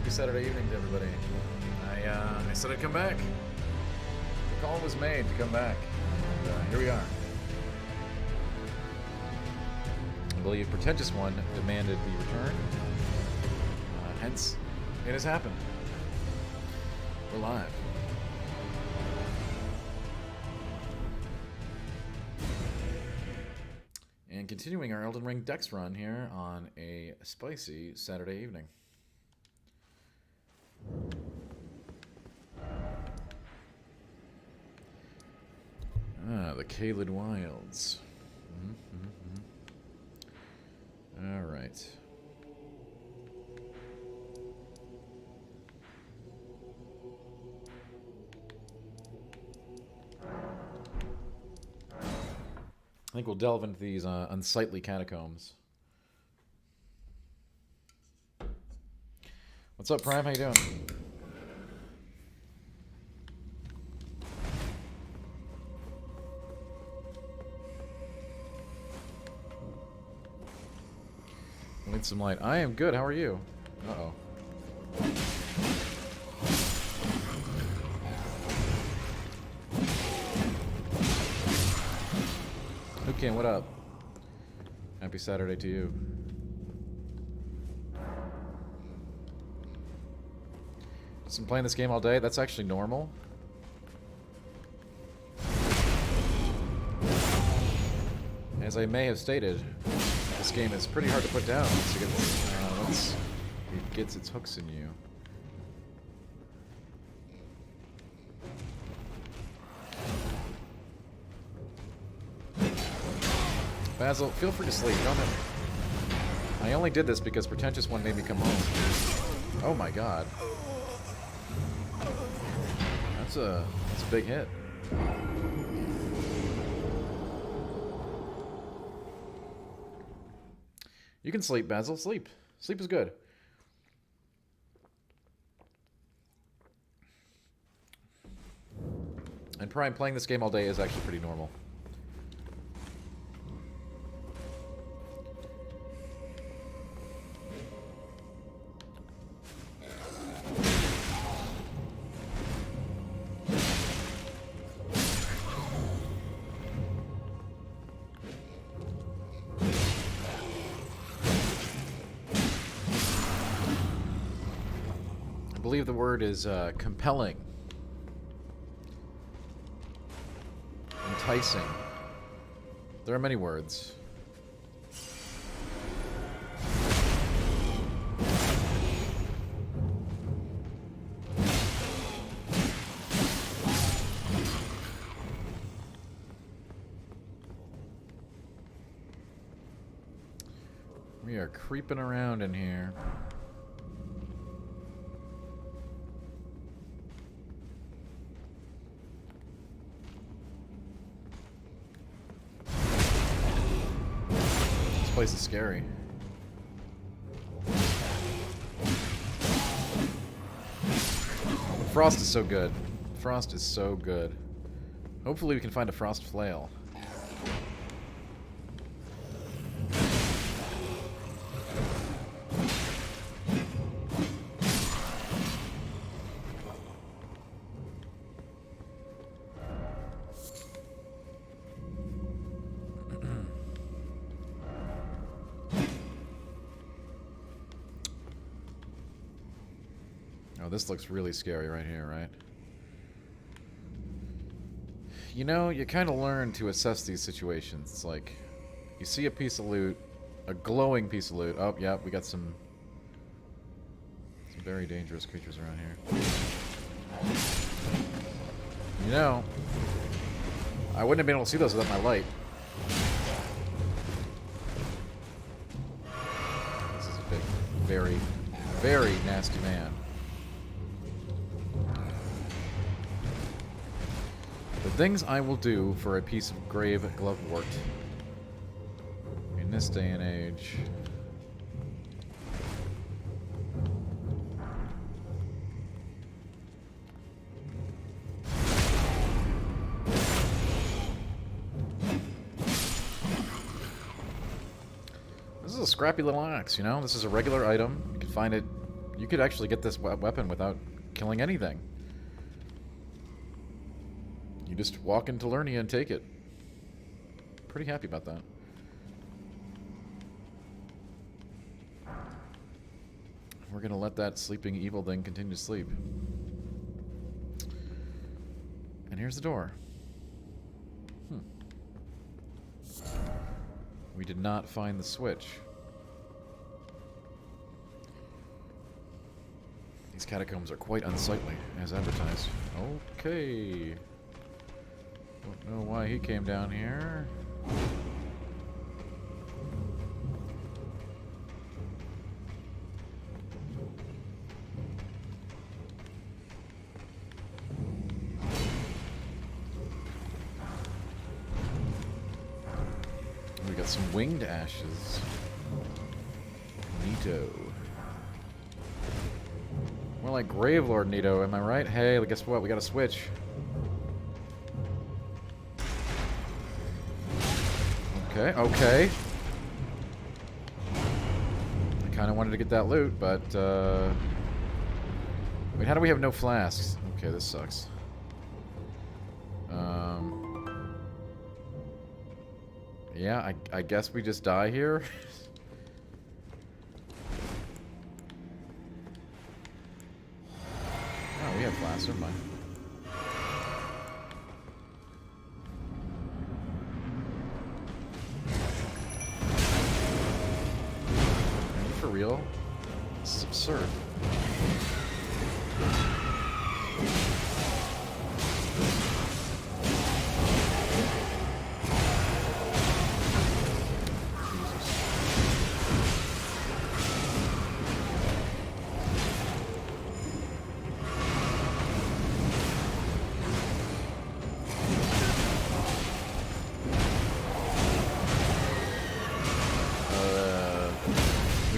Happy Saturday evening to everybody. I said I'd come back. The call was made to come back. And, here we are. I believe Pretentious One demanded the return. Hence, it has happened. We're live. And continuing our Elden Ring Dex run here on a spicy Saturday evening. The Caelid Wilds. All right. I think we'll delve into these unsightly catacombs. What's up, Prime? How you doing? Need some light. I am good. How are you? Uh-oh. Okay, what up? Happy Saturday to you. Just been playing this game all day. That's actually normal. As I may have stated, this game is pretty hard to put down once it gets its hooks in you. Basil, feel free to sleep. I only did this because Pretentious One made me come home. Oh my god. That's a big hit. You can sleep, Basil. Sleep. Sleep is good. And Prime, playing this game all day is actually pretty normal. I believe the word is compelling, enticing. There are many words. We are creeping around in here. This place is scary. Frost is so good. Frost is so good. Hopefully we can find a frost flail. Oh, this looks really scary right here, right? You know, you kind of learn to assess these situations. It's like, you see a piece of loot, a glowing piece of loot. Oh, yeah, we got some very dangerous creatures around here. You know, I wouldn't have been able to see those without my light. This is a big, very, very nasty man. The things I will do for a piece of grave glovewort in this day and age. This is a scrappy little axe, you know? This is a regular item. You can find it You could actually get this weapon without killing anything. You just walk into Lernia and take it. Pretty happy about that. We're gonna let that sleeping evil thing continue to sleep. And here's the door. We did not find the switch. These catacombs are quite unsightly, as advertised. Okay. Don't know why he came down here. We got some winged ashes. Neato. More like Gravelord Neato, am I right? Hey, guess what? We got a switch. Okay, okay. I kind of wanted to get that loot, but, wait, how do we have no flasks? Okay, this sucks. Yeah, I guess we just die here. Oh, we have flasks, never mind. Are you for real? This is absurd.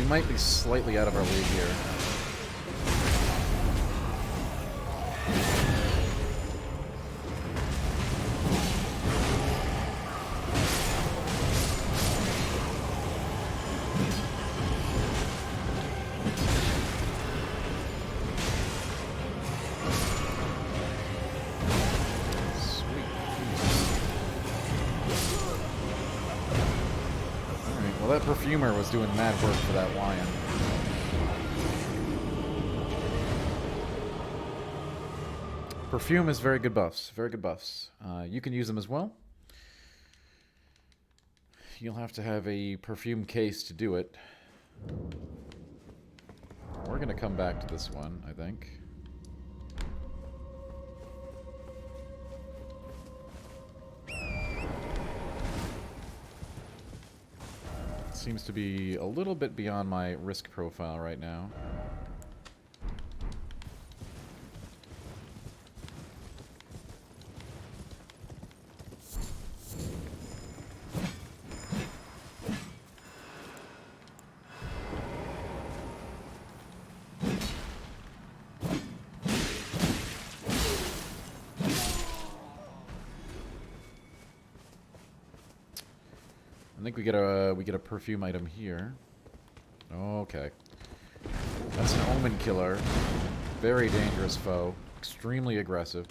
Might be slightly out of our league here. That perfumer was doing mad work for that lion. Perfume is very good buffs. Very good buffs. You can use them as well. You'll have to have a perfume case to do it. We're going to come back to this one, I think. Seems to be a little bit beyond my risk profile right now. I think we get a perfume item here. Okay. That's an omen killer. Very dangerous foe. Extremely aggressive.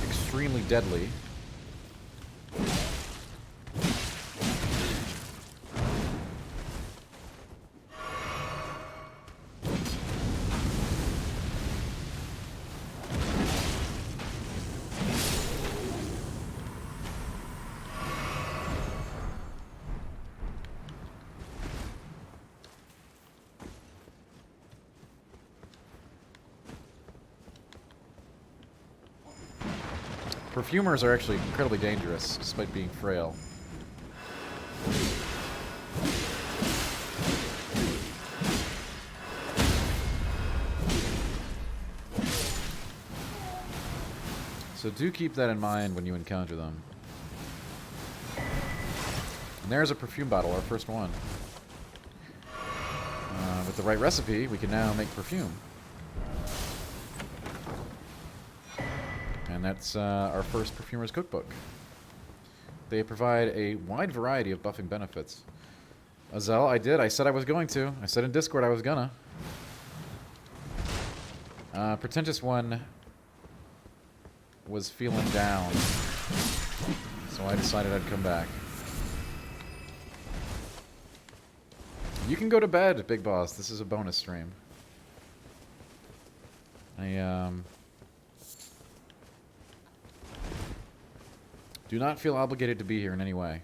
Extremely deadly. Perfumers are actually incredibly dangerous, despite being frail. So do keep that in mind when you encounter them. And there's a perfume bottle, our first one. With the right recipe, we can now make perfume. and that's our first Perfumer's Cookbook. They provide a wide variety of buffing benefits. Azel, I did. I said I was going to. I said in Discord I was gonna. Pretentious One was feeling down, so I decided I'd come back. You can go to bed, Big Boss. This is a bonus stream. I do not feel obligated to be here in any way.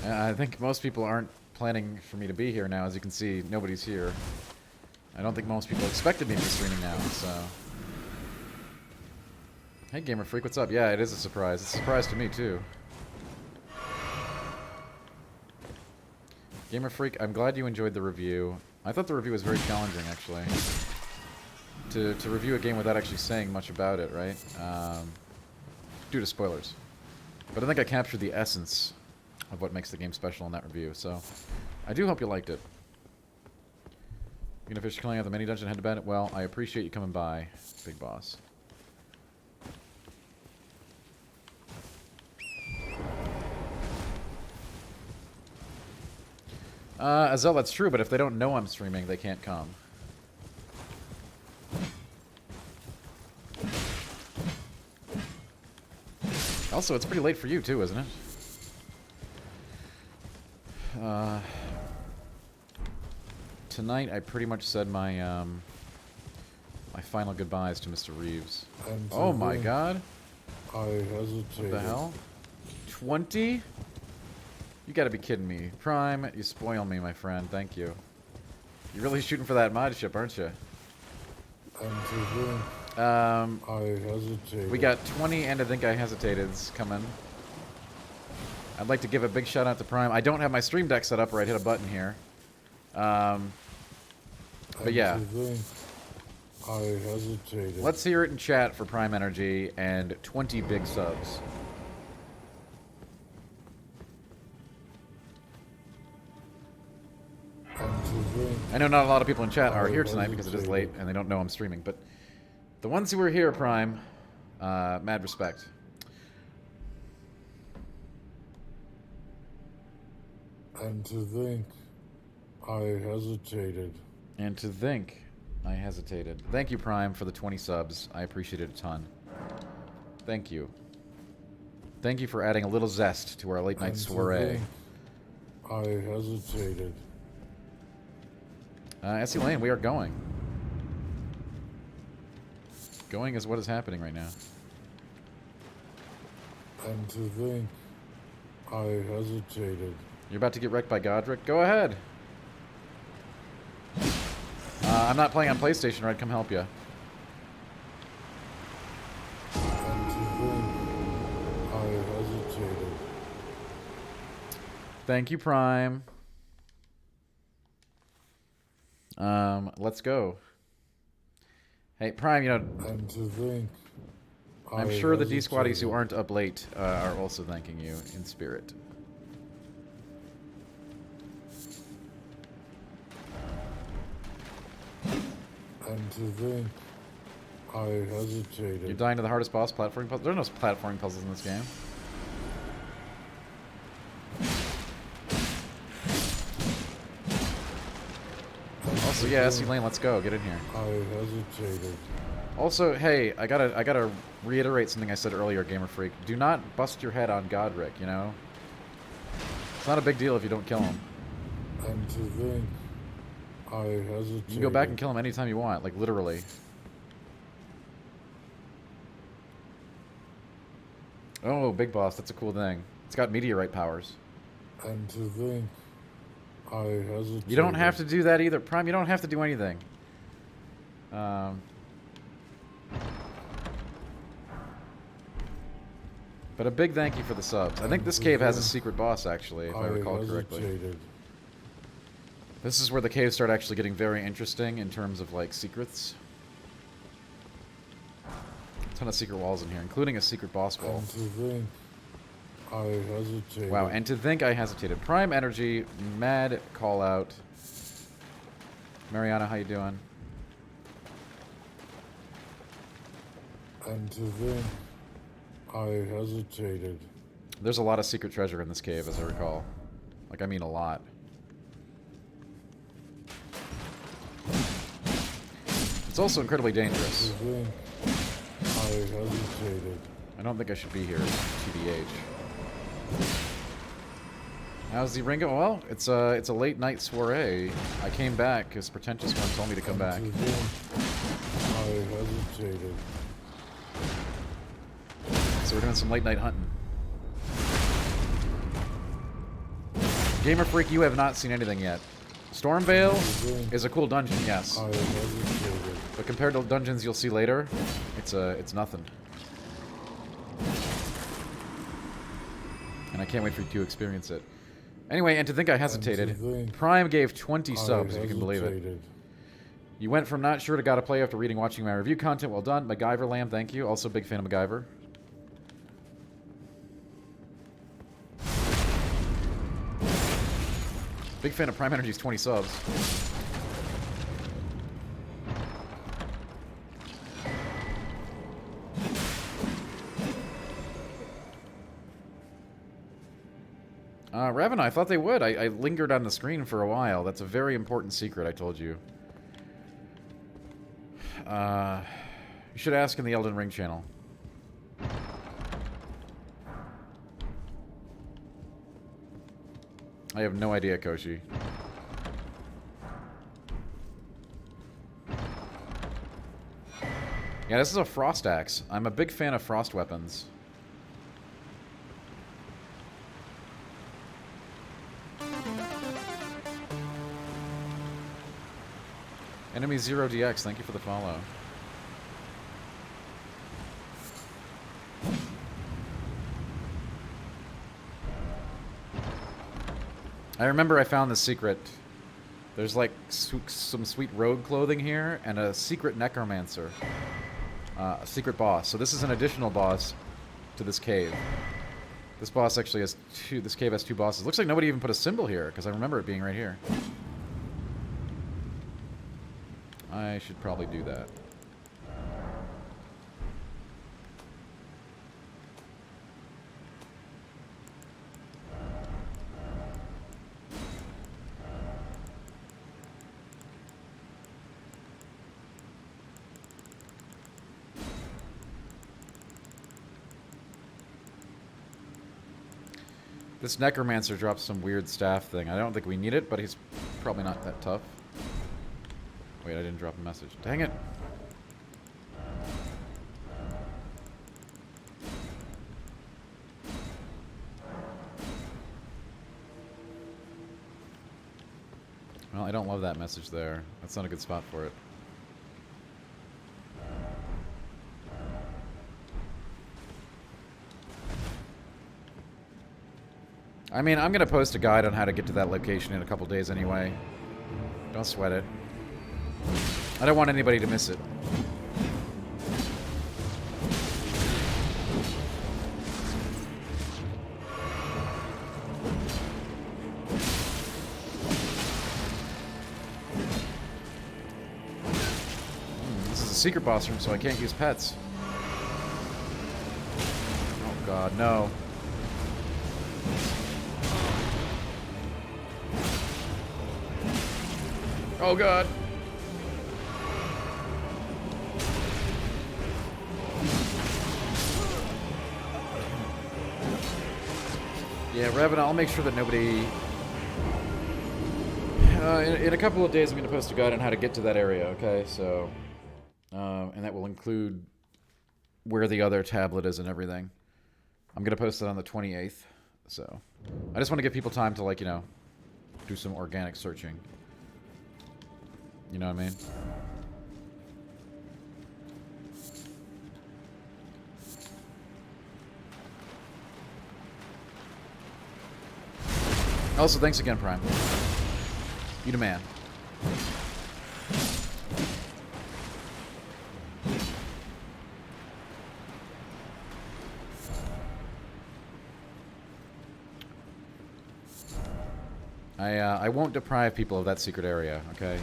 I think most people aren't planning for me to be here now. As you can see, nobody's here. I don't think most people expected me to be streaming now, so... Hey, Gamer Freak, what's up? Yeah, it is a surprise. It's a surprise to me, too. Gamer Freak, I'm glad you enjoyed the review. I thought the review was very challenging, actually. To review a game without actually saying much about it, right? Due to spoilers. But I think I captured the essence of what makes the game special in that review, so I do hope you liked it. You're gonna fish killing out the mini dungeon head to bed? Well, I appreciate you coming by, Big Boss. Azel, that's true, but if they don't know I'm streaming, they can't come. Also, it's pretty late for you, too, isn't it? Tonight, I pretty much said my, my final goodbyes to Mr. Reeves. Oh my god. I hesitated. What the hell? 20? You gotta be kidding me. Prime, you spoil me, my friend. Thank you. You're really shooting for that mod ship, aren't you? I hesitated. We got 20 and I think I hesited's coming. I'd like to give a big shout out to Prime. I don't have my stream deck set up where I'd hit a button here. But yeah. I hesitated. Let's hear it in chat for Prime Energy and 20 big subs. I know not a lot of people in chat are here tonight because it is late and they don't know I'm streaming, but the ones who are here, Prime, mad respect. And to think, I hesitated. And to think, I hesitated. Thank you, Prime, for the 20 subs. I appreciate it a ton. Thank you. Thank you for adding a little zest to our late night soiree. I hesitated. SE Lane, we are going. Going is what is happening right now. And to think, I hesitated. You're about to get wrecked by Godric? Go ahead. I'm not playing on PlayStation, right? Come help you. And to think, I hesitated. Thank you, Prime. Let's go. Hey, Prime, you know... And to think, I'm sure the D-Squaddies who aren't up late are also thanking you in spirit. And to think, I hesitated. You're dying to the hardest boss platforming puzzle? There are no platforming puzzles in this game. Also, yeah, SE Lane, let's go. Get in here. I hesitated. Also, hey, I gotta reiterate something I said earlier, Gamer Freak. Do not bust your head on Godric, you know? It's not a big deal if you don't kill him. And to think, I hesitated. You can go back and kill him anytime you want, like literally. Oh, Big Boss, that's a cool thing. It's got meteorite powers. And to think, I hesitated. You don't have to do that either, Prime. You don't have to do anything. But a big thank you for the subs. I think this cave has a secret boss, actually, if I recall correctly. This is where the caves start actually getting very interesting in terms of, like, secrets. A ton of secret walls in here, including a secret boss wall. And to think, I hesitated. Wow, and to think I hesitated. Prime Energy, mad call out. Mariana, how you doing? And to think I hesitated. There's a lot of secret treasure in this cave, as I recall. Like, I mean a lot. It's also incredibly dangerous. To think I hesitated. I don't think I should be here, TBH. How's the Ringo? Well, it's a late night soiree. I came back because Pretentious One told me to come back. To think I hesitated. So we're doing some late night hunting. Gamer Freak, you have not seen anything yet. Stormvale is a cool dungeon, yes. I hesitated. But compared to dungeons you'll see later, it's nothing. And I can't wait for you to experience it. Anyway, and to think I hesitated. Prime gave 20 subs, if you can believe it. You went from not sure to gotta play after reading, watching my review content. Well done. MacGyver Lamb, thank you. Also big fan of MacGyver. Big fan of Prime Energy's 20 subs. Revan, I thought they would. I lingered on the screen for a while. That's a very important secret, I told you. You should ask in the Elden Ring channel. I have no idea, Koshi. Yeah, this is a frost axe. I'm a big fan of frost weapons. Enemy 0DX, thank you for the follow. I remember I found this secret. There's like some sweet rogue clothing here and a secret necromancer. A secret boss. So this is an additional boss to this cave. This boss actually has two, this cave has two bosses. Looks like nobody even put a symbol here because I remember it being right here. I should probably do that. This necromancer drops some weird staff thing. I don't think we need it, but he's probably not that tough. Wait, I didn't drop a message. Dang it. Well, I don't love that message there. That's not a good spot for it. I mean, I'm gonna post a guide on how to get to that location in a couple days anyway. Don't sweat it. I don't want anybody to miss it. This is a secret boss room, so I can't use pets. Oh god, no. Oh god. Yeah, Revan, I'll make sure that nobody... in a couple of days I'm going to post a guide on how to get to that area, okay? So, and that will include where the other tablet is and everything. I'm going to post it on the 28th, so... I just want to give people time to, like, you know, do some organic searching. You know what I mean? Also, thanks again, Prime. You the man. I won't deprive people of that secret area, okay?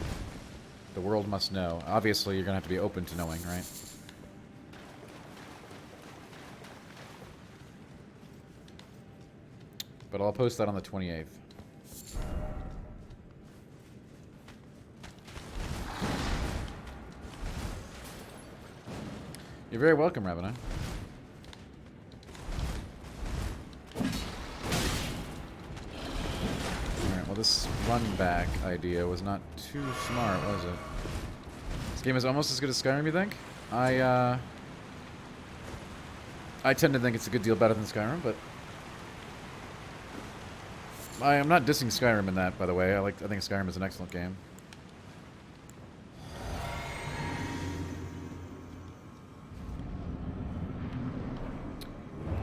The world must know. Obviously, you're gonna have to be open to knowing, right? But I'll post that on the 28th. You're very welcome, Ravenna. Alright, well this run back idea was not too smart, was it? This game is almost as good as Skyrim, you think? I tend to think it's a good deal better than Skyrim, but I am not dissing Skyrim in that, by the way. I think Skyrim is an excellent game.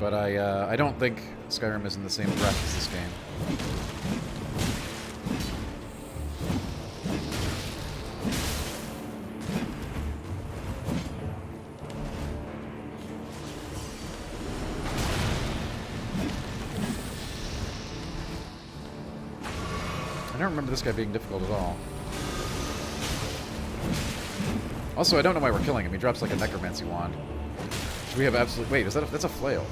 But I don't think Skyrim is in the same breath as this game. I don't remember this guy being difficult at all. Also, I don't know why we're killing him. He drops like a necromancy wand. We have absolute. Wait, that's a flail?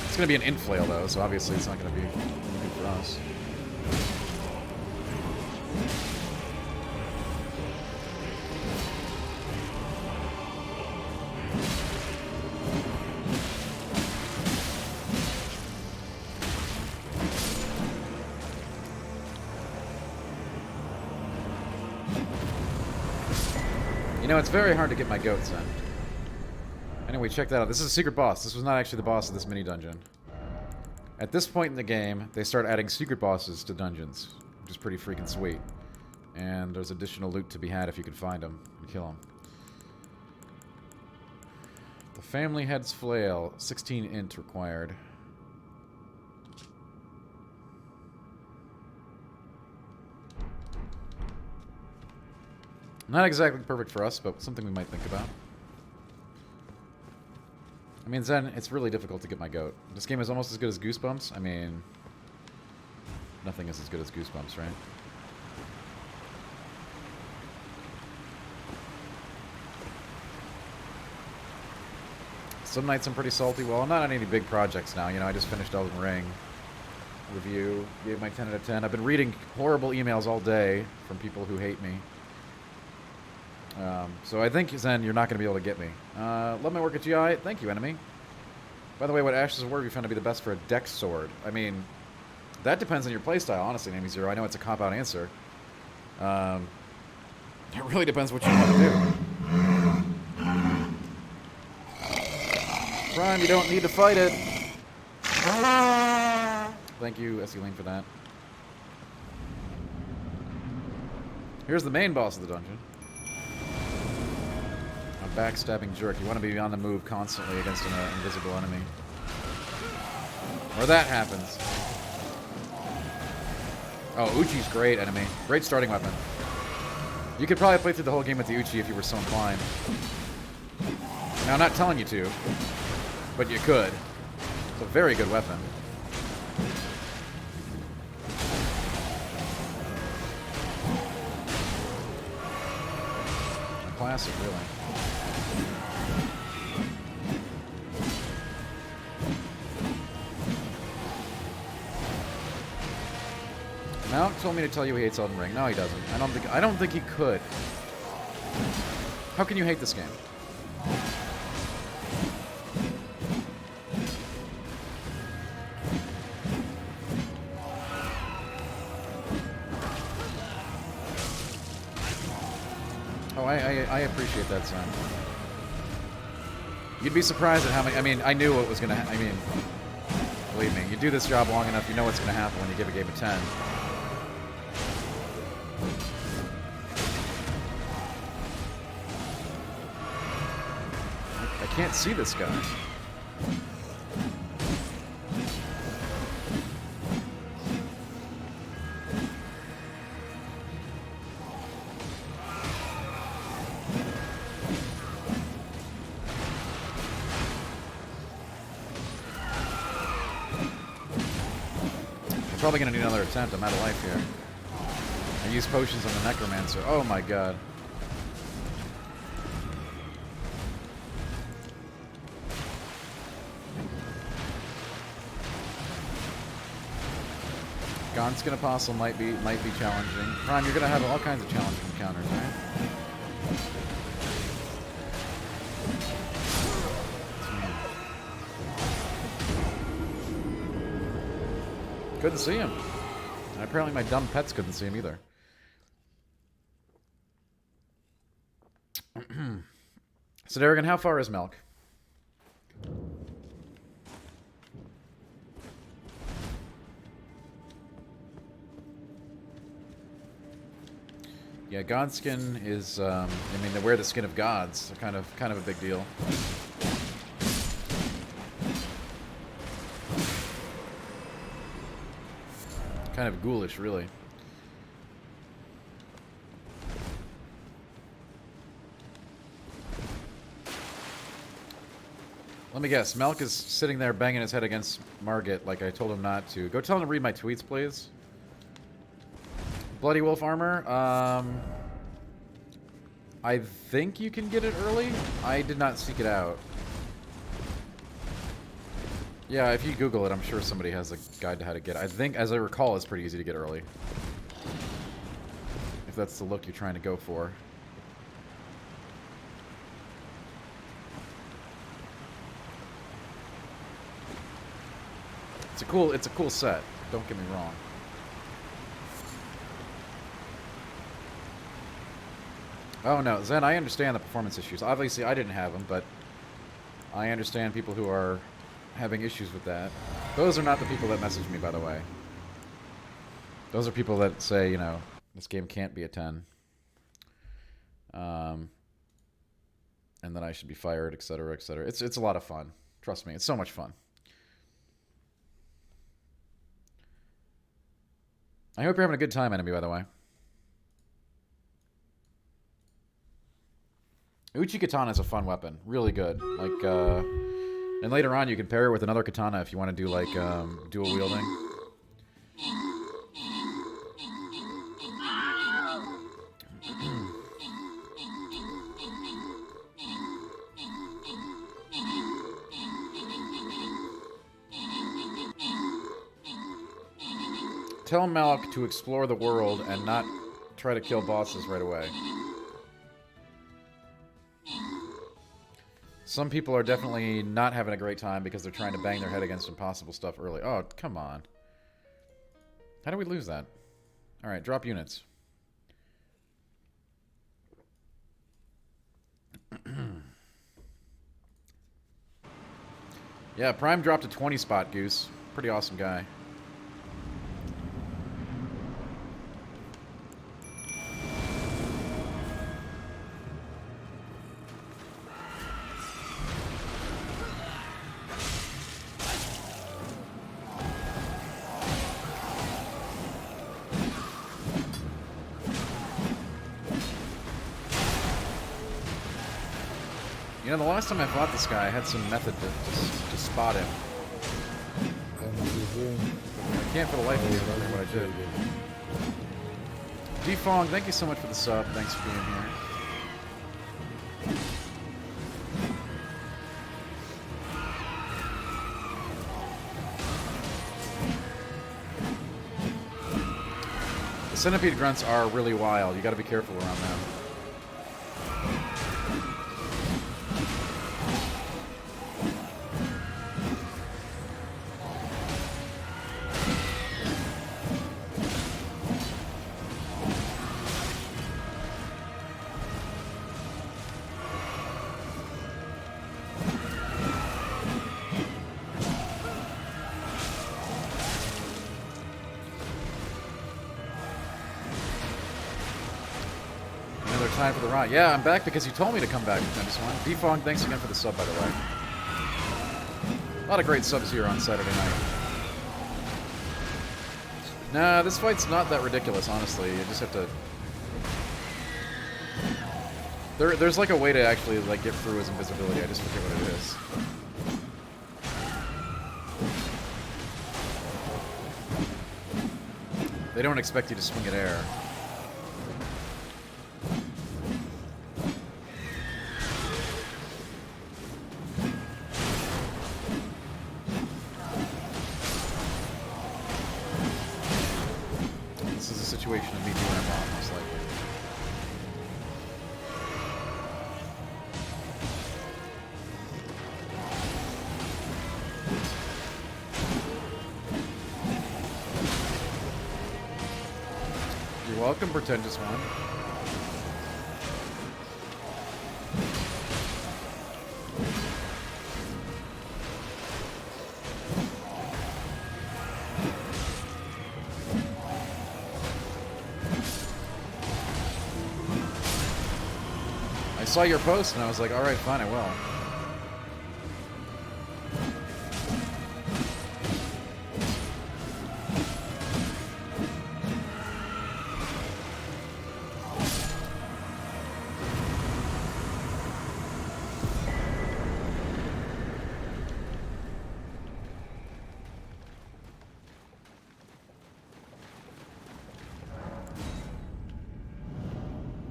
It's gonna be an int flail though, so obviously it's not gonna be good for us. You know, it's very hard to get my goats in. Anyway, check that out. This is a secret boss. This was not actually the boss of this mini dungeon. At this point in the game, they start adding secret bosses to dungeons, which is pretty freaking sweet. And there's additional loot to be had if you can find them and kill them. The family head's flail, 16 int required. Not exactly perfect for us, but something we might think about. I mean, Zen, it's really difficult to get my goat. This game is almost as good as Goosebumps. I mean, nothing is as good as Goosebumps, right? Some nights I'm pretty salty. Well, I'm not on any big projects now. You know, I just finished Elden Ring review. Gave my 10 out of 10. I've been reading horrible emails all day from people who hate me. So I think, Zen, you're not going to be able to get me. Love my work at GI. Thank you, enemy. By the way, what Ashes of War have you found to be the best for a dex sword? I mean, that depends on your playstyle, honestly, Name Zero. I know it's a cop-out answer. It really depends what you want to do. Prime, you don't need to fight it. Thank you, Esseline, for that. Here's the main boss of the dungeon. A backstabbing jerk. You want to be on the move constantly against an invisible enemy. Or that happens. Oh, Uchi's great, enemy. Great starting weapon. You could probably play through the whole game with the Uchi if you were so inclined. Now, I'm not telling you to, but you could. It's a very good weapon. Classic, really. Mount told me to tell you he hates Elden Ring. No, he doesn't. I don't think he could. How can you hate this game? Oh, I appreciate that, son. You'd be surprised at how many... I mean, I knew what was going to... I mean, believe me, you do this job long enough, you know what's going to happen when you give a game a 10. I can't see this guy. Probably gonna need another attempt. I'm out of life here. I use potions on the necromancer. Oh my god. Gonskin Apostle might be challenging. Prime, you're gonna have all kinds of challenging encounters, right? Couldn't see him. And apparently my dumb pets couldn't see him either. So, Darrigan, how far is Melk? Yeah, Godskin is, I mean, they wear the skin of gods, so kind of a big deal. Kind of ghoulish, really. Let me guess. Melk is sitting there banging his head against Margit like I told him not to. Go tell him to read my tweets, please. Bloody Wolf armor. I think you can get it early. I did not seek it out. Yeah, if you Google it, I'm sure somebody has a guide to how to get it. I think, as I recall, it's pretty easy to get early. If that's the look you're trying to go for. It's a cool set. Don't get me wrong. Oh no, Zen, I understand the performance issues. Obviously, I didn't have them, but I understand people who are having issues with that. Those are not the people that message me, by the way. Those are people that say, you know, this game can't be a 10. And that I should be fired, etc., etc. It's a lot of fun. Trust me, it's so much fun. I hope you're having a good time, enemy, by the way. Uchi Katana is a fun weapon. Really good. Like, and later on you can pair it with another katana if you want to do, like, dual wielding. Tell Malak to explore the world and not try to kill bosses right away. Some people are definitely not having a great time because they're trying to bang their head against impossible stuff early. Oh, come on. How do we lose that? Alright, drop units. Yeah, Prime dropped a 20 spot, Goose. Pretty awesome guy. You know, the last time I fought this guy, I had some method to spot him. I can't for the life of me remember what I did. Defong, thank you so much for the sub. Thanks for being here. The centipede grunts are really wild. You gotta be careful around them. Time for the ride. Yeah, I'm back because you told me to come back. Defong, thanks again for the sub, by the way. A lot of great subs here on Saturday night. Nah, this fight's not that ridiculous, honestly. You just have to... There's like a way to actually like get through his invisibility. I just forget what it is. They don't expect you to swing at air. situation of me doing it wrong, most likely. You're welcome, pretentious one. I saw your post and I was like, alright, fine, I will.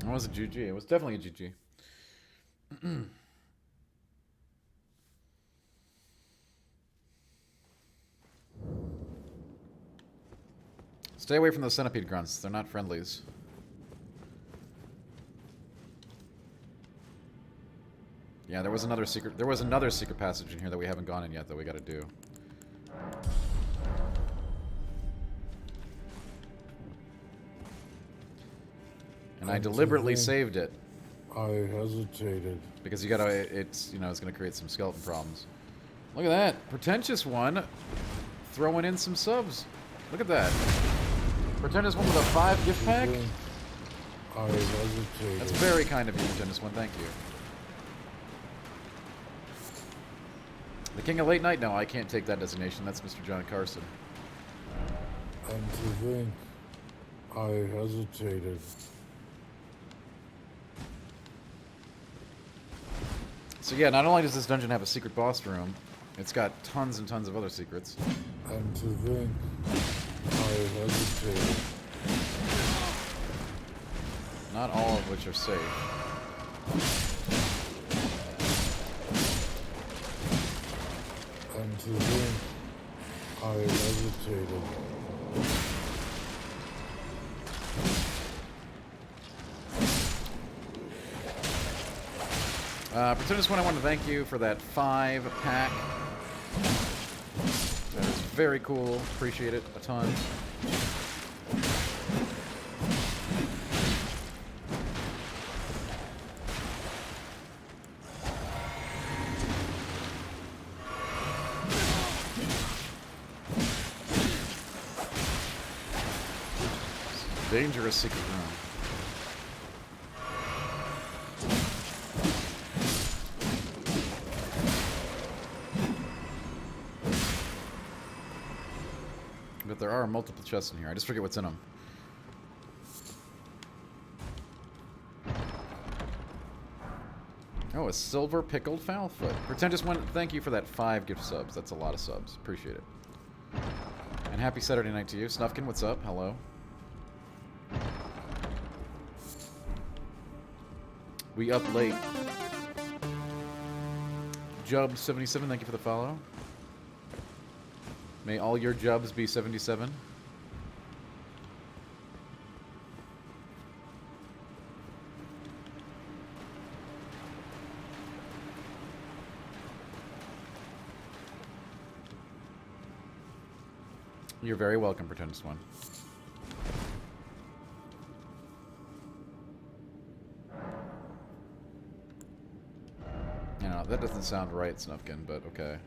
It was a GG. It was definitely a GG. Stay away from those centipede grunts. They're not friendlies. Yeah, there was another secret passage in here that we haven't gone in yet that we gotta do. And I deliberately saved it. I hesitated. Because you gotta, it's gonna create some skeleton problems. Look at that. Pretentious one throwing in some subs. Look at that. Pretentious one with a 5 gift pack? I hesitated. That's very kind of you, Pretentious one. Thank you. The King of Late Night? No, I can't take that designation. That's Mr. John Carson. And to think, I hesitated. So yeah, not only does this dungeon have a secret boss room, it's got tons and tons of other secrets. And to think, I hesitated. Not all of which are safe. And to think, I hesitated. Pretentious one, I want to thank you for that 5 pack. That is very cool. Appreciate it a ton. Dangerous secret room. But there are multiple chests in here. I just forget what's in them. Oh, a silver pickled foulfoot. Pretentious one, thank you for that 5 gift subs. That's a lot of subs. Appreciate it. And happy Saturday night to you. Snufkin, what's up? Hello. We up late. Jub77, thank you for the follow. May all your jubs be 77. You're very welcome, Pretentious one. You know, that doesn't sound right, Snufkin, but okay.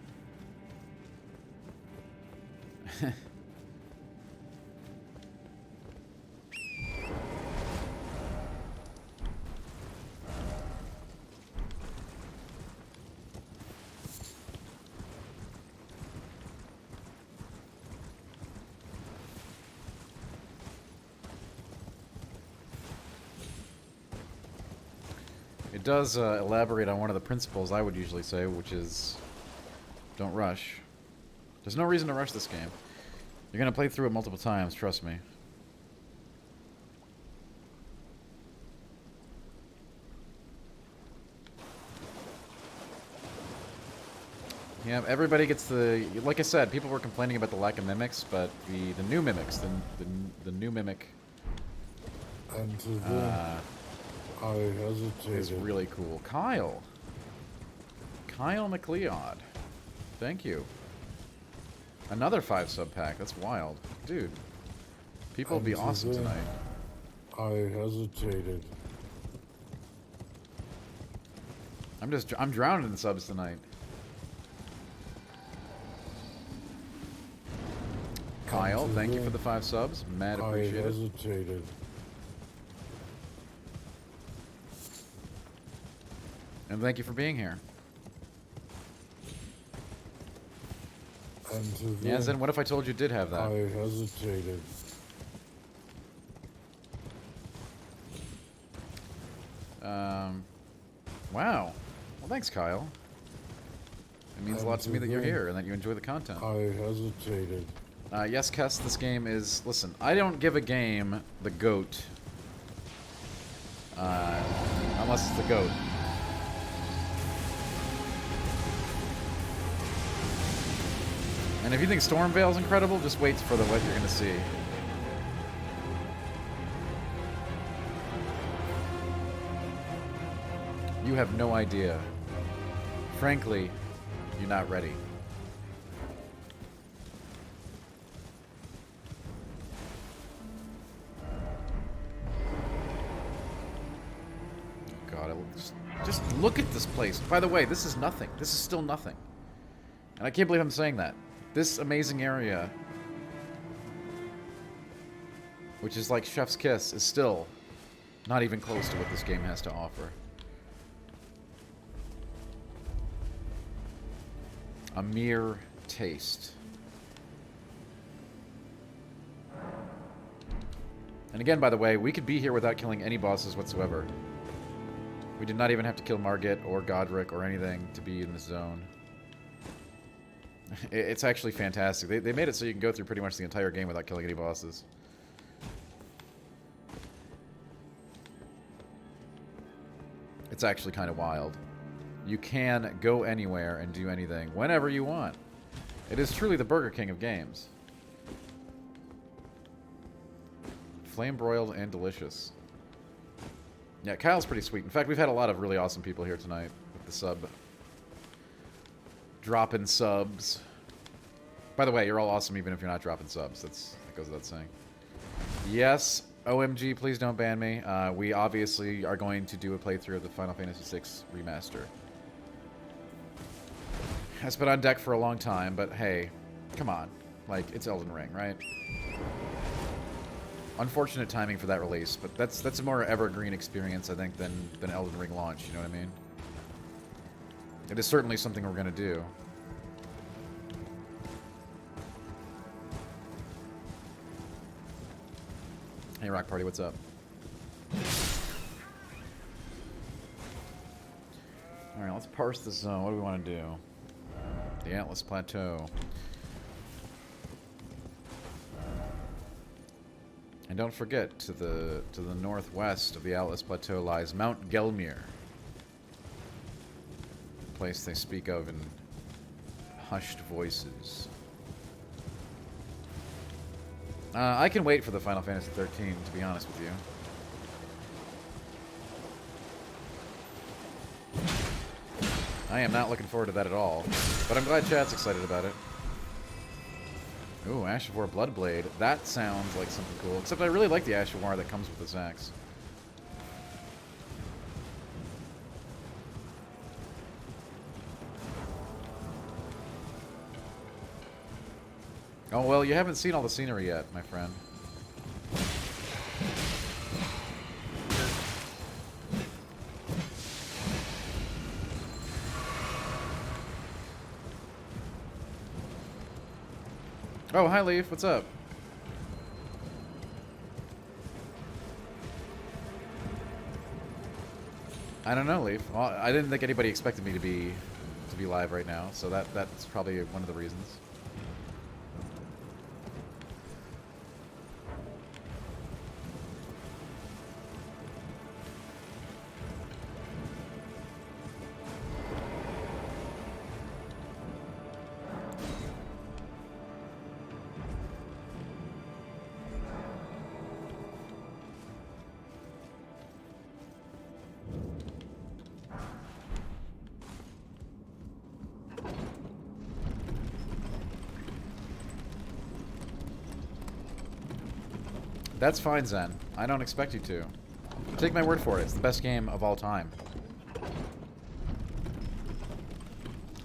It does elaborate on one of the principles I would usually say, which is don't rush. There's no reason to rush this game. You're going to play through it multiple times, trust me. Yeah, everybody gets the... Like I said, people were complaining about the lack of mimics, but the new mimics, the new mimic And to them, I hesitated. It's really cool. Kyle. Kyle McLeod. Thank you. Another 5 sub pack. That's wild. Dude. People will be awesome tonight. I hesitated. I'm drowning in subs tonight. Kyle, thank you for the 5 subs. Mad appreciated. I hesitated. And thank you for being here. And to them, Yeah, Zen, what if I told you did have that? I hesitated. Wow. Well, thanks, Kyle. It means a lot to me that you're here and that you enjoy the content. I hesitated. Yes, Kess, this game is... Listen, I don't give a game the GOAT. Unless it's the GOAT. And if you think Stormveil's incredible, just wait for what you're going to see. You have no idea. Frankly, you're not ready. God, just look at this place. By the way, this is nothing. This is still nothing. And I can't believe I'm saying that. This amazing area, which is like Chef's Kiss, is still not even close to what this game has to offer. A mere taste. And again, by the way, we could be here without killing any bosses whatsoever. We did not even have to kill Margit or Godric or anything to be in this zone. It's actually fantastic. They made it so you can go through pretty much the entire game without killing any bosses. It's actually kind of wild. You can go anywhere and do anything whenever you want. It is truly the Burger King of games. Flame broiled and delicious. Yeah, Kyle's pretty sweet. In fact, we've had a lot of really awesome people here tonight with the sub. Dropping subs. By the way, you're all awesome even if you're not dropping subs. That goes without saying. Yes, OMG, please don't ban me. We obviously are going to do a playthrough of the Final Fantasy VI Remaster. It's been on deck for a long time, but hey, come on. Like, it's Elden Ring, right? Unfortunate timing for that release, but that's a more evergreen experience, I think, than Elden Ring launch, you know what I mean? It is certainly something we're going to do. Hey, Rock Party, what's up? Alright, let's parse this zone. What do we want to do? The Atlas Plateau. And don't forget, to the northwest of the Atlas Plateau lies Mount Gelmir. A place they speak of in hushed voices. I can wait for the Final Fantasy 13, to be honest with you. I am not looking forward to that at all, but I'm glad chat's excited about it. Ooh, Ash of War Bloodblade. That sounds like something cool, except I really like the Ash of War that comes with this axe. Oh, well, you haven't seen all the scenery yet, my friend. Oh, hi, Leaf. What's up? I don't know, Leaf. Well, I didn't think anybody expected me to be live right now, so that's probably one of the reasons. That's fine, Zen. I don't expect you to. Take my word for it. It's the best game of all time.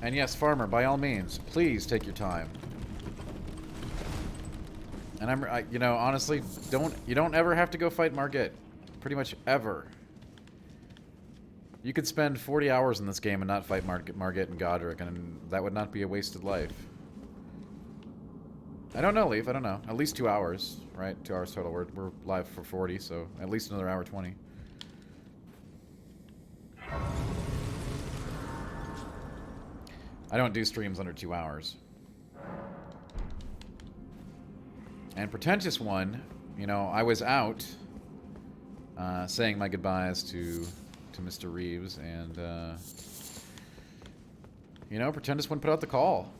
And yes, Farmer, by all means, please take your time. And you know, honestly, you don't ever have to go fight Margit. Pretty much ever. You could spend 40 hours in this game and not fight Margit and Godric, and that would not be a wasted life. I don't know, Leaf. I don't know. At least 2 hours, right? 2 hours total. We're live for 40, so at least another hour 20. I don't do streams under 2 hours. And Pretentious One, you know, I was out saying my goodbyes to Mr. Reeves, and, you know, Pretentious One put out the call.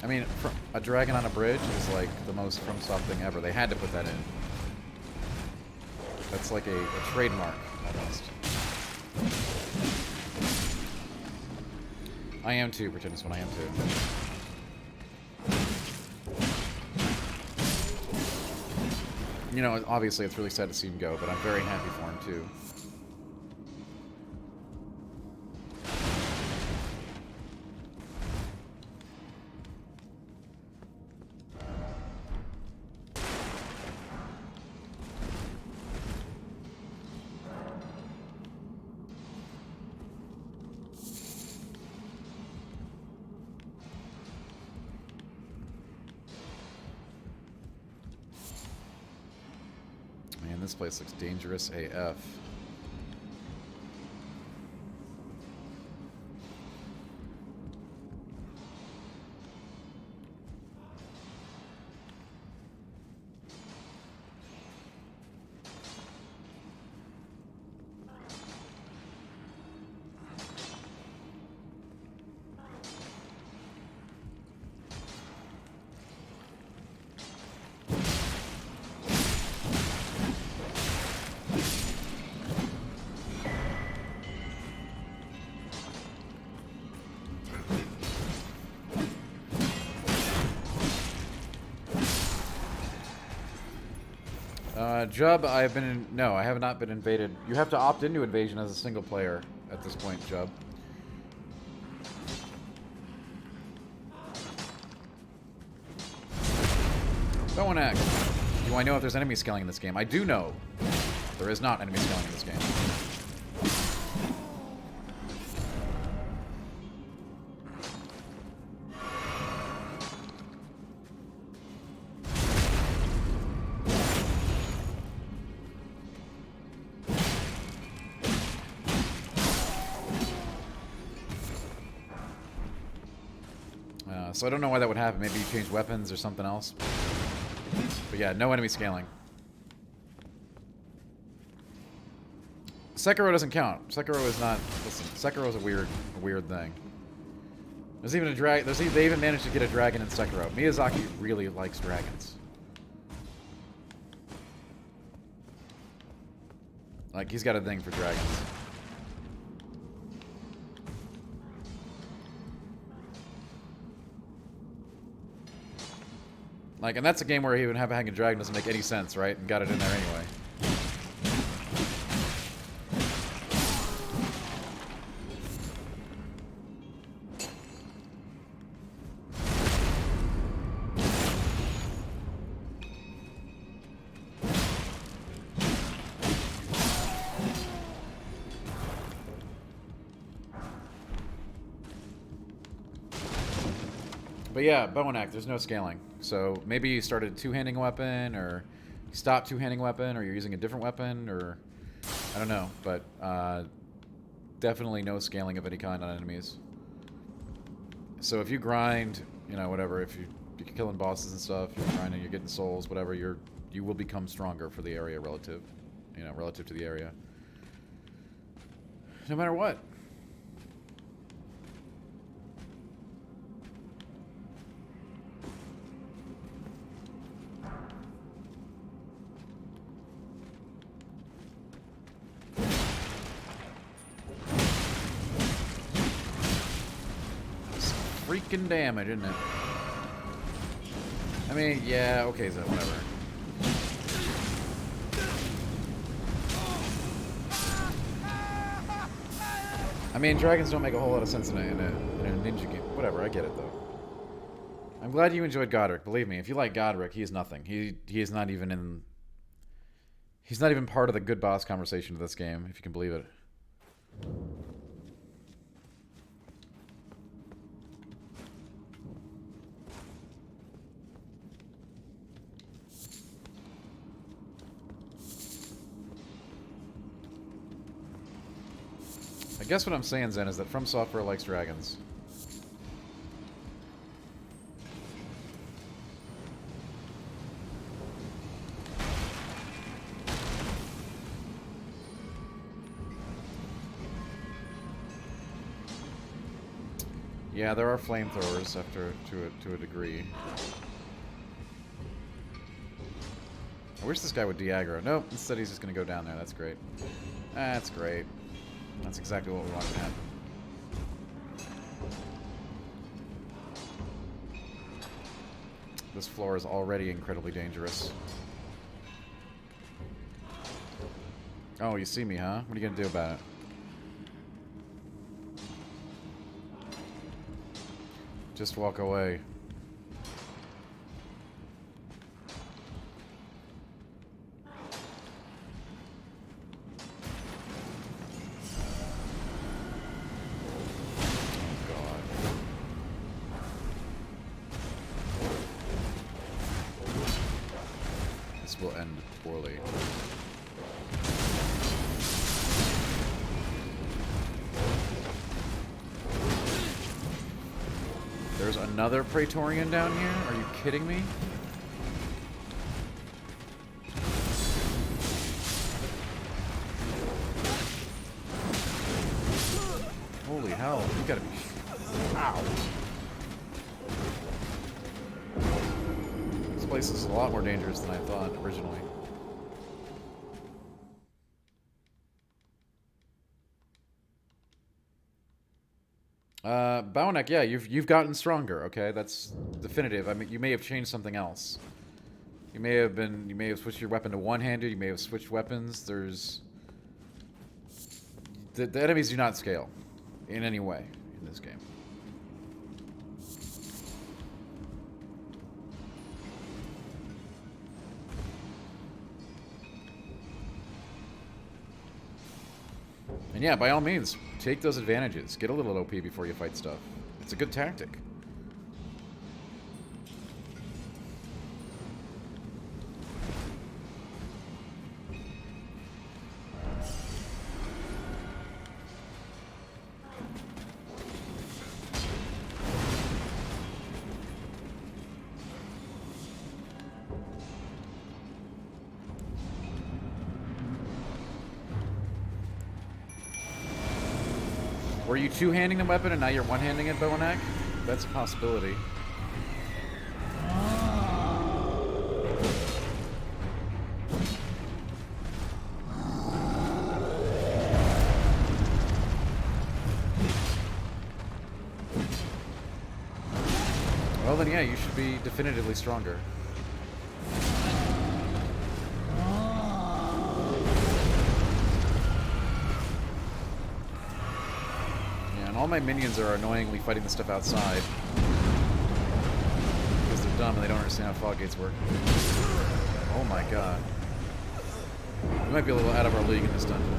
I mean, a dragon on a bridge is like the most FromSoft thing ever. They had to put that in. That's like a trademark, almost. I am too, Pretentious One, I am too. You know, obviously it's really sad to see him go, but I'm very happy for him too. This place looks dangerous AF. Jub, I have not been invaded. You have to opt into invasion as a single player at this point, Jub. Bowanak, do I know if there's enemy scaling in this game? I do know there is not enemy scaling in this game. So I don't know why that would happen. Maybe you change weapons or something else. But yeah, no enemy scaling. Sekiro doesn't count. Sekiro is not... Listen, Sekiro is a weird thing. There's even a dragon... They even managed to get a dragon in Sekiro. Miyazaki really likes dragons. Like, he's got a thing for dragons. Like, and that's a game where even having a dragon doesn't make any sense, right? And got it in there anyway. But yeah, Bowanak, there's no scaling. So maybe you started a two-handing weapon, or you stopped two-handing weapon, or you're using a different weapon, or I don't know. But definitely no scaling of any kind on enemies. So if you grind, you know, whatever, if you're killing bosses and stuff, you're grinding, you're getting souls, whatever, you will become stronger for the area relative to the area. No matter what. freaking damage, isn't it? I mean, yeah, okay, so whatever. I mean, dragons don't make a whole lot of sense in a ninja game. Whatever, I get it, though. I'm glad you enjoyed Godric. Believe me, if you like Godric, he is nothing. He is not even in... He's not even part of the good boss conversation of this game, if you can believe it. I guess what I'm saying, Zen, is that From Software likes dragons. Yeah, there are flamethrowers to a degree. I wish this guy would de-aggro. Nope, instead he's just gonna go down there. That's great. That's great. That's exactly what we wanted to happen. This floor is already incredibly dangerous. Oh, you see me, huh? What are you gonna do about it? Just walk away. Will end poorly. There's another Praetorian down here? Are you kidding me? Holy hell, you gotta be... Ow! This place is a lot more dangerous than I thought originally. Boweneck, yeah, you've gotten stronger, okay? That's definitive. I mean, you may have changed something else. You may have switched your weapon to one-handed, you may have switched weapons. There's... The enemies do not scale in any way in this game. And yeah, by all means, take those advantages. Get a little OP before you fight stuff. It's a good tactic. Were you two-handing the weapon and now you're one-handing it, Boweneck? That's a possibility. Well then, yeah, you should be definitively stronger. All my minions are annoyingly fighting the stuff outside. Because they're dumb and they don't understand how fog gates work. Oh my god. We might be a little out of our league in this dungeon.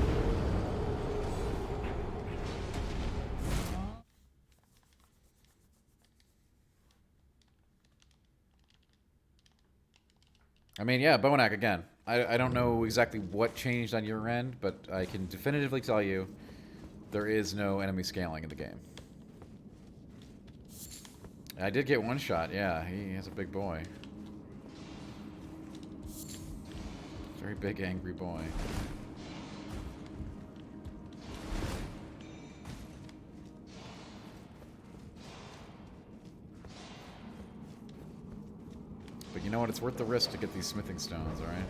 I mean, yeah, Boweneck again. I don't know exactly what changed on your end, but I can definitively tell you there is no enemy scaling in the game. I did get one shot, yeah. He is a big boy. Very big, angry boy. But you know what? It's worth the risk to get these smithing stones, alright?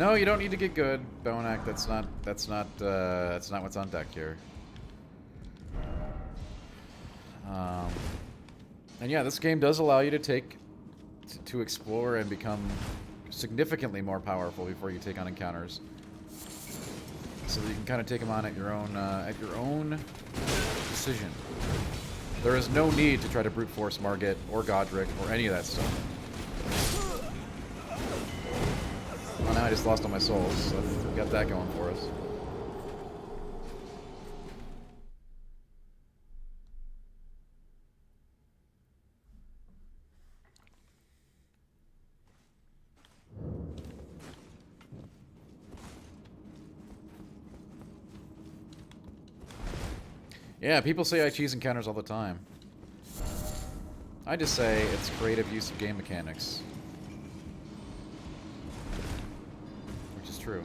No, you don't need to get good, Bonak. That's not what's on deck here. And yeah, this game does allow you to to explore and become significantly more powerful before you take on encounters, so that you can kind of take them on at your own decision. There is no need to try to brute force Margit or Godric or any of that stuff. Well, now I just lost all my souls, so we've got that going for us. Yeah, people say I cheese encounters all the time. I just say it's creative use of game mechanics. Which is true.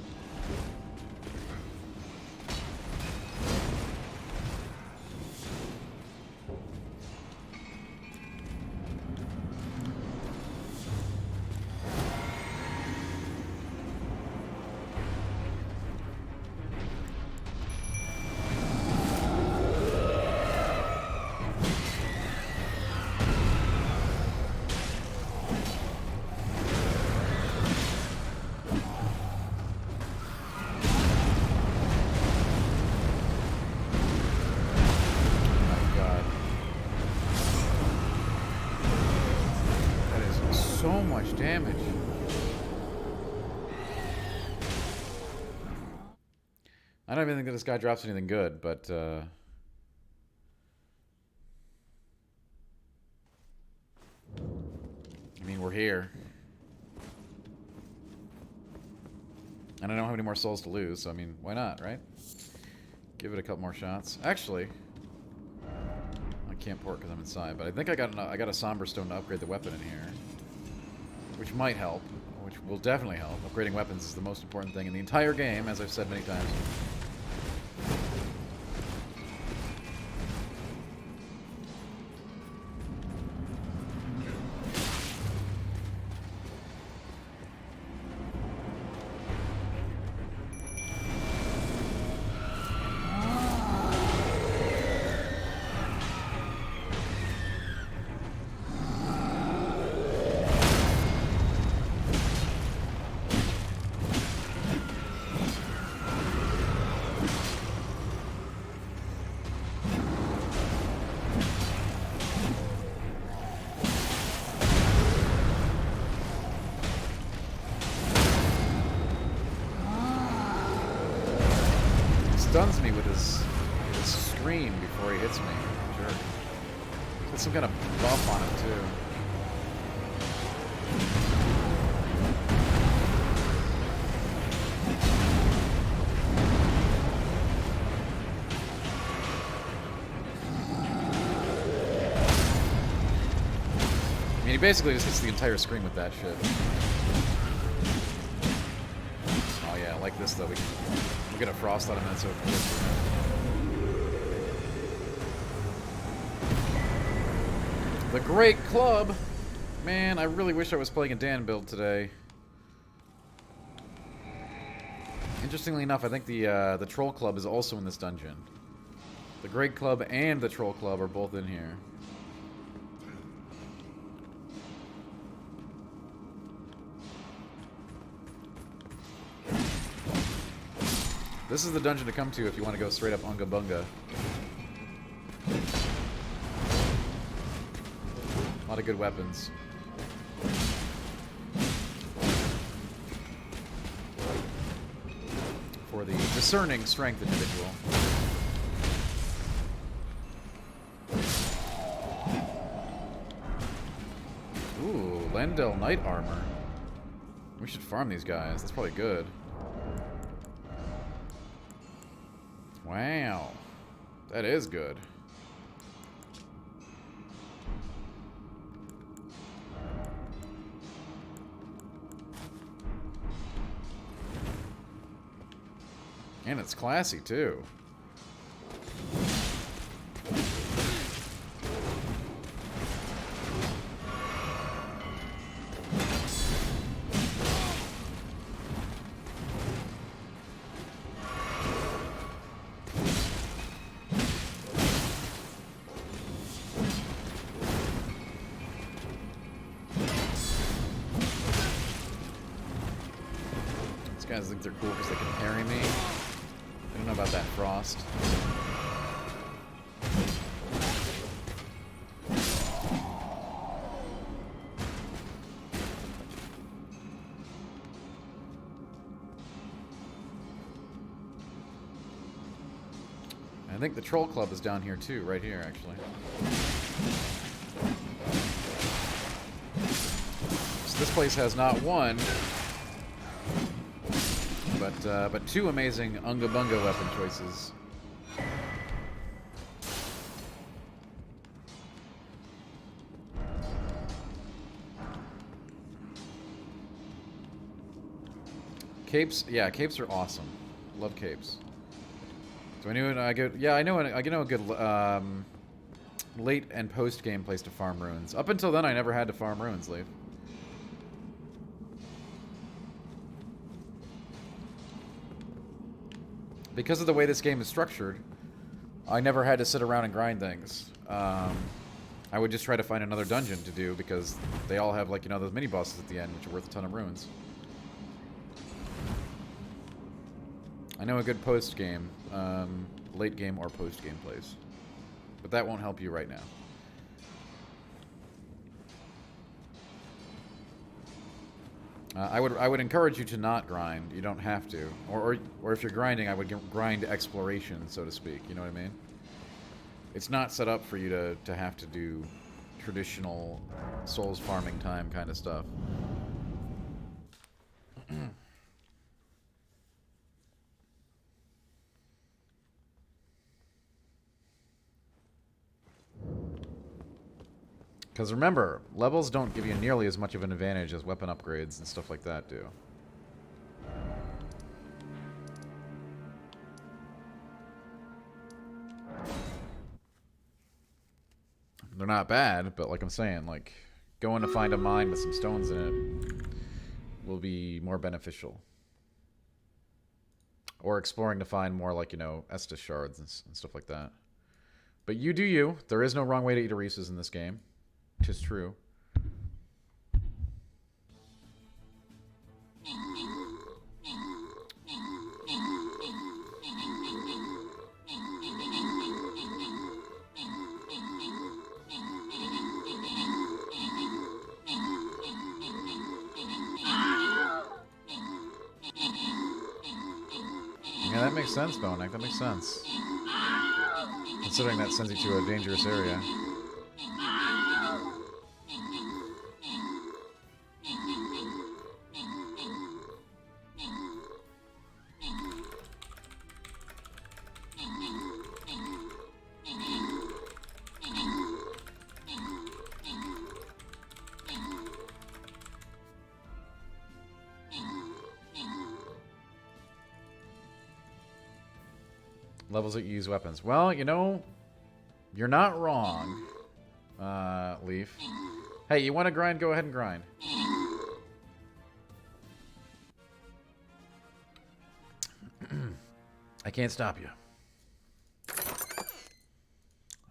Damage. I don't even think that this guy drops anything good, but I mean, we're here. And I don't have any more souls to lose, so I mean, why not, right? Give it a couple more shots. Actually, I can't port because I'm inside, but I think I got a Somber Stone to upgrade the weapon in here. Which might help, which will definitely help. Upgrading weapons is the most important thing in the entire game, as I've said many times. Stuns me with his scream before he hits me. Sure. There's some kind of buff on him, too. I mean, he basically just hits the entire screen with that shit. Oh yeah, like this though. We get a frost on him, that's so cool. The Great Club! Man, I really wish I was playing a Dan build today. Interestingly enough, I think the Troll Club is also in this dungeon. The Great Club and the Troll Club are both in here. This is the dungeon to come to if you want to go straight up Unga Bunga. A lot of good weapons. For the discerning strength individual. Ooh, Lendel Knight Armor. We should farm these guys. That's probably good. Wow. That is good. And it's classy, too. guys think they're cool because they can parry me. I don't know about that frost. I think the Troll Club is down here too, right here actually. So this place has not one, but two amazing Unga Bunga weapon choices. Capes, yeah, capes are awesome. Love capes. Do I know a good? Yeah, I know a good late and post game place to farm runes. Up until then, I never had to farm runes, Leaf. Because of the way this game is structured, I never had to sit around and grind things. I would just try to find another dungeon to do because they all have, like, you know, those mini bosses at the end, which are worth a ton of runes. I know a good post game, late game or post game place, but that won't help you right now. I would encourage you to not grind. You don't have to, or if you're grinding, I would grind exploration, so to speak. You know what I mean? It's not set up for you to have to do traditional souls farming time kind of stuff. Because remember, levels don't give you nearly as much of an advantage as weapon upgrades and stuff like that do. They're not bad, but like I'm saying, like, going to find a mine with some stones in it will be more beneficial. Or exploring to find more, like, you know, Estus shards and stuff like that. But you do you. There is no wrong way to eat Reese's in this game. 'Tis true. Yeah, that makes sense, Bonek. That makes sense. Considering that sends you to a dangerous area. Levels that you use weapons. Well, you know, you're not wrong, Leaf. Hey, you want to grind? Go ahead and grind. I can't stop you.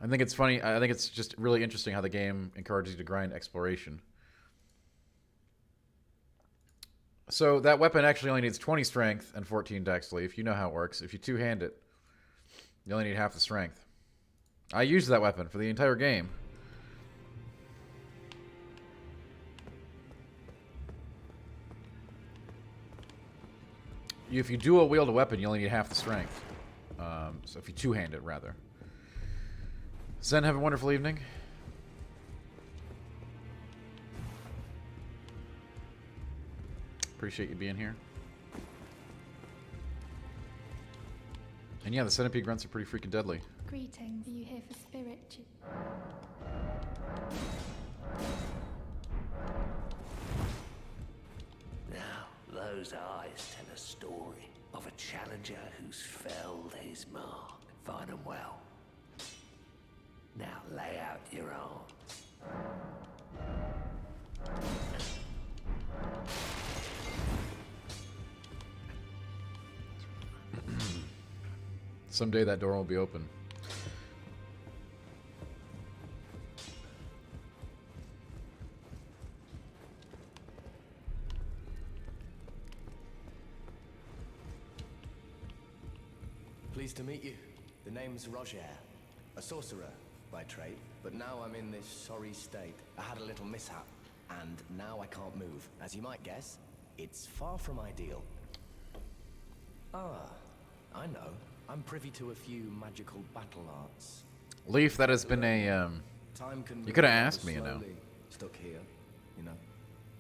I think it's funny. I think it's just really interesting how the game encourages you to grind exploration. So that weapon actually only needs 20 strength and 14 dex, Leaf. You know how it works. If you two-hand it, you only need half the strength. I used that weapon for the entire game. If you dual wield a weapon, you only need half the strength. So if you two-hand it, rather. Zen, have a wonderful evening. Appreciate you being here. And yeah, the centipede grunts are pretty freaking deadly. Greetings. Are you here for spirit? Now, those eyes tell a story of a challenger who's felled his mark. Find them well. Now lay out your arms. Someday that door will be open. Pleased to meet you. The name's Roger, a sorcerer by trade, but now I'm in this sorry state. I had a little mishap, and now I can't move. As you might guess, it's far from ideal. Ah, I know. I'm privy to a few magical battle arts. Leaf, that has been a, Time can you could have move asked me, you know. slowly, stuck here, you know.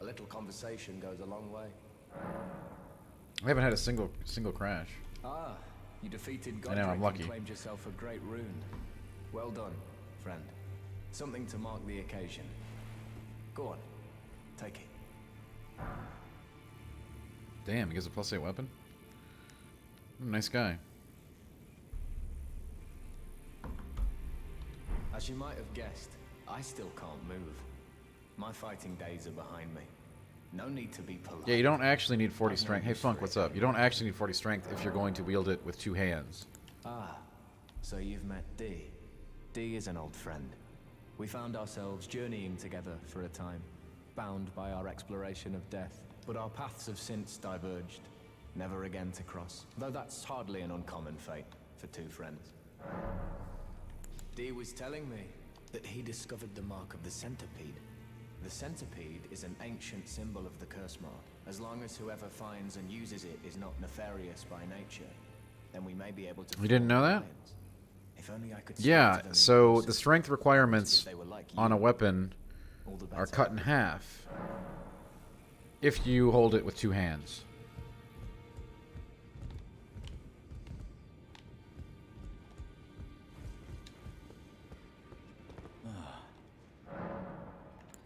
A little conversation goes a long way. I haven't had a single crash. Ah, you defeated I know, I'm Godric lucky. and claimed yourself a great rune. Well done, friend. Something to mark the occasion. Go on, take it. Damn, he gives a +8 weapon? Nice guy. As you might have guessed, I still can't move. My fighting days are behind me. No need to be polite. Yeah, you don't actually need 40 strength. Hey, Funk, what's up? You don't actually need 40 strength if you're going to wield it with 2 hands. Ah, so you've met D. D is an old friend. We found ourselves journeying together for a time, bound by our exploration of death. But our paths have since diverged, never again to cross. Though that's hardly an uncommon fate for 2 friends. D was telling me that he discovered the mark of the centipede. The centipede is an ancient symbol of the curse mark. As long as whoever finds and uses it is not nefarious by nature, then we may be able to... You didn't know that? If only I could Yeah, so the strength requirements on a weapon are cut in half if you hold it with 2 hands.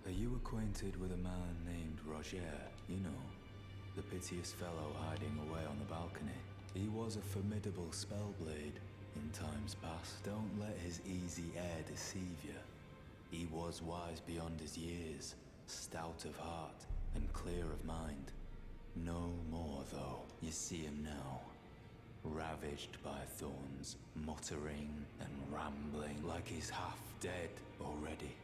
Are you acquainted with a man named Roger? You know, the piteous fellow hiding away on the balcony. He was a formidable spellblade in times past. Don't let his easy air deceive you. He was wise beyond his years, stout of heart and clear of mind. No more, though. You see him now, ravaged by thorns, muttering and rambling like he's half dead already.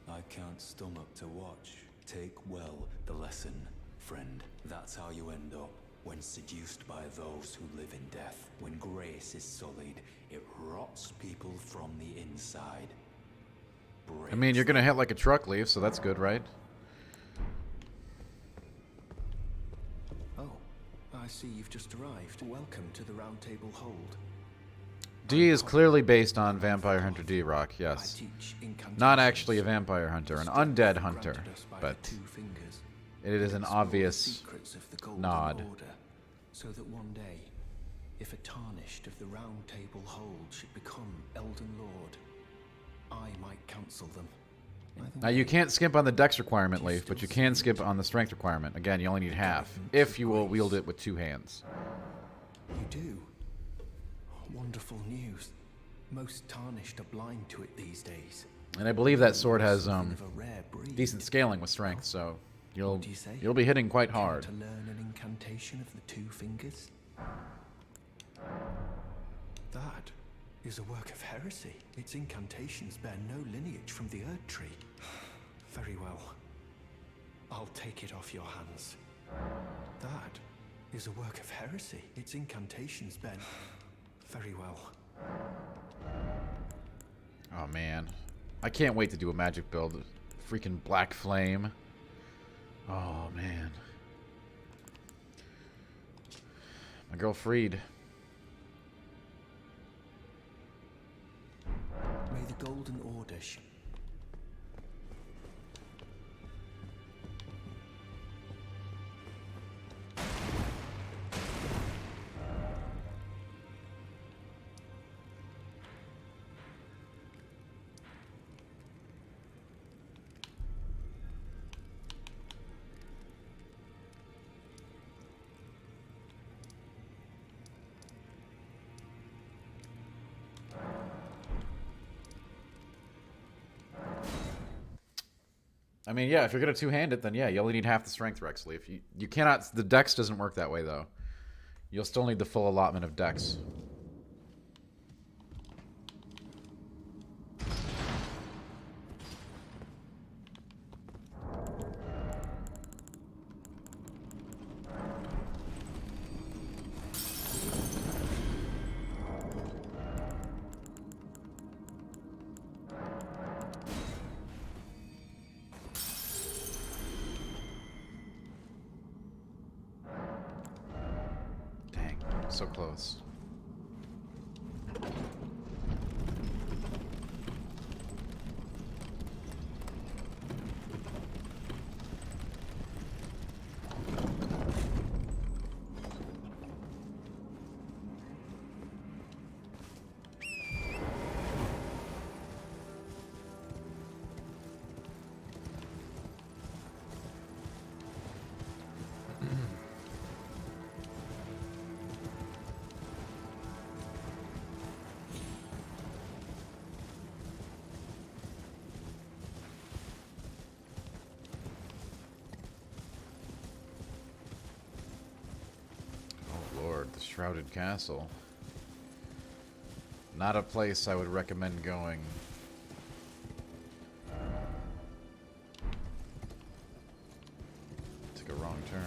I can't stomach to watch. Take well the lesson, friend. That's how you end up when seduced by those who live in death. When grace is sullied, it rots people from the inside. I mean, you're gonna hit like a truck, Leaf, so that's good, right? Oh, I see you've just arrived. Welcome to the Round Table Hold. D is clearly based on Vampire Hunter D, Rock, yes. Not actually a vampire hunter, an undead hunter, but it is an obvious nod. So that one day, if a tarnished of the Round Table Hold should become Elden Lord, I might counsel them. Now, you can't skimp on the dex requirement, Leaf, but you can skip on the strength requirement. Again, you only need half, if you will wield it with 2 hands. You do? Wonderful news. Most tarnished are blind to it these days. And I believe that sword has Something of a rare breed. decent scaling with strength, so What do you say? you'll be hitting quite Care hard. to learn an incantation of the 2 fingers? That is a work of heresy. Its incantations bear no lineage from the Erd Tree. Very well. I'll take it off your hands. That is a work of heresy. Its incantations bear... Very well. Oh, man. I can't wait to do a magic build. Freaking Black Flame. Oh, man. My girl Freed. May the Golden Order I mean, yeah, if you're going to 2-hand it, then yeah, you only need half the strength, Rex Leaf. You cannot... The dex doesn't work that way, though. You'll still need the full allotment of dex. So close. The Shrouded Castle. Not a place I would recommend going. Took a wrong turn.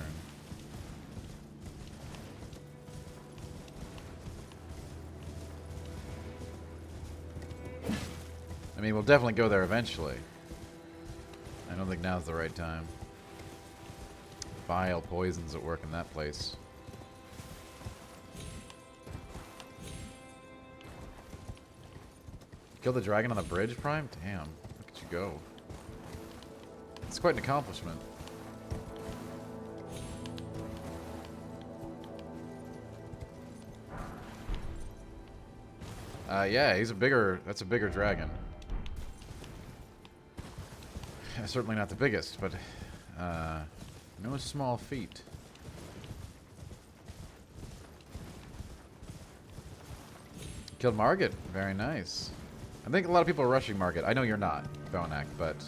I mean, we'll definitely go there eventually. I don't think now's the right time. Vile poisons at work in that place. Kill the dragon on the bridge, Prime? Damn, look at you go. It's quite an accomplishment. Yeah, that's a bigger dragon. Certainly not the biggest, but no small feat. Killed Margit, very nice. I think a lot of people are rushing Margit. I know you're not, Bonak, but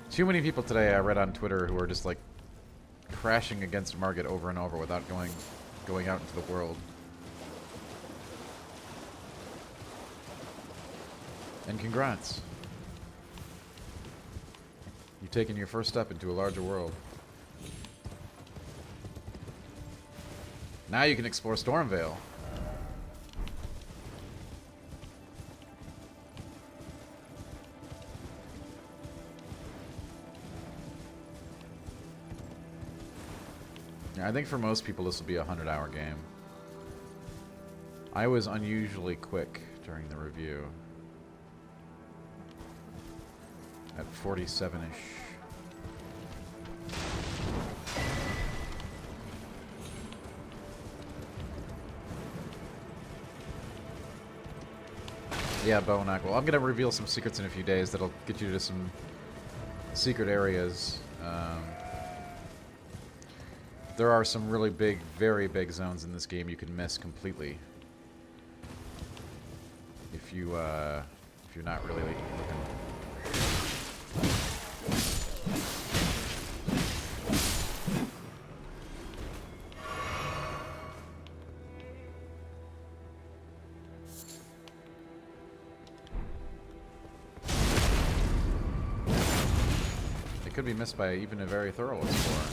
too many people today I read on Twitter who are just like crashing against Margit over and over without going out into the world. And congrats. You've taken your first step into a larger world. Now you can explore Stormvale. I think for most people this will be a 100-hour game. I was unusually quick during the review. At 47-ish. Yeah, Bonak. Well, I'm going to reveal some secrets in a few days that'll get you to some secret areas. There are some really big, very big zones in this game you can miss completely. If you're not really looking. It could be missed by even a very thorough explorer.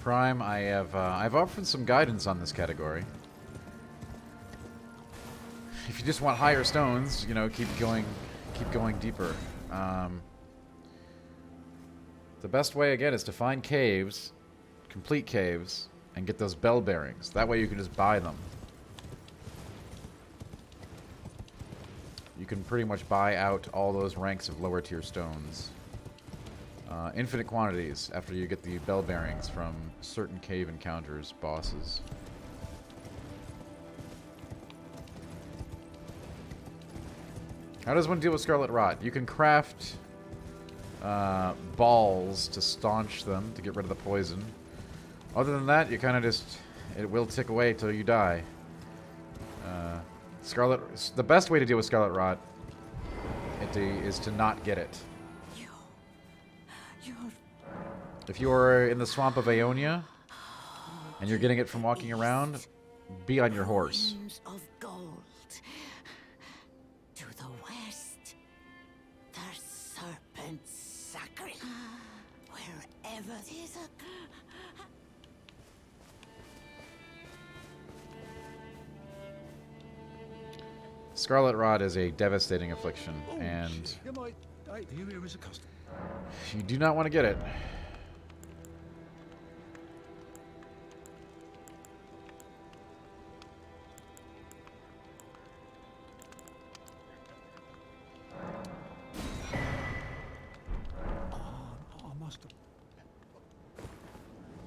Prime, I've offered some guidance on this category. If you just want higher stones, you know, keep going deeper. The best way again is to find caves, complete caves, and get those bell bearings. That way you can just buy them. You can pretty much buy out all those ranks of lower tier stones. Infinite quantities after you get the bell bearings from certain cave encounters, bosses. How does one deal with Scarlet Rod? You can craft balls to staunch them, to get rid of the poison. Other than that, you kind of just... it will tick away till you die. The best way to deal with Scarlet Rod is to not get it. If you're in the swamp of Aeonia and you're getting it from walking around, be on your horse. Coins of gold. To the west, the serpent's sacred. Wherever there's a... Scarlet Rod is a devastating affliction, and you do not want to get it.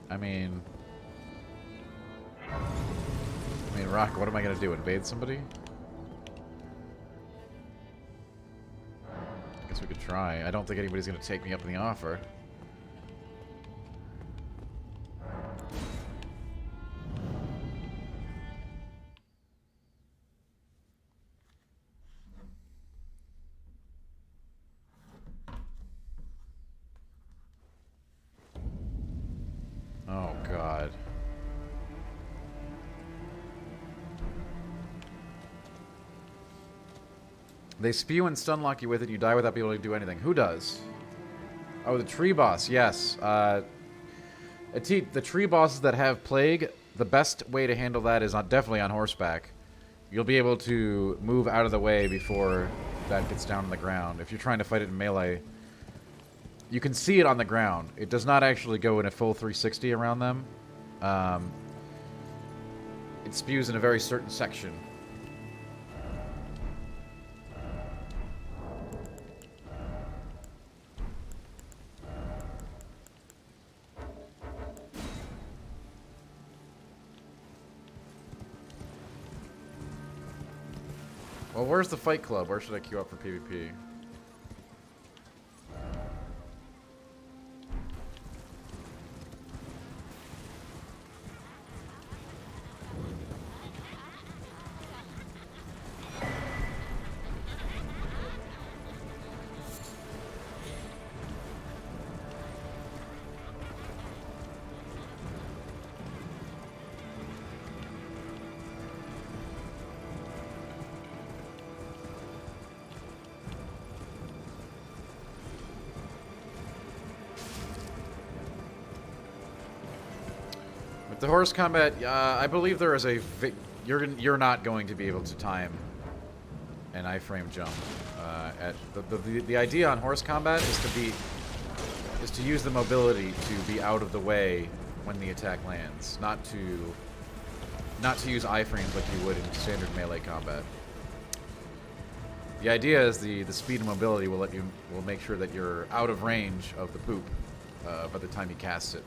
I mean, Rock, what am I going to do? Invade somebody? I guess we could try. I don't think anybody's going to take me up on the offer. Oh, God. They spew and stun lock you with it, you die without being able to do anything. Who does? Oh, the tree boss, yes. Atit, the tree bosses that have plague, the best way to handle that is definitely on horseback. You'll be able to move out of the way before that gets down on the ground. If you're trying to fight it in melee, you can see it on the ground. It does not actually go in a full 360 around them. It spews in a very certain section. Well, where's the fight club? Where should I queue up for PvP? The horse combat, I believe there is a... You're not going to be able to time an iframe jump. The idea on horse combat is to use the mobility to be out of the way when the attack lands, not to use iframes like you would in standard melee combat. The idea is the speed and mobility will make sure that you're out of range of the poop by the time he casts it.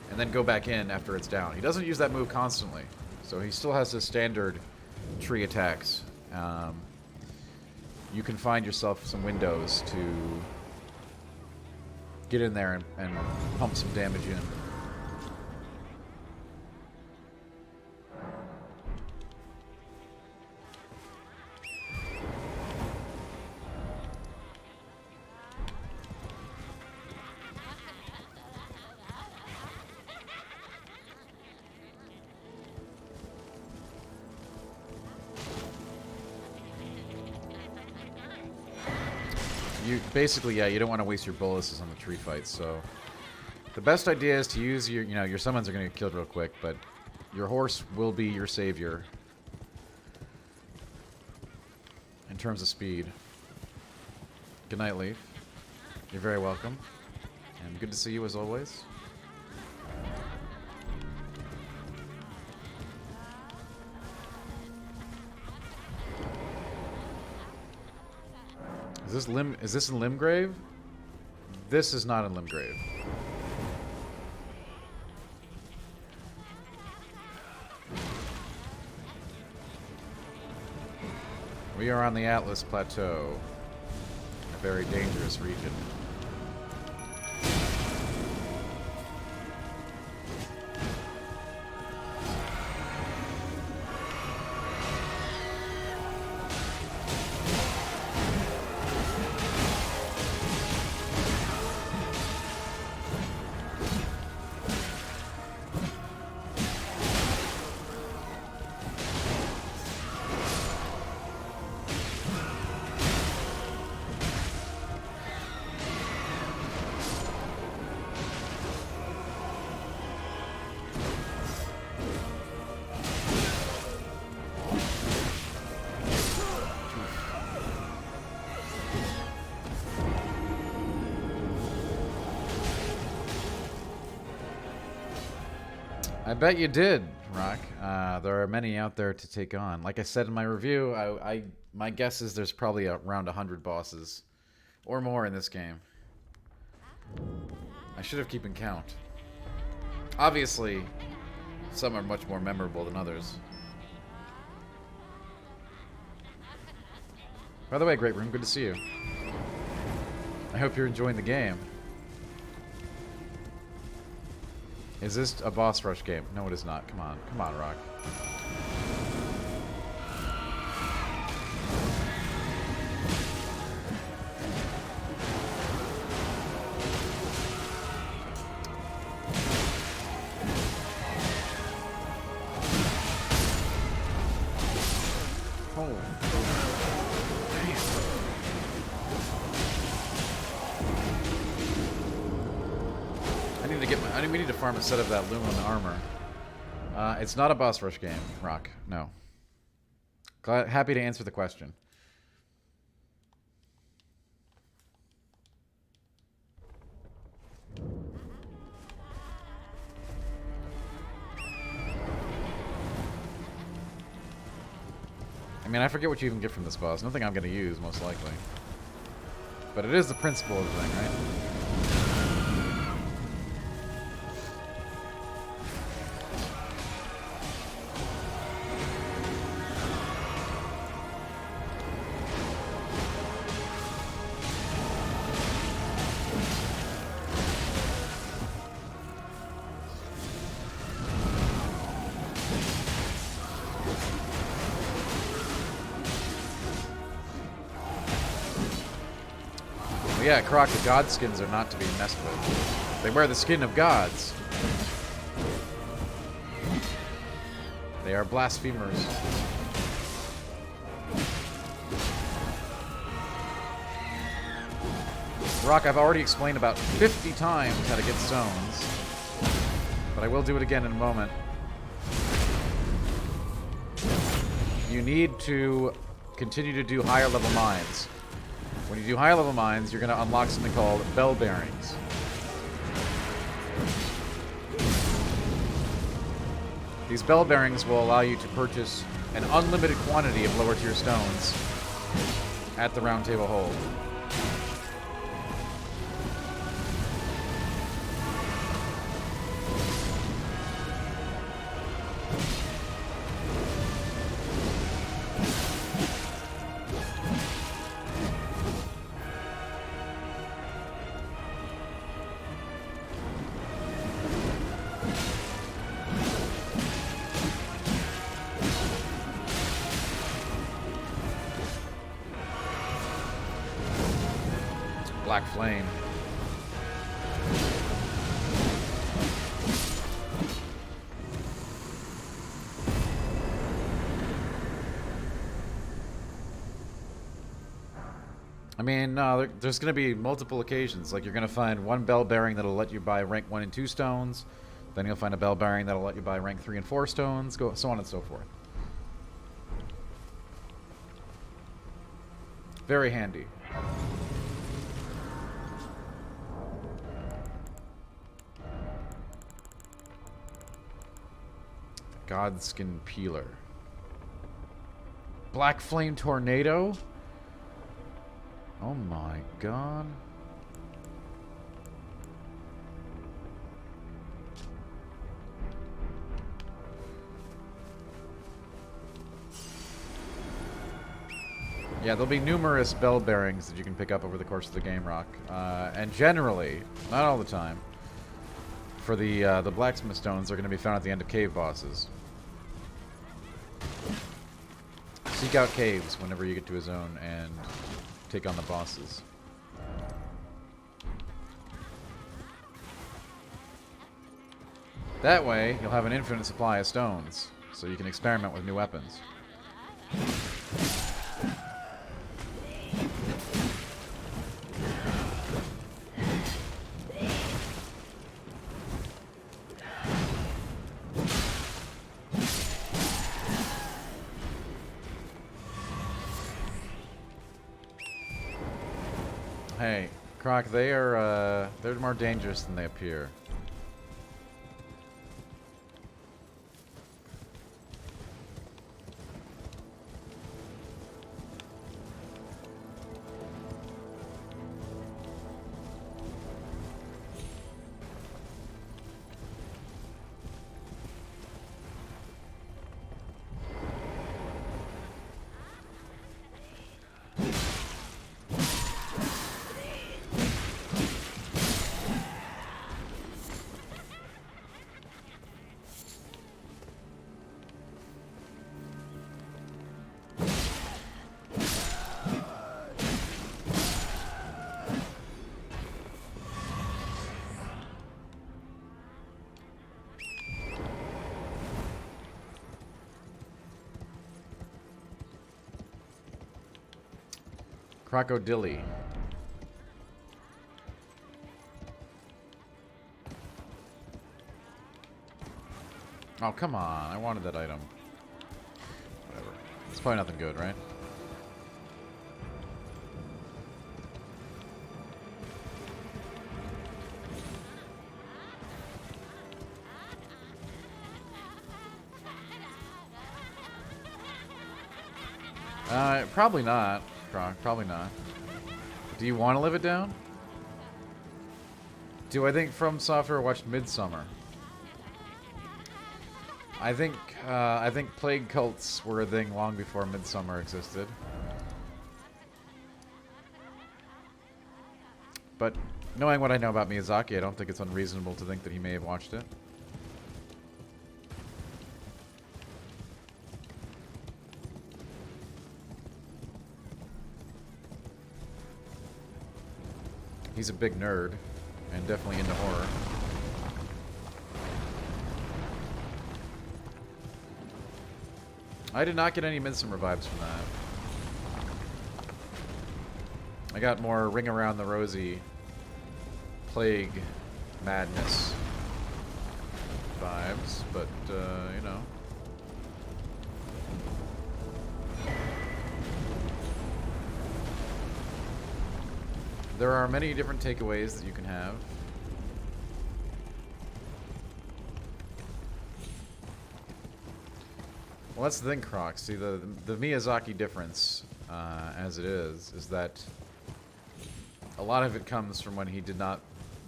And then go back in after it's down. He doesn't use that move constantly, so he still has his standard tree attacks. You can find yourself some windows to get in there and pump some damage in. Basically, yeah, you don't want to waste your boluses on the tree fights, so the best idea is to use your summons are going to get killed real quick, but your horse will be your savior in terms of speed. Good night, Leaf. You're very welcome, and good to see you as always. Is this in Limgrave? This is not in Limgrave. We are on the Atlas Plateau, a very dangerous region. I bet you did, Rock. There are many out there to take on. Like I said in my review, my guess is there's probably around 100 bosses or more in this game. I should have keeping count. Obviously, some are much more memorable than others. By the way, Great Room, good to see you. I hope you're enjoying the game. Is this a boss rush game? No, it is not. Come on. Come on, Rock. Oh. We need to farm a set of that Lumen armor. It's not a boss rush game, Rock. No. Happy to answer the question. I mean, I forget what you even get from this boss. Nothing I'm going to use, most likely. But it is the principle of the thing, right? Yeah, Croc, the god skins are not to be messed with. They wear the skin of gods. They are blasphemers. Rock, I've already explained about 50 times how to get stones, but I will do it again in a moment. You need to continue to do higher level mines. When you do higher level mines, you're going to unlock something called bell bearings. These bell bearings will allow you to purchase an unlimited quantity of lower tier stones at the Round Table Hold. Black Flame. I mean, no, there's going to be multiple occasions. Like, you're going to find one bell bearing that'll let you buy rank 1 and 2 stones. Then you'll find a bell bearing that'll let you buy rank 3 and 4 stones, so on and so forth. Very handy. Godskin Peeler. Black Flame Tornado? Oh my god. Yeah, there'll be numerous bell bearings that you can pick up over the course of the game, Rock. And generally, not all the time, for the blacksmith stones are going to be found at the end of cave bosses. Seek out caves whenever you get to a zone and take on the bosses. That way, you'll have an infinite supply of stones, so you can experiment with new weapons. Hey, Croc, they're more dangerous than they appear. Crocodile. Oh, come on. I wanted that item. Whatever. It's probably nothing good, right? Probably not, Croc. Probably not. Do you want to live it down? Do I think From Software watched Midsummer? I think plague cults were a thing long before Midsummer existed. But knowing what I know about Miyazaki, I don't think it's unreasonable to think that he may have watched it. He's a big nerd, and definitely into horror. I did not get any Midsummer vibes from that. I got more Ring Around the Rosie, Plague, Madness vibes, but, you know. There are many different takeaways that you can have. Well, that's the thing, Croc. See, the Miyazaki difference, as it is that a lot of it comes from when he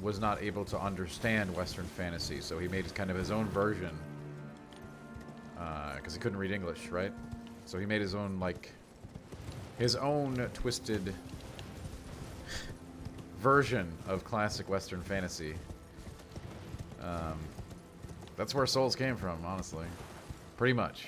was not able to understand Western fantasy, so he made kind of his own version, because he couldn't read English, right? So he made his own, like, his own twisted version of classic Western fantasy. That's where Souls came from, honestly. Pretty much.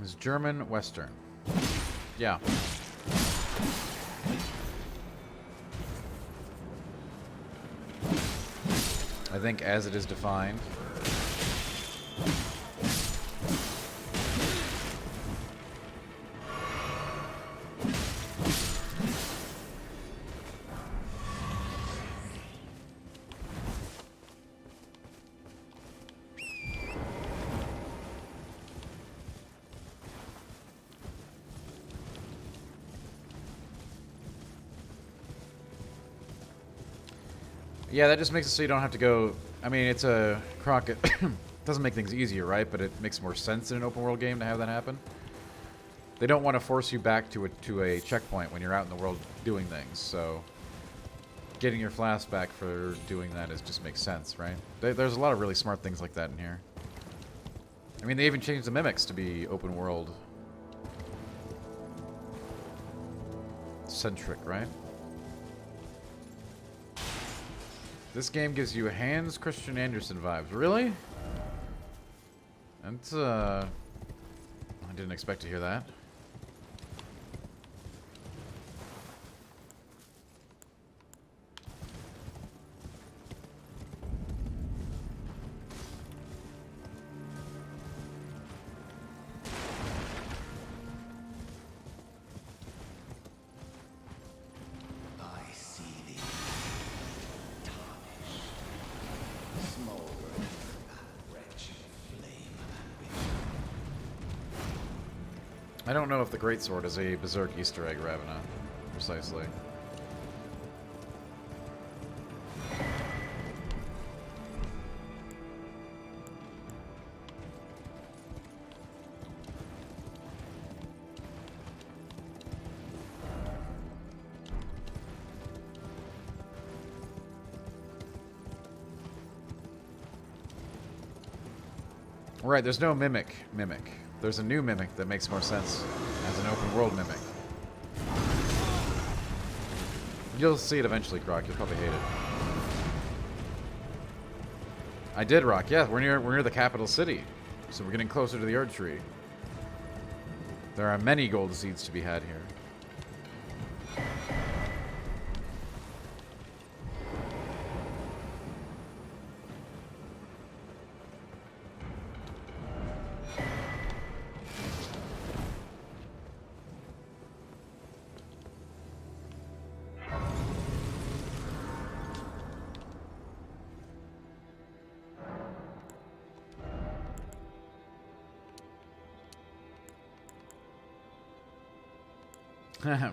It's German Western. Yeah. I think as it is defined. Yeah, that just makes it so you don't have to go... I mean, it's a... Croc, it doesn't make things easier, right? But it makes more sense in an open world game to have that happen. They don't want to force you back to a checkpoint when you're out in the world doing things, so... Getting your flask back for doing that just makes sense, right? There's a lot of really smart things like that in here. I mean, they even changed the mimics to be open world... centric, right? This game gives you Hans Christian Andersen vibes. Really? That's, I didn't expect to hear that. I don't know if the Greatsword is a Berserk Easter egg, Ravena, precisely. Right, there's no mimic. There's a new mimic that makes more sense as an open world mimic. You'll see it eventually, Croc. You'll probably hate it. I did, Rock. Yeah, we're near the capital city, so we're getting closer to the Erd Tree. There are many gold seeds to be had here.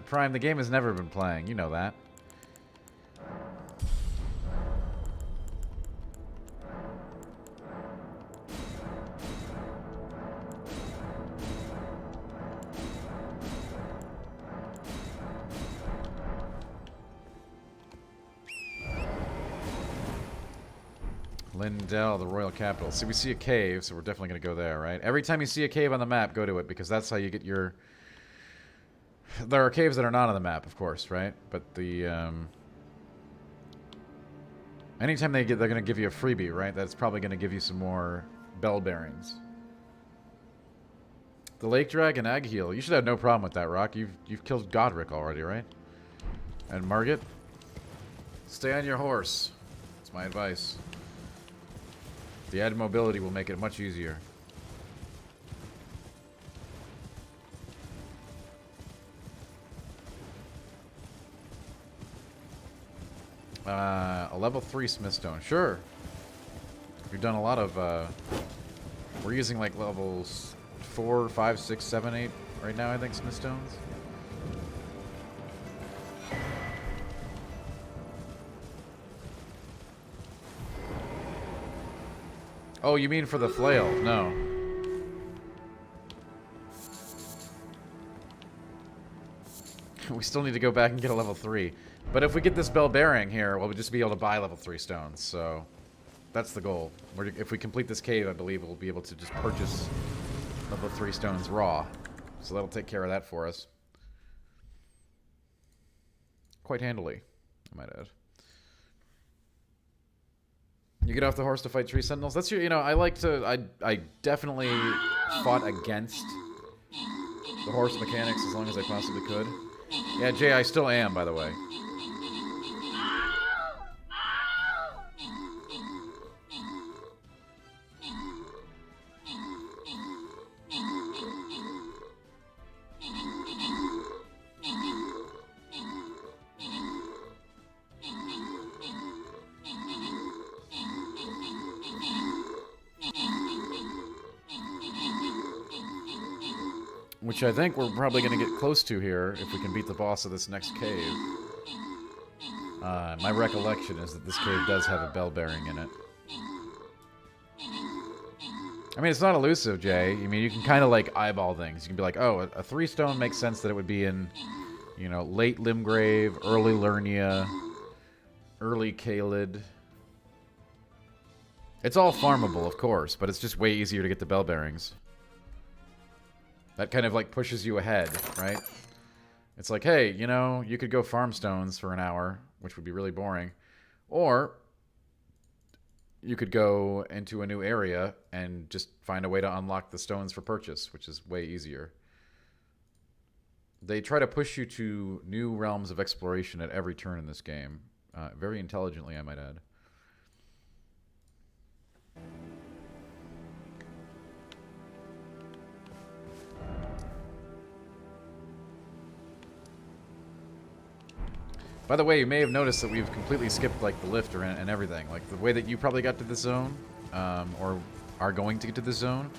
Prime, the game has never been playing. You know that. Lindell, the royal capital. See, we see a cave, so we're definitely going to go there, right? Every time you see a cave on the map, go to it, because that's how you get your... There are caves that are not on the map, of course, right? But the, anytime they're going to give you a freebie, right? That's probably going to give you some more bell bearings. The Lake Dragon Agheel. You should have no problem with that, Rock. You've killed Godric already, right? And Margit? Stay on your horse. That's my advice. The added mobility will make it much easier. 3 Smithstone. Sure. We've done a lot of, we're using like levels 4, 5, 6, 7, 8 right now, I think, Smithstones. Oh, you mean for the flail? No. We still need to go back and get a level 3. But if we get this bell bearing here, we'll just be able to buy level 3 stones. So that's the goal. If we complete this cave, I believe we'll be able to just purchase level 3 stones raw. So that'll take care of that for us. Quite handily, I might add. You get off the horse to fight tree sentinels. That's your, you know, I like to, I definitely fought against the horse mechanics as long as I possibly could. Yeah, Jay, I still am, by the way. Which I think we're probably going to get close to here if we can beat the boss of this next cave. My recollection is that this cave does have a bell bearing in it. I mean, it's not elusive, Jay. I mean, you can kind of like eyeball things. You can be like, oh, a 3 stone makes sense that it would be in, you know, late Limgrave, early Lernia, early Caelid. It's all farmable, of course, but it's just way easier to get the bell bearings. That kind of like pushes you ahead, right? It's like, hey, you know, you could go farm stones for an hour, which would be really boring. Or you could go into a new area and just find a way to unlock the stones for purchase, which is way easier. They try to push you to new realms of exploration at every turn in this game. Very intelligently, I might add. By the way, you may have noticed that we've completely skipped like the lift and everything. Like the way that you probably got to this zone, or are going to get to this zone,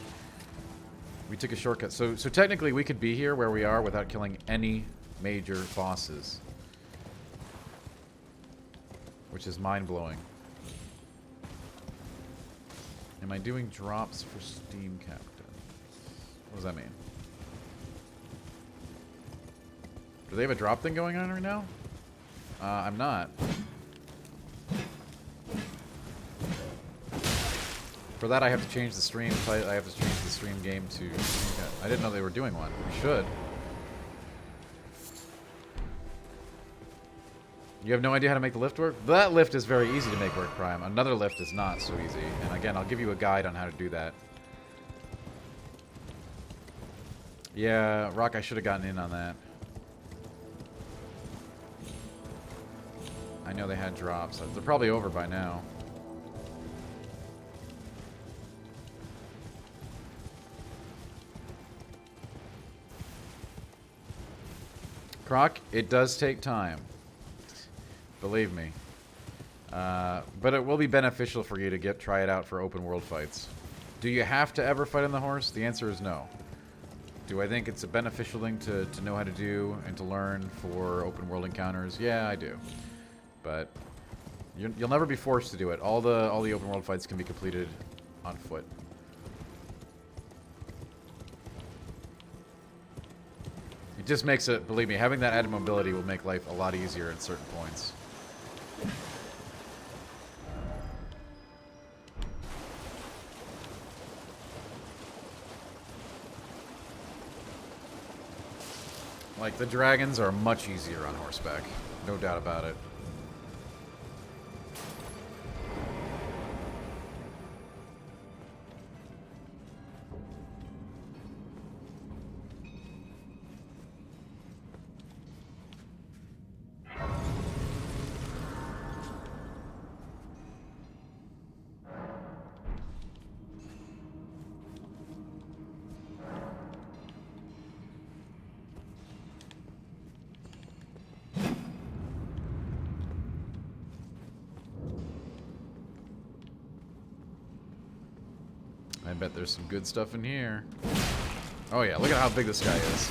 we took a shortcut. So technically we could be here where we are without killing any major bosses. Which is mind-blowing. Am I doing drops for Steam Captain? What does that mean? Do they have a drop thing going on right now? I'm not. For that, I have to change the stream. I have to change the stream game to... I didn't know they were doing one. We should. You have no idea how to make the lift work? That lift is very easy to make work, Prime. Another lift is not so easy. And again, I'll give you a guide on how to do that. Yeah, Rock, I should have gotten in on that. I know they had drops. They're probably over by now. Croc, it does take time. Believe me. But it will be beneficial for you to try it out for open world fights. Do you have to ever fight on the horse? The answer is no. Do I think it's a beneficial thing to know how to do and to learn for open world encounters? Yeah, I do. But you'll never be forced to do it. All the open world fights can be completed on foot. It just makes it, believe me, having that added mobility will make life a lot easier at certain points. Like, the dragons are much easier on horseback. No doubt about it. I bet there's some good stuff in here. Oh yeah, look at how big this guy is.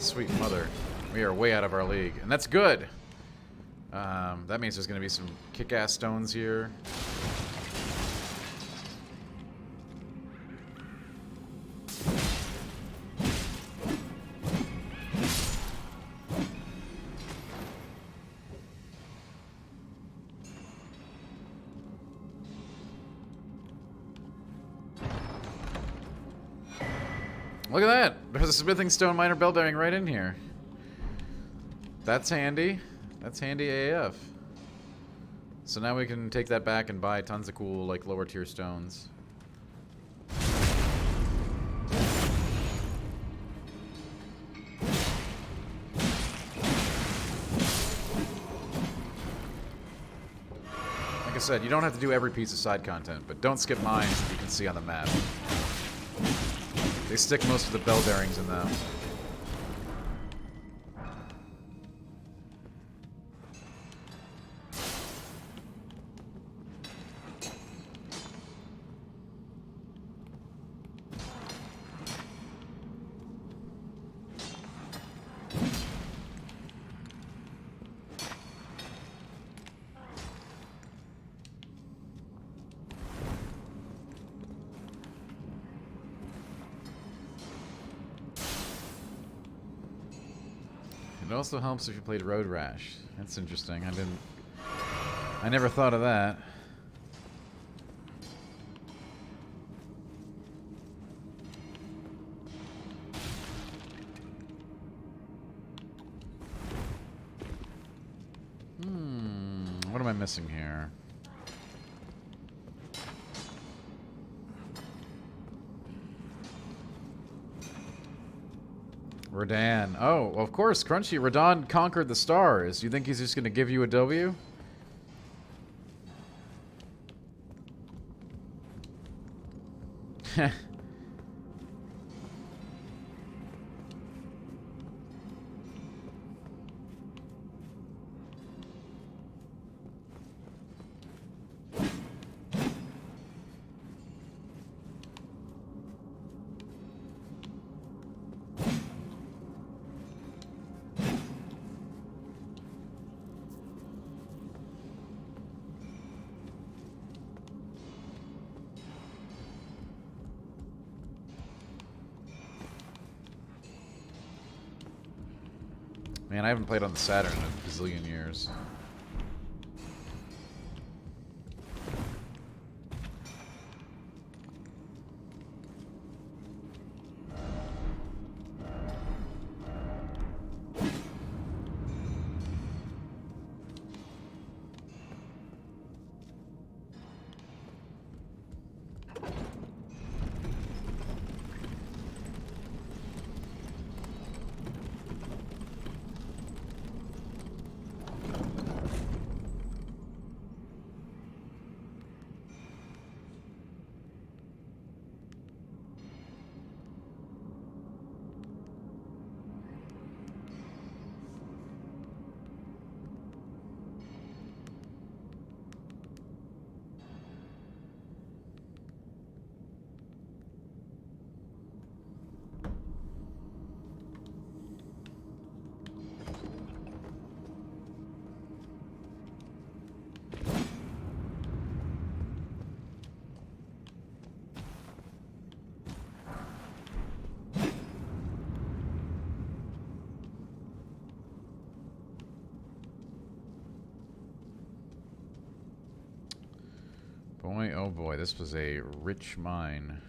Sweet mother. We are way out of our league. And that's good. That means there's going to be some kick-ass stones here. Look at that! There's a smithing stone minor bell bearing right in here. That's handy. That's handy AF. So now we can take that back and buy tons of cool, like, lower tier stones. Like I said, you don't have to do every piece of side content, but don't skip mines that you can see on the map. They stick most of the bell bearings in them. It also helps if you played Road Rash. That's interesting. I never thought of that. What am I missing here? Radahn. Oh, of course, Crunchy. Radahn conquered the stars. You think he's just going to give you a W? Man, I haven't played on the Saturn in a bazillion years. Oh boy, this was a rich mine.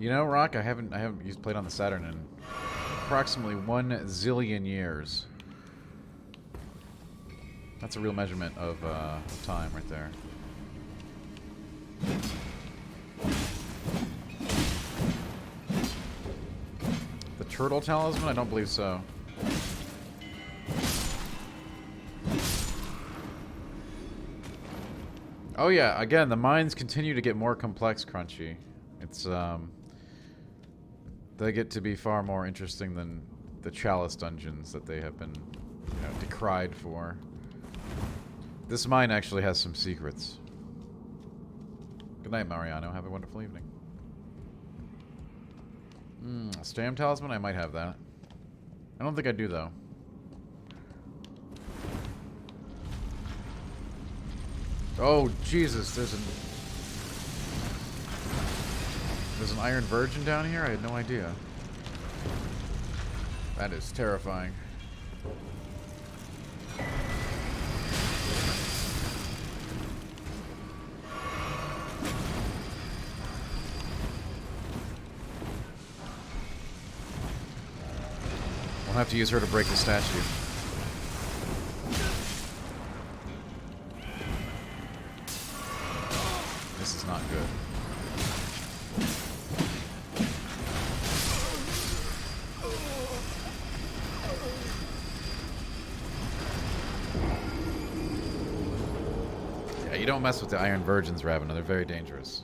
You know, Rock, I haven't used played on the Saturn in approximately 1 zillion years. That's a real measurement of time right there. The turtle talisman? I don't believe so. Oh yeah, again, the mines continue to get more complex, Crunchy. It's they get to be far more interesting than the Chalice dungeons that they have been, you know, decried for. This mine actually has some secrets. Good night, Mariano. Have a wonderful evening. Stam Talisman? I might have that. I don't think I do, though. Oh, Jesus. There's an Iron Virgin down here? I had no idea. That is terrifying. We'll have to use her to break the statue. This is not good. Yeah, you don't mess with the Iron Virgins, Ravena. They're very dangerous.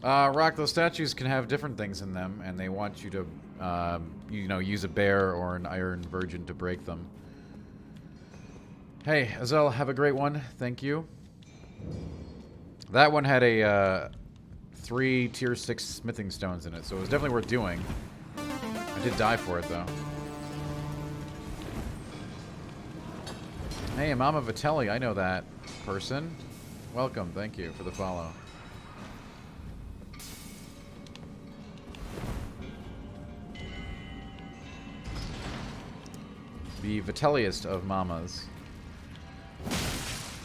Rock, those statues can have different things in them, and they want you to, you know, use a bear or an Iron Virgin to break them. Hey, Azel, have a great one. Thank you. That one had a 3 tier 6 smithing stones in it, so it was definitely worth doing. I did die for it, though. Hey, Mama Vitelli, I know that person. Welcome, thank you for the follow. The Vitelliest of mamas.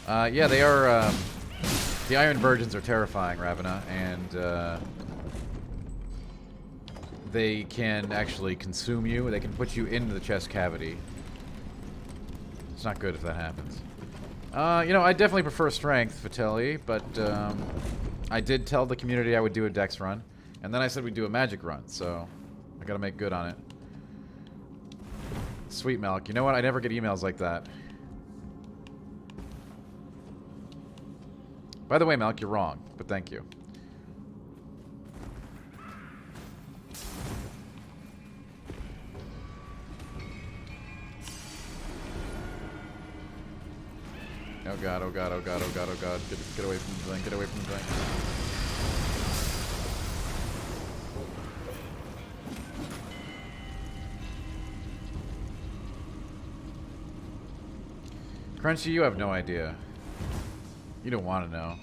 Yeah, they are, the Iron Virgins are terrifying, Ravena, and, they can actually consume you. They can put you into the chest cavity. It's not good if that happens. You know, I definitely prefer strength, Vitelli, but, I did tell the community I would do a dex run, and then I said we'd do a magic run, so I gotta make good on it. Sweet Milk. You know what? I never get emails like that. By the way, Milk, you're wrong, but thank you. Oh god, oh god, oh god, oh god, oh god. Get away from the thing, get away from the thing. Crunchy, you have no idea. You don't want to know.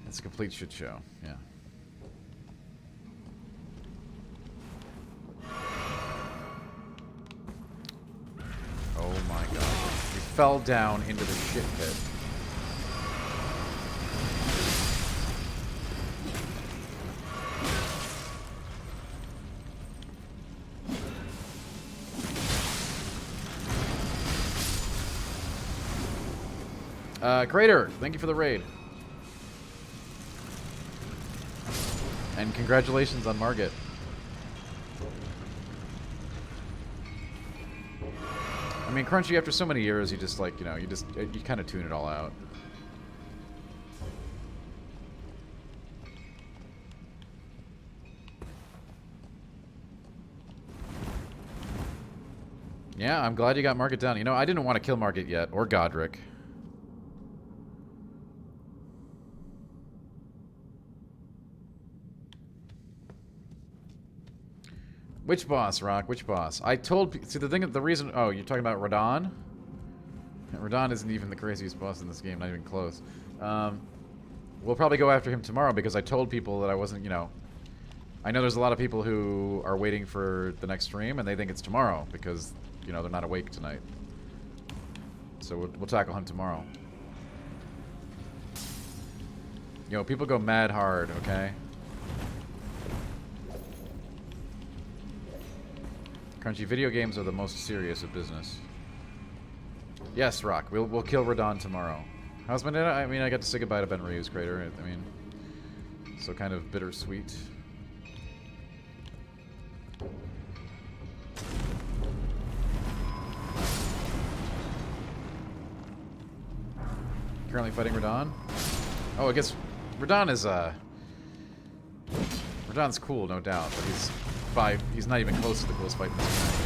It's a complete shit show. Yeah. Oh my god. fell down into the shit pit. Crater, thank you for the raid. And congratulations on Margit. I mean, Crunchy, after so many years, you just, like, you kind of tune it all out. Yeah, I'm glad you got Margit down. You know, I didn't want to kill Margit yet, or Godric. Which boss, Rock? Which boss? I told... See, the reason... Oh, you're talking about Radon? Radon isn't even the craziest boss in this game, not even close. We'll probably go after him tomorrow because I told people that I wasn't, you know... I know there's a lot of people who are waiting for the next stream and they think it's tomorrow because, you know, they're not awake tonight. So we'll tackle him tomorrow. Yo, people go mad hard, okay? Crunchy, video games are the most serious of business. Yes, Rock. We'll kill Radon tomorrow. How's my day? I mean, I got to say goodbye to Ben Ryu's Crater. I mean, so kind of bittersweet. Currently fighting Radon. Oh, I guess Radon is Radon's cool, no doubt, but he's not even close to the coolest fight in this game.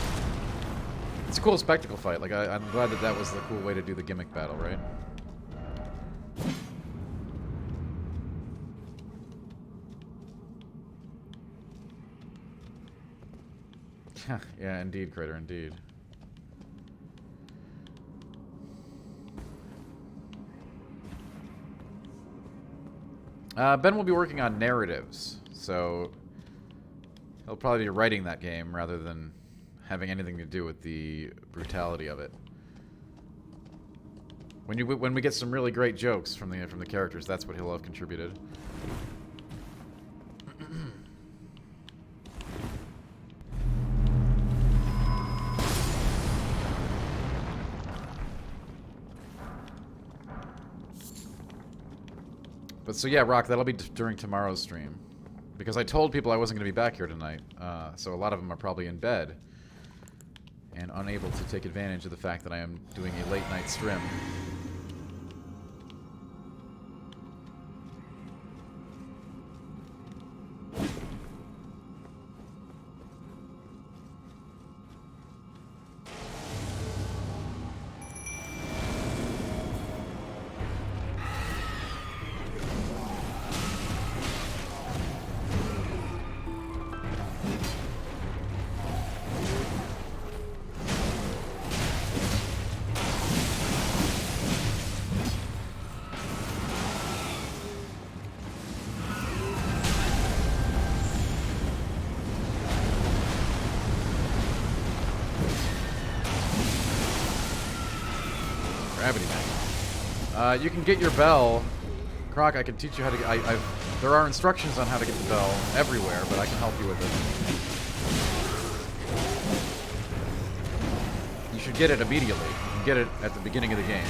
It's a cool spectacle fight. Like I'm glad that was the cool way to do the gimmick battle, right? Yeah, indeed, Crater, indeed. Ben will be working on narratives, so he'll probably be writing that game rather than having anything to do with the brutality of it. When we get some really great jokes from the characters, that's what he'll have contributed. But so yeah, Rock, that'll be during tomorrow's stream. Because I told people I wasn't going to be back here tonight. So a lot of them are probably in bed. And unable to take advantage of the fact that I am doing a late night stream. You can get your bell. Croc, I can teach you how to get... there are instructions on how to get the bell everywhere, but I can help you with it. You should get it immediately. You can get it at the beginning of the game.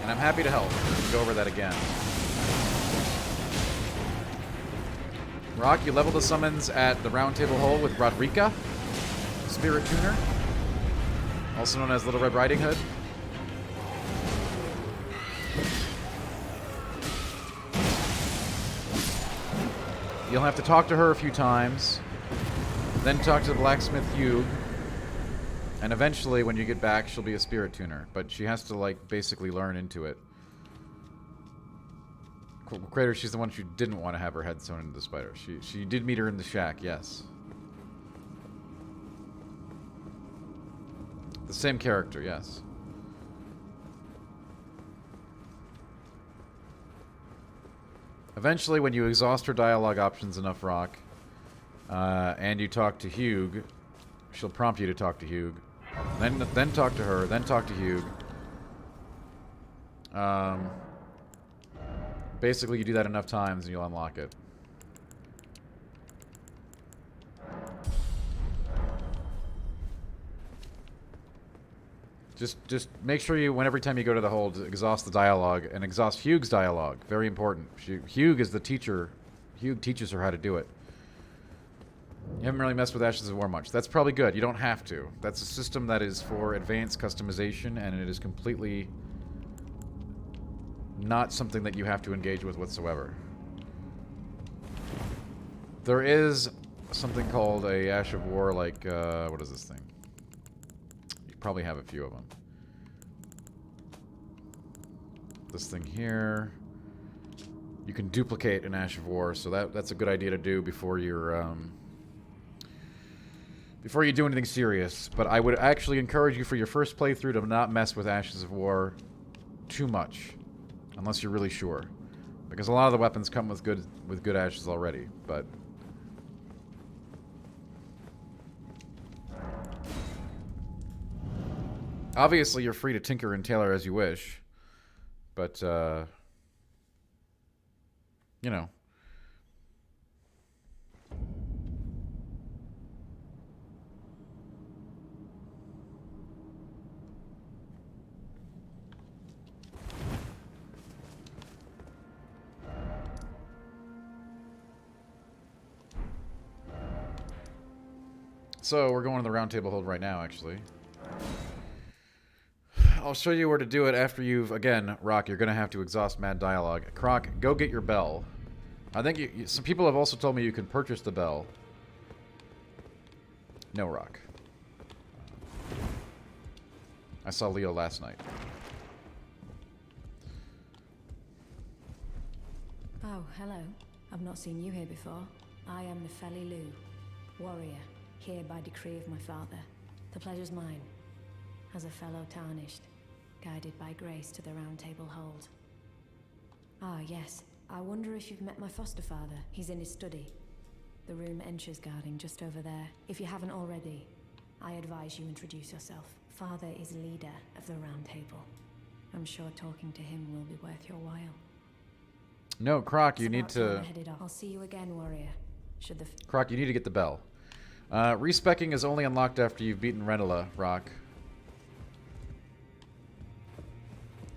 And I'm happy to help. We can go over that again. Rock, you level the summons at the Round Table Hole with Rodrika, Spirit Tuner, also known as Little Red Riding Hood. You'll have to talk to her a few times, then talk to the Blacksmith Hugh, and eventually, when you get back, she'll be a Spirit Tuner, but she has to, like, basically learn into it. Crater, she's the one who didn't want to have her head sewn into the spider. She did meet her in the shack, yes. The same character, yes. Eventually, when you exhaust her dialogue options enough, Rock, and you talk to Hugh, she'll prompt you to talk to Hugh. Then talk to her, then talk to Hugh. Basically, you do that enough times and you'll unlock it. Just make sure you, every time you go to the hold, exhaust the dialogue and exhaust Hugh's dialogue. Very important. Hugh is the teacher. Hugh teaches her how to do it. You haven't really messed with Ashes of War much. That's probably good. You don't have to. That's a system that is for advanced customization, and it is completely not something that you have to engage with whatsoever. There is something called a Ash of War, like, what is this thing? You probably have a few of them. This thing here. You can duplicate an Ash of War, so that's a good idea to do before you're, before you do anything serious. But I would actually encourage you for your first playthrough to not mess with Ashes of War too much. Unless you're really sure. Because a lot of the weapons come with good ashes already, but... Obviously, you're free to tinker and tailor as you wish. But, you know. So, we're going to the round table hold right now, actually. I'll show you where to do it after you've... Again, Rock, you're going to have to exhaust Mad Dialogue. Croc, go get your bell. I think some people have also told me you can purchase the bell. No, Rock. I saw Leo last night. Oh, hello. I've not seen you here before. I am the Felilu, warrior, here by decree of my father. The pleasure's mine, as a fellow tarnished, guided by grace to the Round Table hold. Ah, yes. I wonder if you've met my foster father. He's in his study. The room Encher's guarding just over there. If you haven't already, I advise you introduce yourself. Father is leader of the Round Table. I'm sure talking to him will be worth your while. No, Croc, you need to... I'll see you again, warrior. Should the... Croc, you need to get the bell. Respecking is only unlocked after you've beaten Renala, Rock.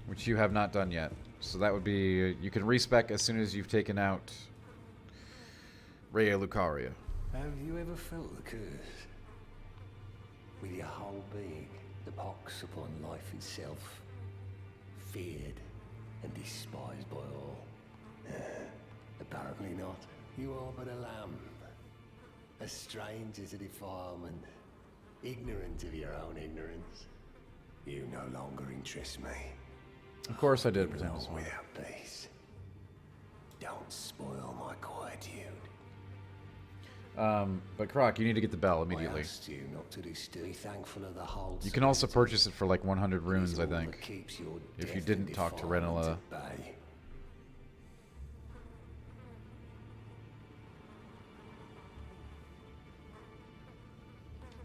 Which you have not done yet. So that would be... You can respec as soon as you've taken out... Rhea Lucaria. Have you ever felt the curse? With your whole being, the pox upon life itself. Feared and despised by all. Apparently not. You are but a lamb. A stranger to defilement. Ignorant of your own ignorance. You no longer interest me. Of course I did pretend to smile. Without peace. Don't spoil my quietude. But Croc, you need to get the bell immediately. I asked you not to be thankful of the whole. You can also purchase it for like 100 runes, I think. If you didn't talk to Renala.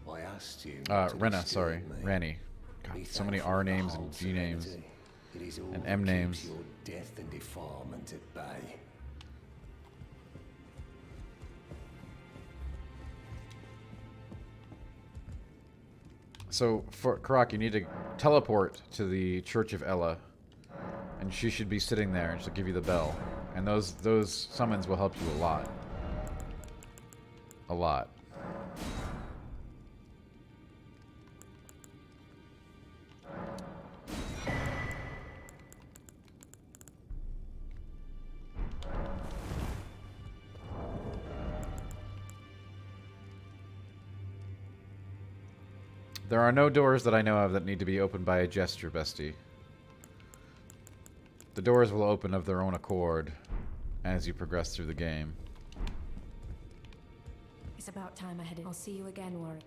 I asked you. Rena, sorry. Ranny. God, so many R names and G names. And M names. Your death and defilement at bay. So, for Croc, you need to teleport to the Church of Ella. And she should be sitting there, and she'll give you the bell. And those summons will help you a lot. A lot. There are no doors that I know of that need to be opened by a gesture, bestie. The doors will open of their own accord as you progress through the game. It's about time I headed. I'll see you again, warrior.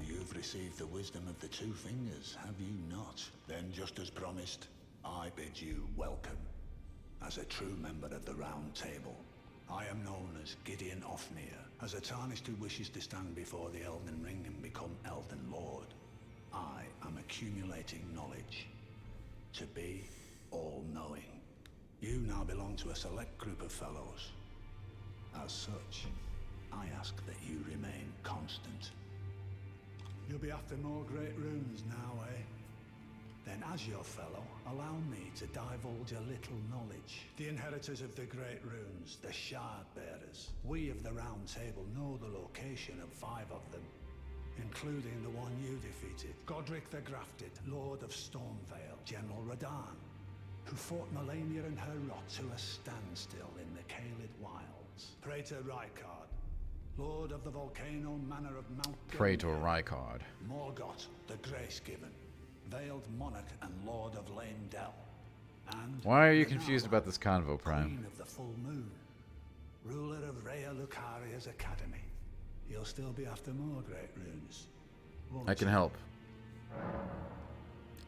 You've received the wisdom of the two fingers, have you not? Then, just as promised, I bid you welcome. As a true member of the Round Table, I am known as Gideon Ofnir. As a Tarnished who wishes to stand before the Elden Ring and become Elden Lord, I am accumulating knowledge. To be all-knowing. You now belong to a select group of fellows. As such, I ask that you remain constant. You'll be after more great runes now, eh? Then as your fellow, allow me to divulge a little knowledge. The inheritors of the great runes, the Shard Bearers. We of the Round Table know the location of 5 of them, including the one you defeated. Godric the Grafted, Lord of Stormvale, General Radahn, who fought Melania and her rot to a standstill in the Caelid Wilds. Praetor Rykard, Lord of the Volcano Manor of Mount Praetor Rykard. Morgoth the Grace-Given, Veiled Monarch and Lord of Leyndell. And why are you confused about this convo, Prime? Queen of the Full Moon, ruler of Rhea Lucaria's Academy. You'll still be after more great runes. I can help.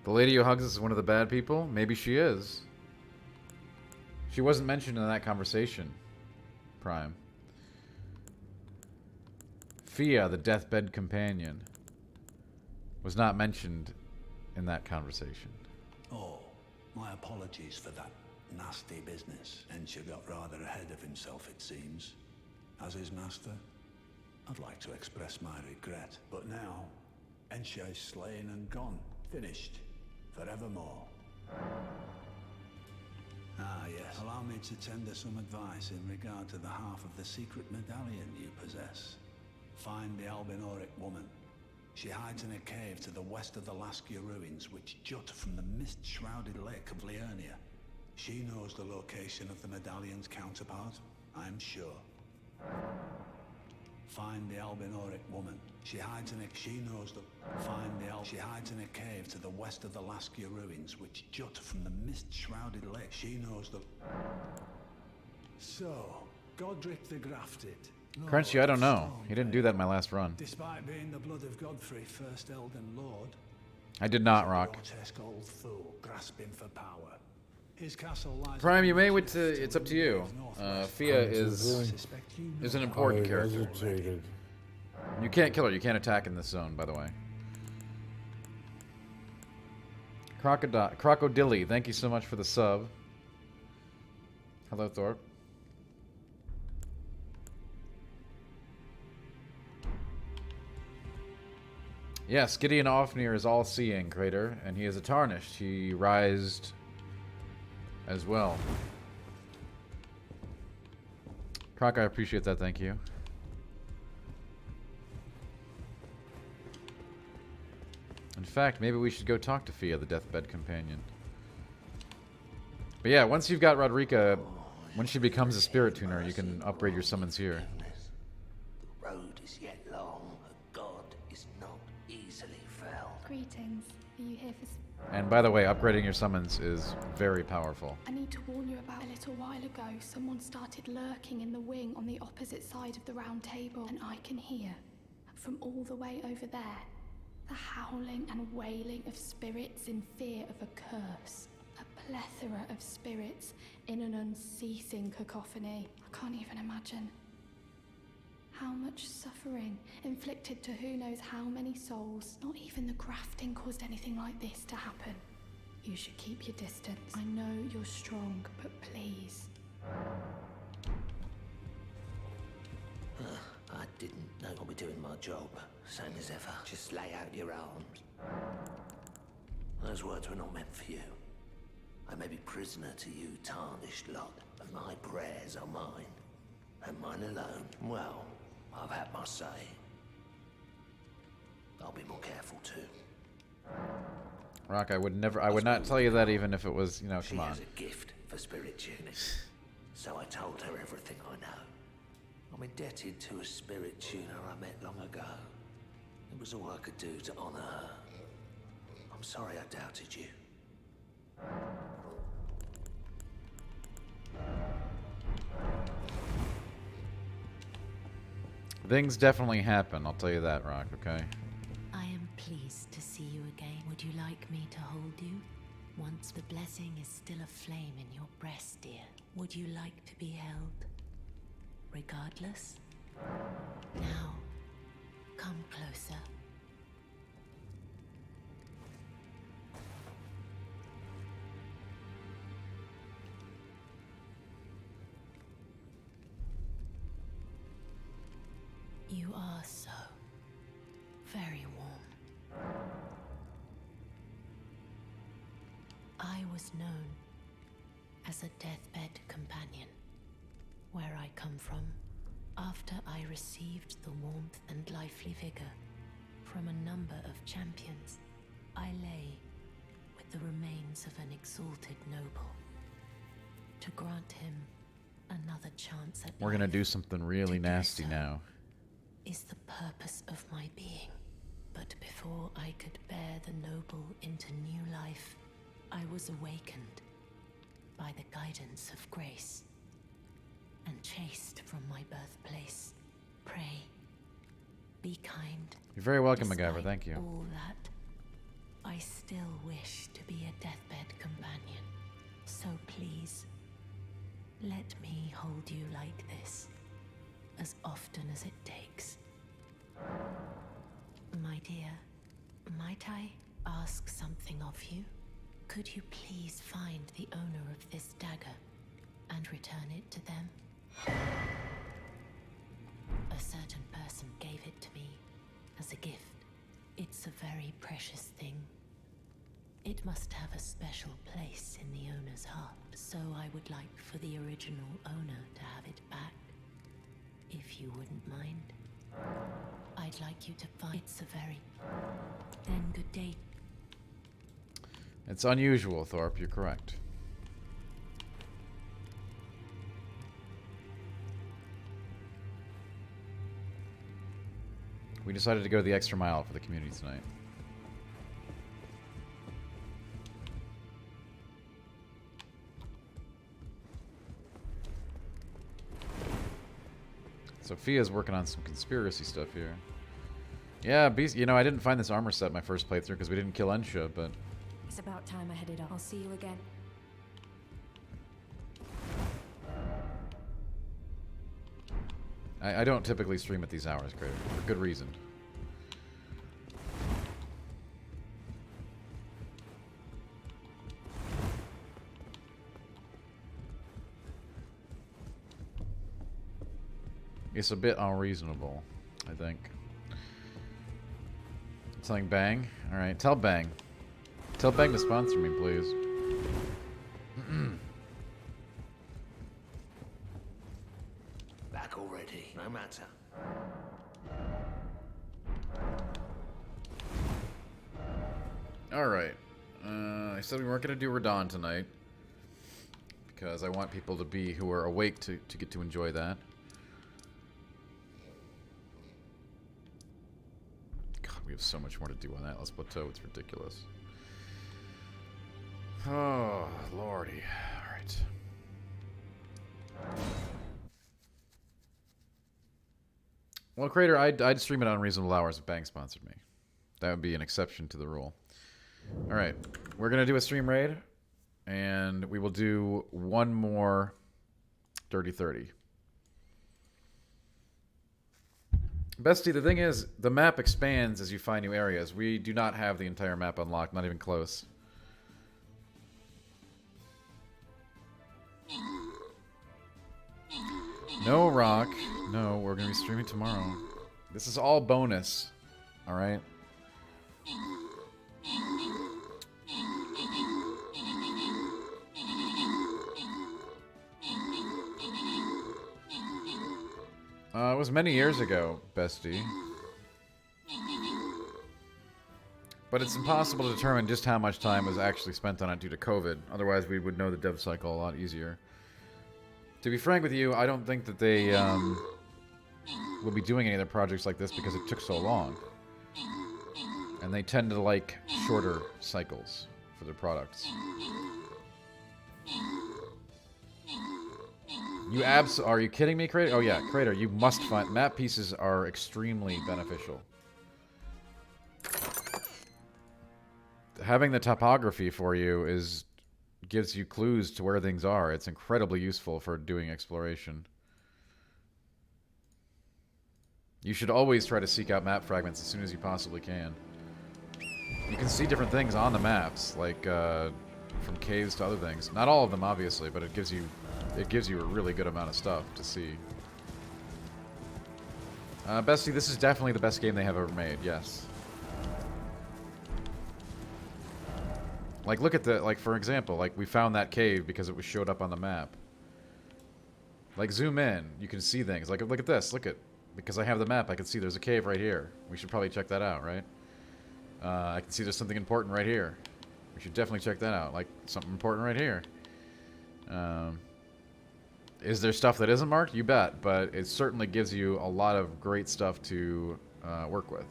The lady who hugs us is one of the bad people? Maybe she is. She wasn't mentioned in that conversation, Prime. Fia, the deathbed companion, was not mentioned in that conversation. Oh, my apologies for that nasty business. Ensha got rather ahead of himself, it seems. As his master, I'd like to express my regret. But now, Ensha is slain and gone. Finished. Forevermore. Ah, yes. Allow me to tender some advice in regard to the half of the secret medallion you possess. Find the Albinoric woman. She hides in a cave to the west of the Laskia ruins, which jut from the mist-shrouded lake of Liurnia. She knows the location of the medallion's counterpart, I'm sure. Find the Albinoric woman. She hides in a cave to the west of the Laskia ruins, which jut from the mist-shrouded lake. She knows the... So, Godric the Grafted. Crunchy, I don't know. He didn't do that in my last run. Despite being the blood of Godfrey, first Elden Lord, I did not, Rock. grotesque old fool grasping for power. His castle lies Prime, you may wait to... It's up to you. Fia is an important character. Hesitated. You can't kill her. You can't attack in this zone, by the way. Crocodilly, thank you so much for the sub. Hello, Thorpe. Yes, Gideon Ofnir is all-seeing, Crater, and he is a Tarnished. He rised as well. Croc, I appreciate that, thank you. In fact, maybe we should go talk to Fia, the deathbed companion. But yeah, once you've got Rodrika, when she becomes a spirit tuner, you can upgrade your summons here. The road is yet long. A god is not easily felled. Greetings. Are you here for... And by the way, upgrading your summons is very powerful. I need to warn you about a little while ago. Someone started lurking in the wing on the opposite side of the round table, and I can hear, from all the way over there, the howling and wailing of spirits in fear of a curse. A plethora of spirits in an unceasing cacophony. I can't even imagine. How much suffering inflicted to who knows how many souls. Not even the grafting caused anything like this to happen. You should keep your distance. I know you're strong, but please. I didn't know I'd be doing my job. Same as ever. Just lay out your arms. Those words were not meant for you. I may be prisoner to you, tarnished lot, but my prayers are mine. And mine alone. Well, I've had my say. I'll be more careful too. Rock, I would not tell you that even if it was, you know, She come on. has a gift for spirit tuning. So I told her everything I know. I'm indebted to a spirit tuner I met long ago. It was all I could do to honor her. I'm sorry I doubted you. Things definitely happen, I'll tell you that, Rock, okay? I am pleased to see you again. Would you like me to hold you? Once the blessing is still a flame in your breast, dear, would you like to be held? Regardless? Now, come closer. You are so very warm. I was known as a deathbed companion. Where I come from, after I received the warmth and lively vigor from a number of champions, I lay with the remains of an exalted noble. To grant him another chance at We're gonna life, do something really to do nasty so now. is the purpose of my being. But before I could bear the noble into new life, I was awakened by the guidance of grace and chased from my birthplace. Pray, be kind. You're very welcome, Despite MacGyver. Thank you. all that, I still wish to be a deathbed companion. So please, let me hold you like this, as often as it takes. My dear, might I ask something of you? Could you please find the owner of this dagger and return it to them? A certain person gave it to me as a gift. It's a very precious thing. It must have a special place in the owner's heart, so I would like for the original owner to have it back, if you wouldn't mind. I'd like you to find... It's a very... Then good day. It's unusual, Thorpe. You're correct. We decided to go the extra mile for the community tonight. Sophia's working on some conspiracy stuff here. Yeah, Beast, you know, I didn't find this armor set my first playthrough because we didn't kill Ensha, but... It's about time I headed off. I'll see you again. I don't typically stream at these hours, Crater, for good reason. It's a bit unreasonable, I think. Telling Bang? Alright, tell Bang. Tell Bang to sponsor me, please. Back already, no matter. Alright. I said we weren't going to do Radon tonight. Because I want people to be who are awake to get to enjoy that. God, we have so much more to do on Atlas Plateau. It's ridiculous. Oh, lordy. Alright. Well, Crater, I'd stream it on reasonable hours if Bang sponsored me. That would be an exception to the rule. Alright. We're going to do a stream raid. And we will do one more Dirty 30. Bestie, the thing is, the map expands as you find new areas. We do not have the entire map unlocked, not even close. No, Rock. No, we're going to be streaming tomorrow. This is all bonus. Alright? It was many years ago, Bestie. But it's impossible to determine just how much time was actually spent on it due to COVID. Otherwise, we would know the dev cycle a lot easier. To be frank with you, I don't think that they will be doing any other projects like this because it took so long. And they tend to like shorter cycles for their products. Are you kidding me, Crater? Oh yeah, Crater, you must find... Map pieces are extremely beneficial. having the topography for you gives you clues to where things are. It's incredibly useful for doing exploration. You should always try to seek out map fragments as soon as you possibly can. You can see different things on the maps, like from caves to other things. Not all of them, obviously, but it gives you a really good amount of stuff to see. Bestie, this is definitely the best game they have ever made. Yes. Like, look at the, like, for example, like, we found that cave because it was showed up on the map. Like, zoom in, you can see things. Like, look at this, because I have the map, I can see there's a cave right here. We should probably check that out, right? I can see there's something important right here. We should definitely check that out. Like, something important right here. Is there stuff that isn't marked? You bet, but it certainly gives you a lot of great stuff to work with.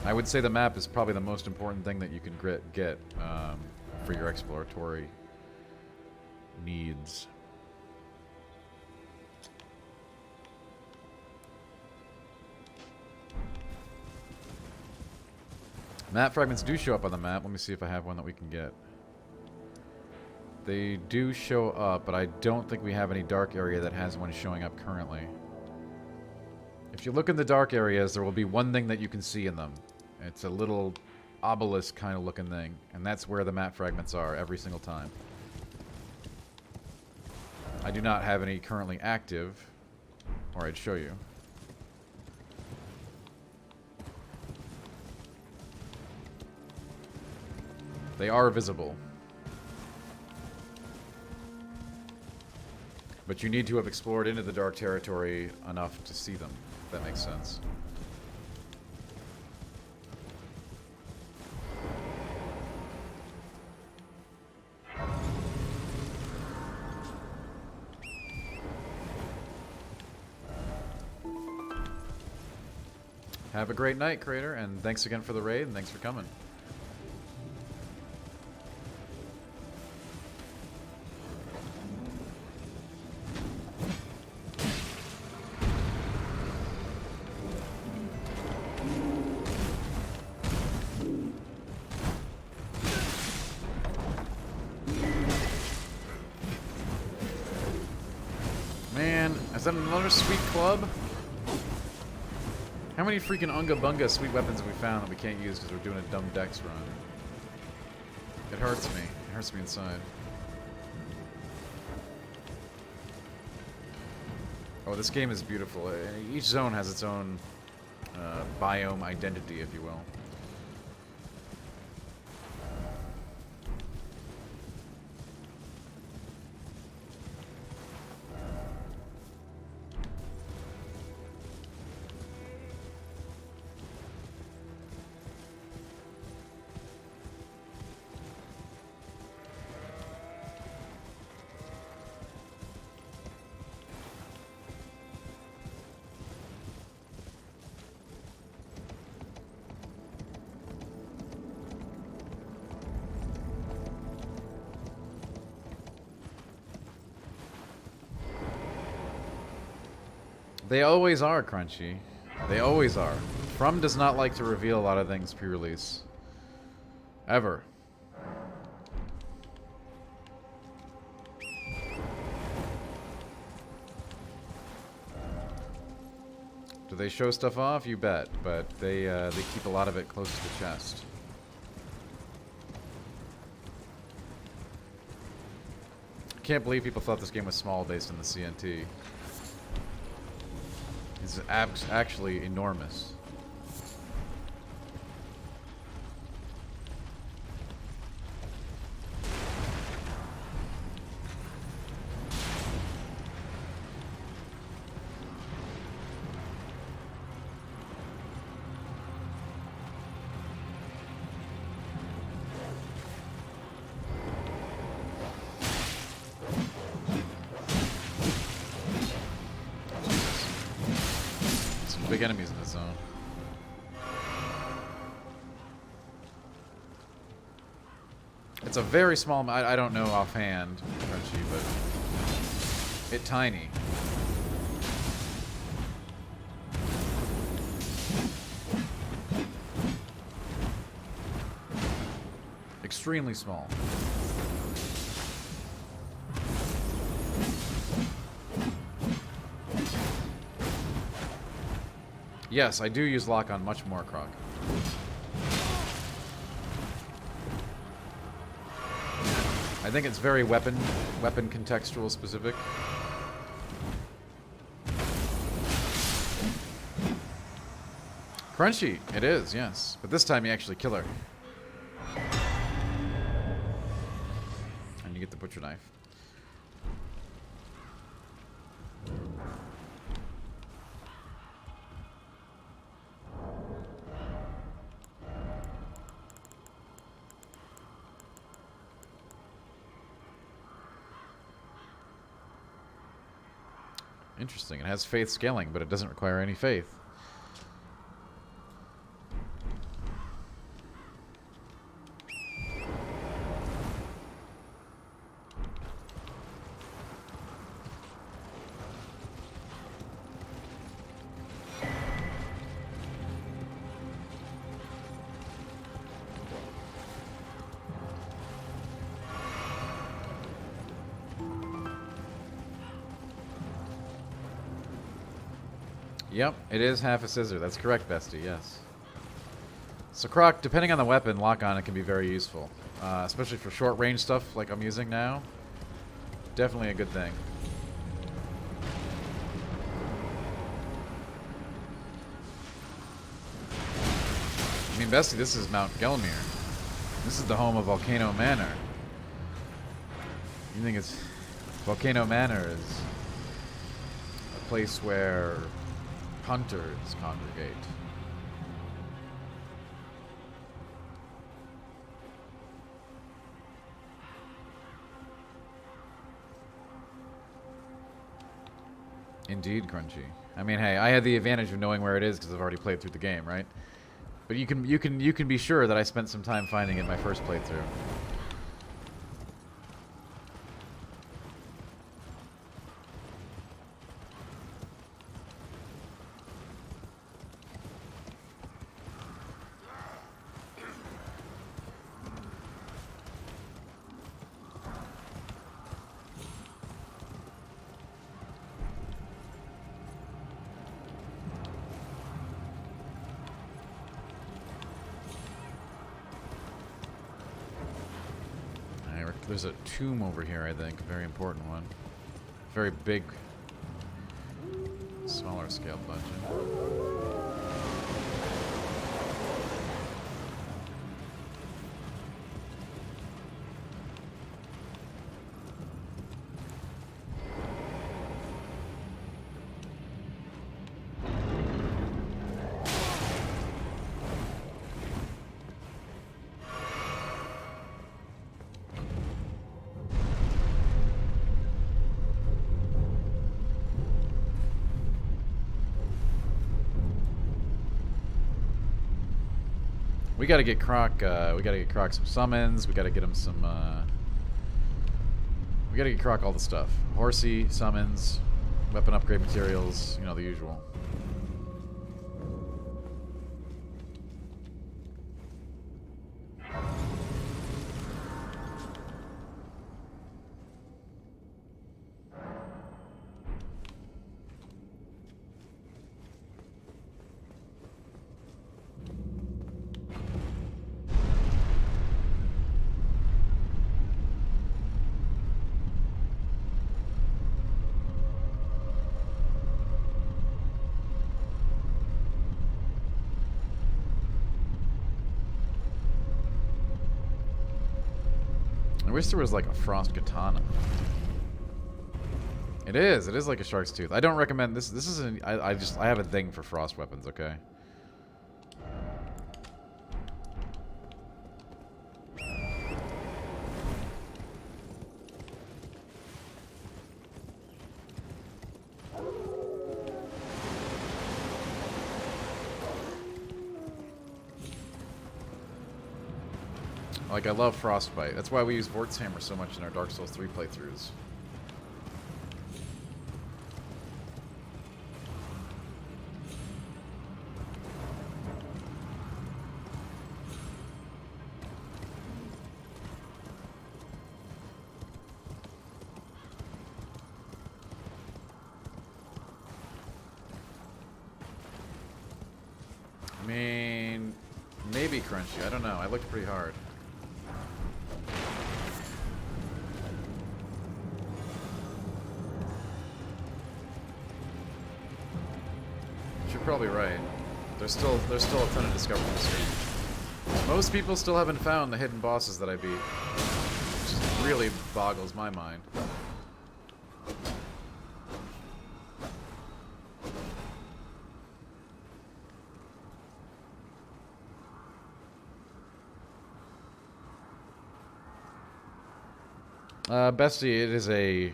I would say the map is probably the most important thing that you can get for your exploratory needs. Map fragments do show up on the map. Let me see if I have one that we can get. They do show up, but I don't think we have any dark area that has one showing up currently. If you look in the dark areas, there will be one thing that you can see in them. It's a little obelisk kind of looking thing, and that's where the map fragments are every single time. I do not have any currently active, or I'd show you. They are visible. But you need to have explored into the dark territory enough to see them, if that makes sense. Have a great night, Crater, and thanks again for the raid, and thanks for coming. Man, is that another sweet club? How many freaking Unga Bunga sweet weapons have we found that we can't use because we're doing a dumb dex run? It hurts me. It hurts me inside. Oh, this game is beautiful. Each zone has its own biome identity, if you will. They always are, Crunchy. They always are. From does not like to reveal a lot of things pre-release. Ever. Do they show stuff off? You bet. But they keep a lot of it close to the chest. Can't believe people thought this game was small based on the CNT. It's actually enormous. Big enemies in this zone. It's a very small. I don't know offhand, Crunchy, but it's tiny. extremely small. Yes, I do use lock-on much more, Croc. I think it's very weapon contextual specific. Crunchy, it is, yes. But this time you actually kill her. And you get the butcher knife. Interesting. It has faith scaling, but it doesn't require any faith. Yep, it is half a scissor. That's correct, Bestie, yes. So Croc, depending on the weapon, lock-on it can be very useful. Especially for short-range stuff like I'm using now. Definitely a good thing. I mean, Bestie, this is Mount Gelmir. This is the home of Volcano Manor. You think it's... Volcano Manor is a place where hunters congregate. Indeed, Crunchy. I mean, hey, I had the advantage of knowing where it is because I've already played through the game, right? But you can be sure that I spent some time finding it my first playthrough. There's a tomb over here, I think. A very important one. Very big, smaller scale dungeon. We gotta get Croc. We gotta get Croc some summons. We gotta get him some. We gotta get Croc all the stuff. Horsey summons, weapon upgrade materials. You know, the usual. I wish there was like a frost katana. It is like a shark's tooth. I don't recommend this. This isn't. I have a thing for frost weapons. Okay. Like, I love Frostbite. That's why we use Vort's Hammer so much in our Dark Souls 3 playthroughs. Maybe crunchy. I don't know. I looked pretty hard. You're probably right. There's still a ton of discovery in this game. Most people still haven't found the hidden bosses that I beat, which just really boggles my mind. Bestie,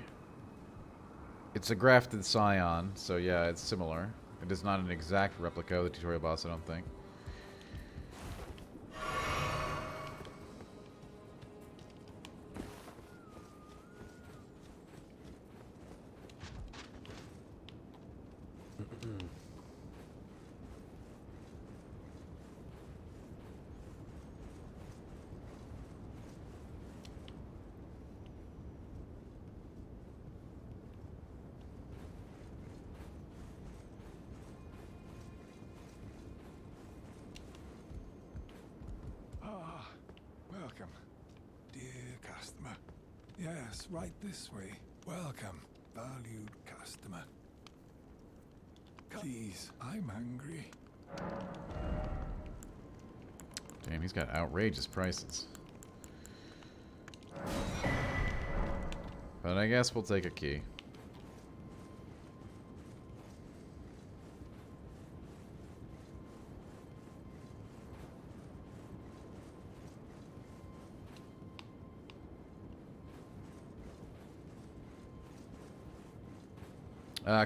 it's a grafted scion, so yeah, it's similar. It is not an exact replica of the tutorial boss, I don't think. Welcome, dear customer. Yes, right this way. Welcome, valued customer. Please, I'm hungry. Damn, he's got outrageous prices. But I guess we'll take a key.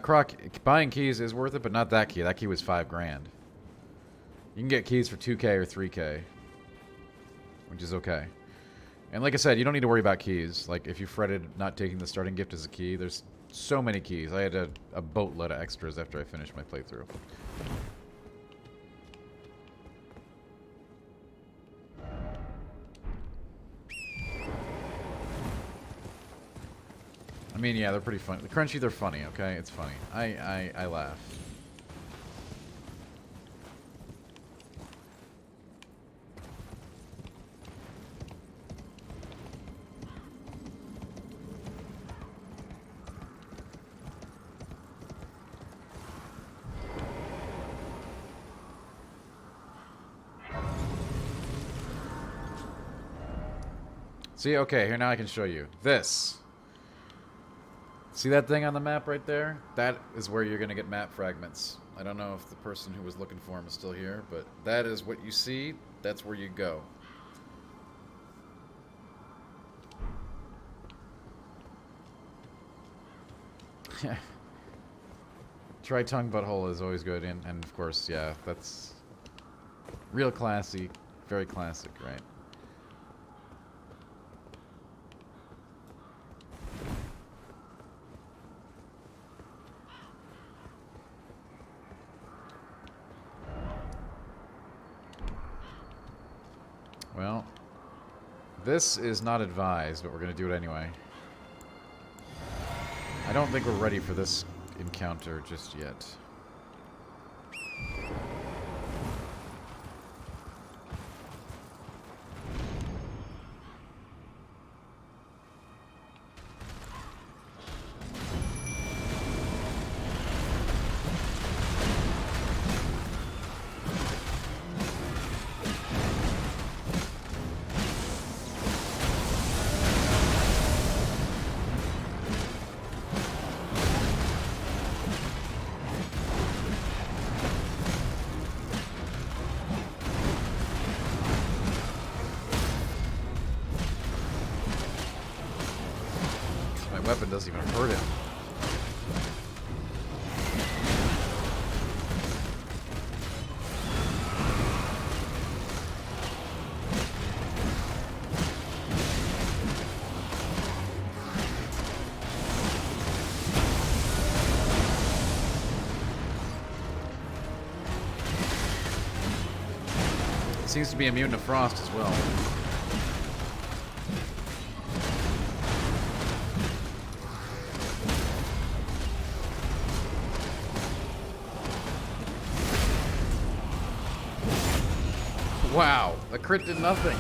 Croc, buying keys is worth it, but not that key. That key was $5 grand. You can get keys for 2K or 3K, which is okay. And like I said, you don't need to worry about keys. Like, if you fretted not taking the starting gift as a key, there's so many keys. I had a boatload of extras after I finished my playthrough. I mean, yeah, they're pretty funny. The crunchy, they're funny, okay? It's funny. I laugh. See, okay, here now I can show you. This. See that thing on the map right there? That is where you're going to get map fragments. I don't know if the person who was looking for them is still here, but that is what you see. That's where you go. Try tongue butthole is always good, and of course, yeah, that's real classy, very classic, right? Well, this is not advised, but we're going to do it anyway. I don't think we're ready for this encounter just yet. Weapon doesn't even hurt him. It seems to be immune to frost as well. Wow, the crit did nothing.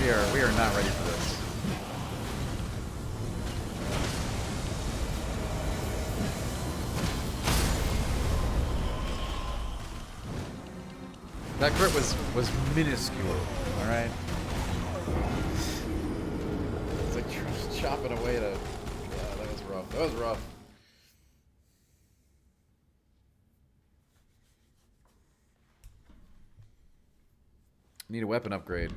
We are not ready for this. That crit was minuscule, all right. It's like just chopping away to. Yeah, that was rough. That was rough. Need a weapon upgrade.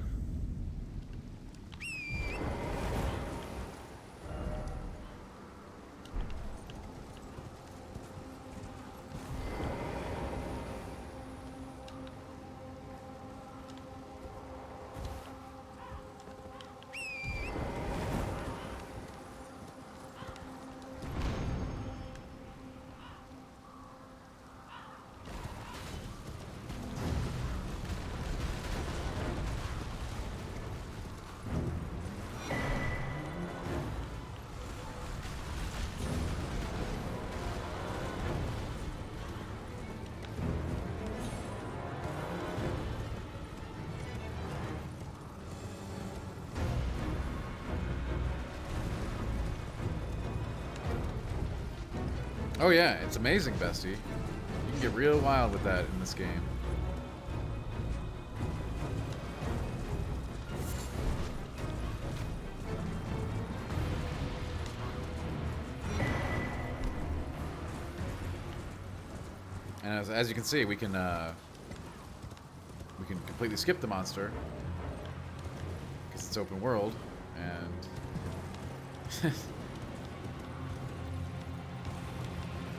Oh yeah, it's amazing, bestie. You can get real wild with that in this game. And as you can see, we can completely skip the monster because it's open world, and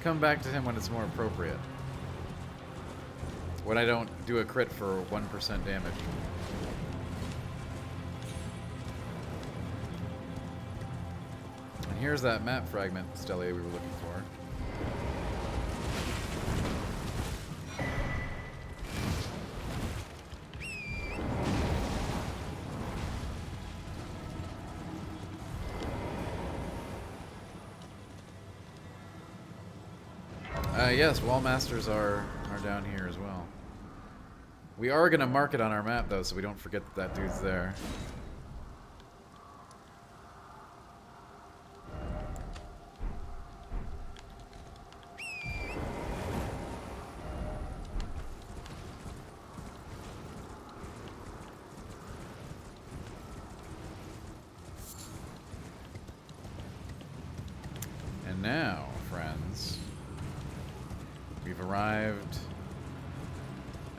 come back to him when it's more appropriate. When I don't do a crit for 1% damage. And here's that map fragment, Stelia, we were looking for. Yes, wall masters are down here as well. We are going to mark it on our map, though, so we don't forget that dude's there. And now, friends, we've arrived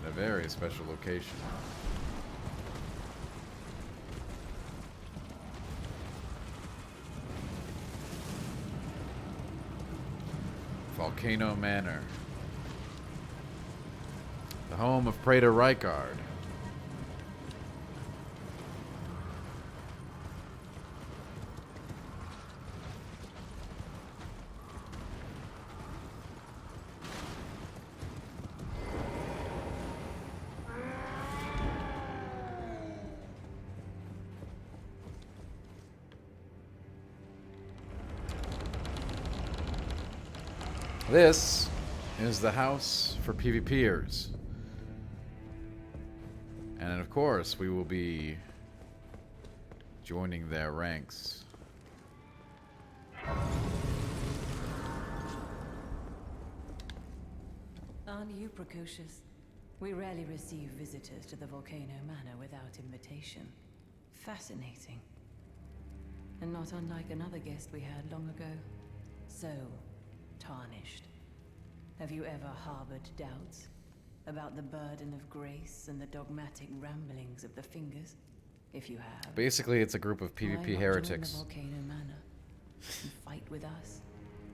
at a very special location. Volcano Manor. The home of Praetor Rykard. This is the house for PvPers. And of course, we will be joining their ranks. Aren't you precocious? We rarely receive visitors to the Volcano Manor without invitation. Fascinating. And not unlike another guest we had long ago. So tarnished. Have you ever harbored doubts about the burden of grace and the dogmatic ramblings of the Fingers? If you have, basically, it's a group of why PvP not join heretics. the Volcano Manor and fight with us,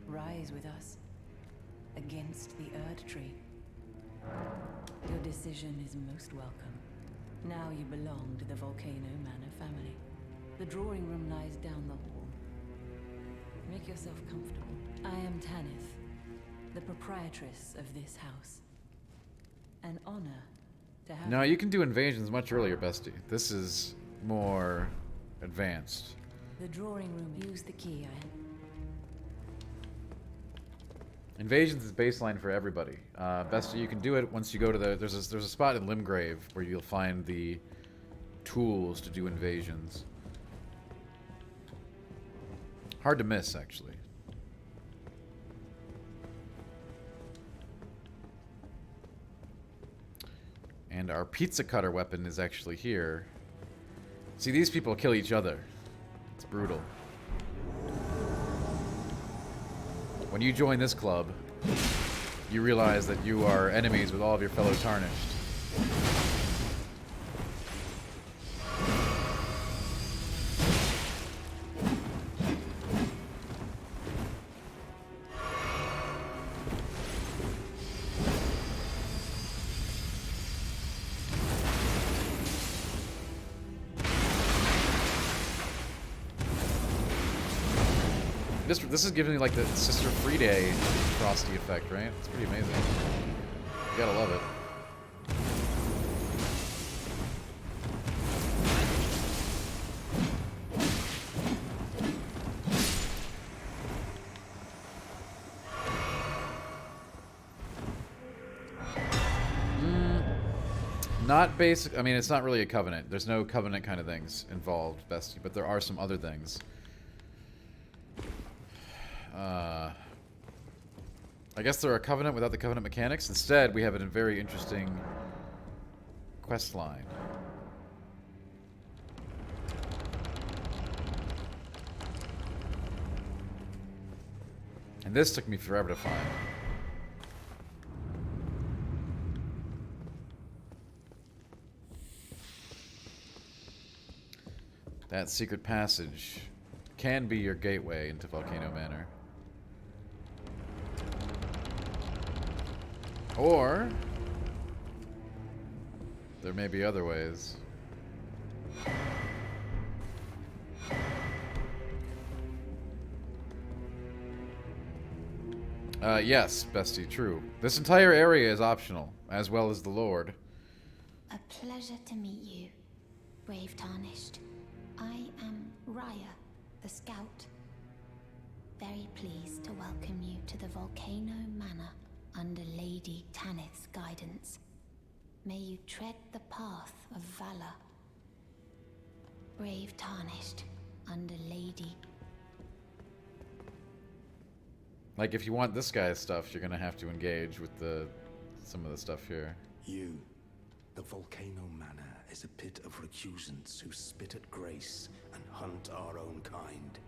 rise with us against the Erd Tree. Your decision is most welcome. Now you belong to the Volcano Manor family. The drawing room lies down the hall. Make yourself comfortable. I am Tanith, the proprietress of this house. An honor to have. No, you can do invasions much earlier, bestie. This is more advanced. The drawing room. Use the key. Invasions is baseline for everybody. Best you can do it once you go to the... There's a spot in Limgrave where you'll find the tools to do invasions. Hard to miss, actually. And our pizza cutter weapon is actually here. See, these people kill each other. It's brutal. When you join this club, you realize that you are enemies with all of your fellow Tarnished. This is giving me like the Sister Friday Frosty effect, right? It's pretty amazing. You gotta love it. Not basic. I mean, it's not really a covenant. There's no covenant kind of things involved, Bestie, but there are some other things. I guess they're a covenant without the covenant mechanics. Instead, we have a very interesting quest line. And this took me forever to find. That secret passage can be your gateway into Volcano Manor. Or there may be other ways. Yes, Bestie, true. This entire area is optional, as well as the Lord. A pleasure to meet you, brave Tarnished. I am Raya, the Scout. Very pleased to welcome you to the Volcano Manor under Lady Tanith's guidance. May you tread the path of valor. Brave Tarnished under Lady. Like, if you want this guy's stuff, you're gonna have to engage with some of the stuff here. You. The Volcano Manor is a pit of recusants who spit at grace and hunt our own kind.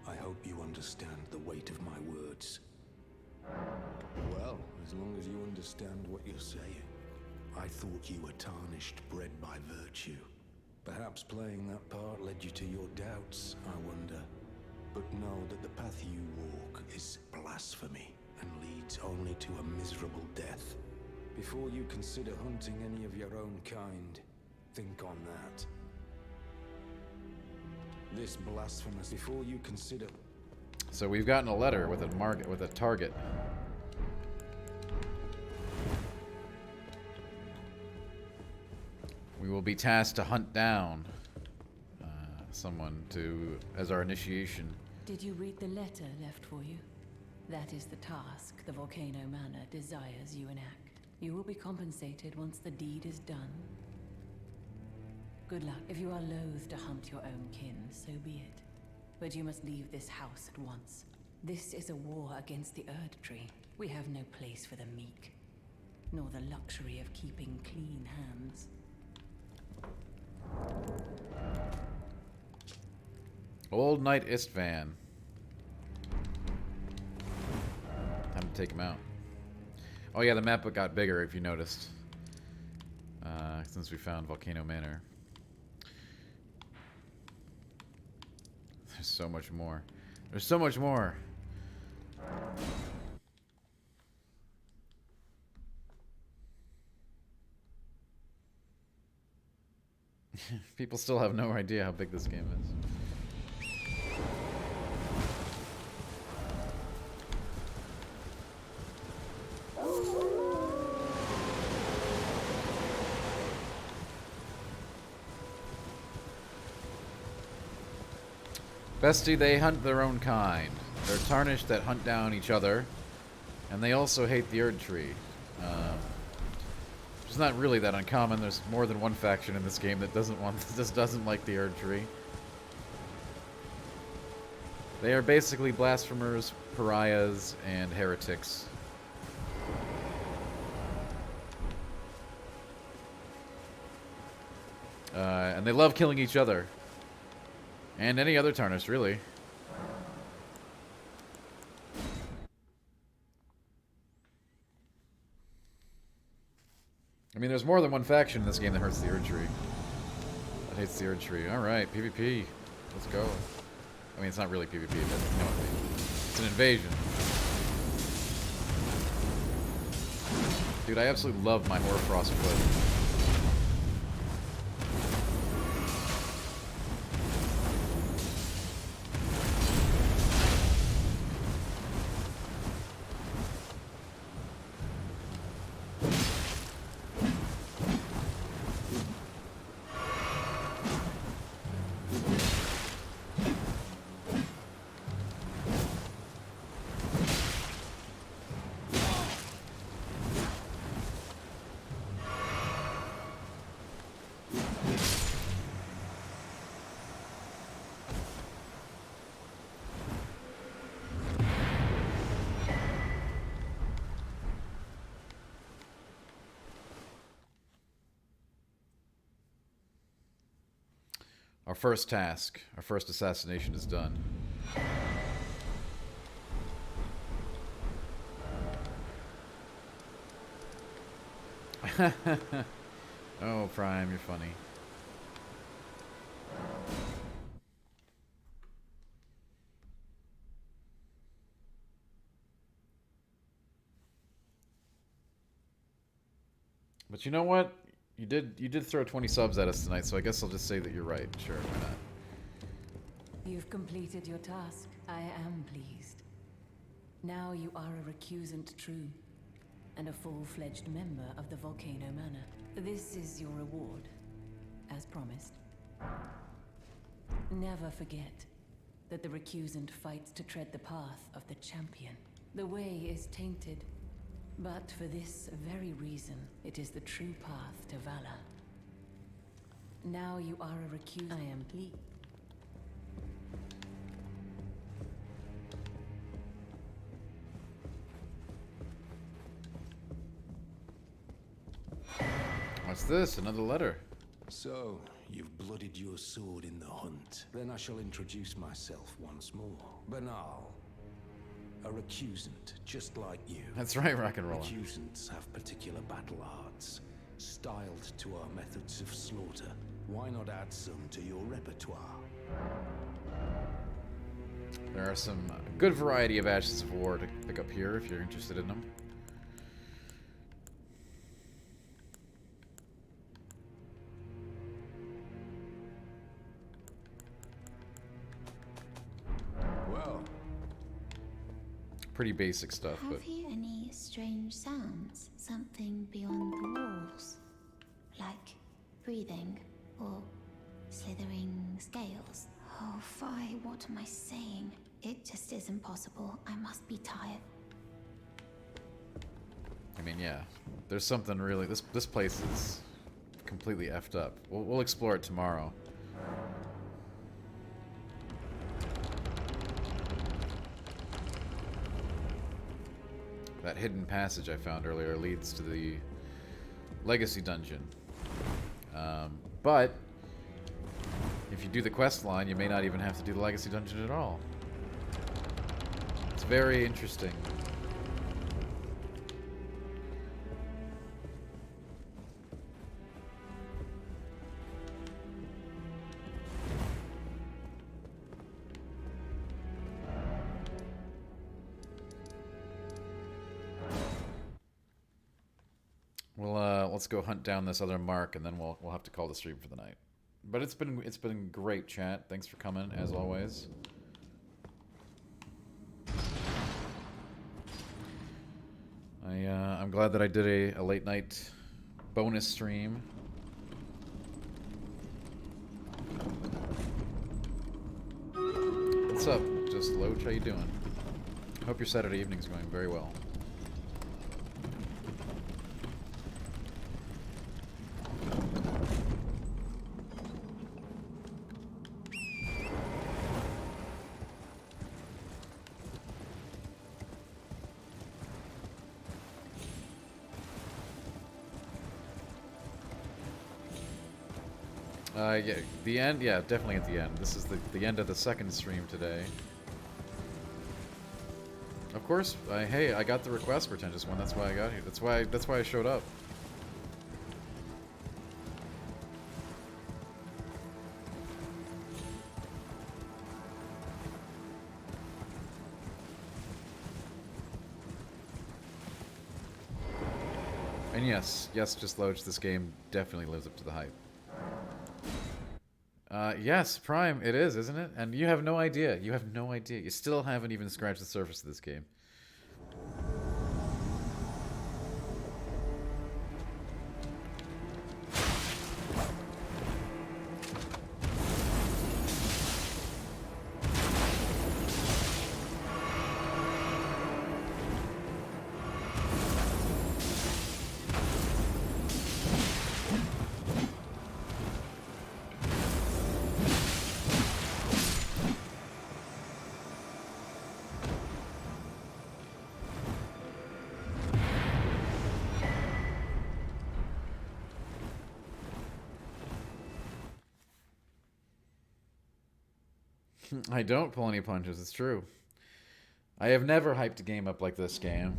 I hope you understand the weight of my words. Well, as long as you understand what you're saying. I thought you were tarnished, bred by virtue. Perhaps playing that part led you to your doubts, I wonder. But know that the path you walk is Blasphemy, and leads only to a miserable death. Before you consider hunting any of your own kind, think on that. This blasphemous, before you consider... So we've gotten a letter with a target. We will be tasked to hunt down someone as our initiation. Did you read the letter left for you? That is the task the Volcano Manor desires you enact. You will be compensated once the deed is done. Good luck. If you are loath to hunt your own kin, so be it. But you must leave this house at once. This is a war against the Erd Tree. We have no place for the meek, nor the luxury of keeping clean hands. Old Knight Istvan. Time to take him out. Oh yeah, the map got bigger if you noticed. Since we found Volcano Manor. There's so much more. There's so much more. People still have no idea how big this game is. Bestie, they hunt their own kind. They're tarnished that hunt down each other. And they also hate the Erd Tree. Which is not really that uncommon. There's more than one faction in this game that doesn't like the Erd Tree. They are basically blasphemers, pariahs, and heretics. And they love killing each other. And any other Tarnished, really. I mean, there's more than one faction in this game that hurts the Erd Tree. That hates the Erd Tree. Alright, PvP. Let's go. I mean, it's not really PvP, but you know what I mean. It's an invasion. Dude, I absolutely love my Hoarfrost foot. Our first task, our first assassination is done. Oh, Prime, you're funny. But you know what? You did throw 20 subs at us tonight, so I guess I'll just say that you're right. Sure, why not? You've completed your task. I am pleased. Now you are a recusant true, and a full-fledged member of the Volcano Manor. This is your reward, as promised. Never forget that the recusant fights to tread the path of the champion. The way is tainted. But for this very reason, it is the true path to valor. Now you are a recusant. I am pleased. What's this? Another letter. So, you've bloodied your sword in the hunt. Then I shall introduce myself once more. Banal. A recusant, just like you. That's right, rock and roll. Recusants have particular battle arts, styled to our methods of slaughter. Why not add some to your repertoire? There are some good variety of Ashes of War to pick up here if you're interested in them. Well, pretty basic stuff, but Have you any strange sounds? Something beyond the walls? Like breathing or slithering scales? Oh, Fi, what am I saying? It just isn't possible. I must be tired. I mean, yeah. There's something really... This place is completely effed up. We'll explore it tomorrow. That hidden passage I found earlier leads to the Legacy Dungeon. But if you do the quest line, you may not even have to do the Legacy Dungeon at all. It's very interesting. Let's go hunt down this other mark, and then we'll have to call the stream for the night. But it's been great, chat. Thanks for coming, as always. I'm glad that I did a late night bonus stream. What's up, Just Loach? How you doing? Hope your Saturday evening's going very well. Yeah, the end. Yeah, definitely at the end. This is the end of the second stream today. Of course. Hey, I got the request, Pretentious One. That's why I got here. That's why I showed up. And yes, just Loach, this game definitely lives up to the hype. Yes, Prime, it is, isn't it? And you have no idea. You have no idea. You still haven't even scratched the surface of this game. I don't pull any punches, it's true. I have never hyped a game up like this game.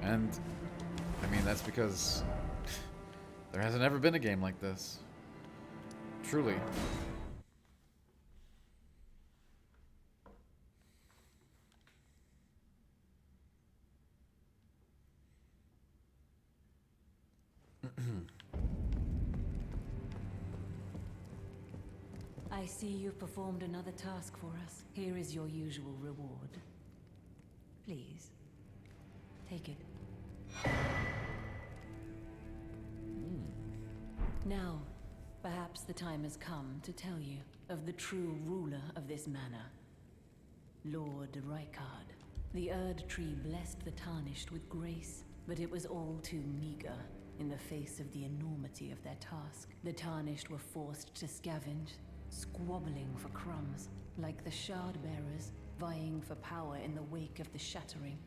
And, I mean, that's because there hasn't ever been a game like this. Truly. I see you've performed another task for us. Here is your usual reward. Please, take it. Now, perhaps the time has come to tell you of the true ruler of this manor, Lord Rykard. The Erd Tree blessed the Tarnished with grace, but it was all too meager in the face of the enormity of their task. The Tarnished were forced to scavenge, squabbling for crumbs, like the Shard-bearers vying for power in the wake of the Shattering.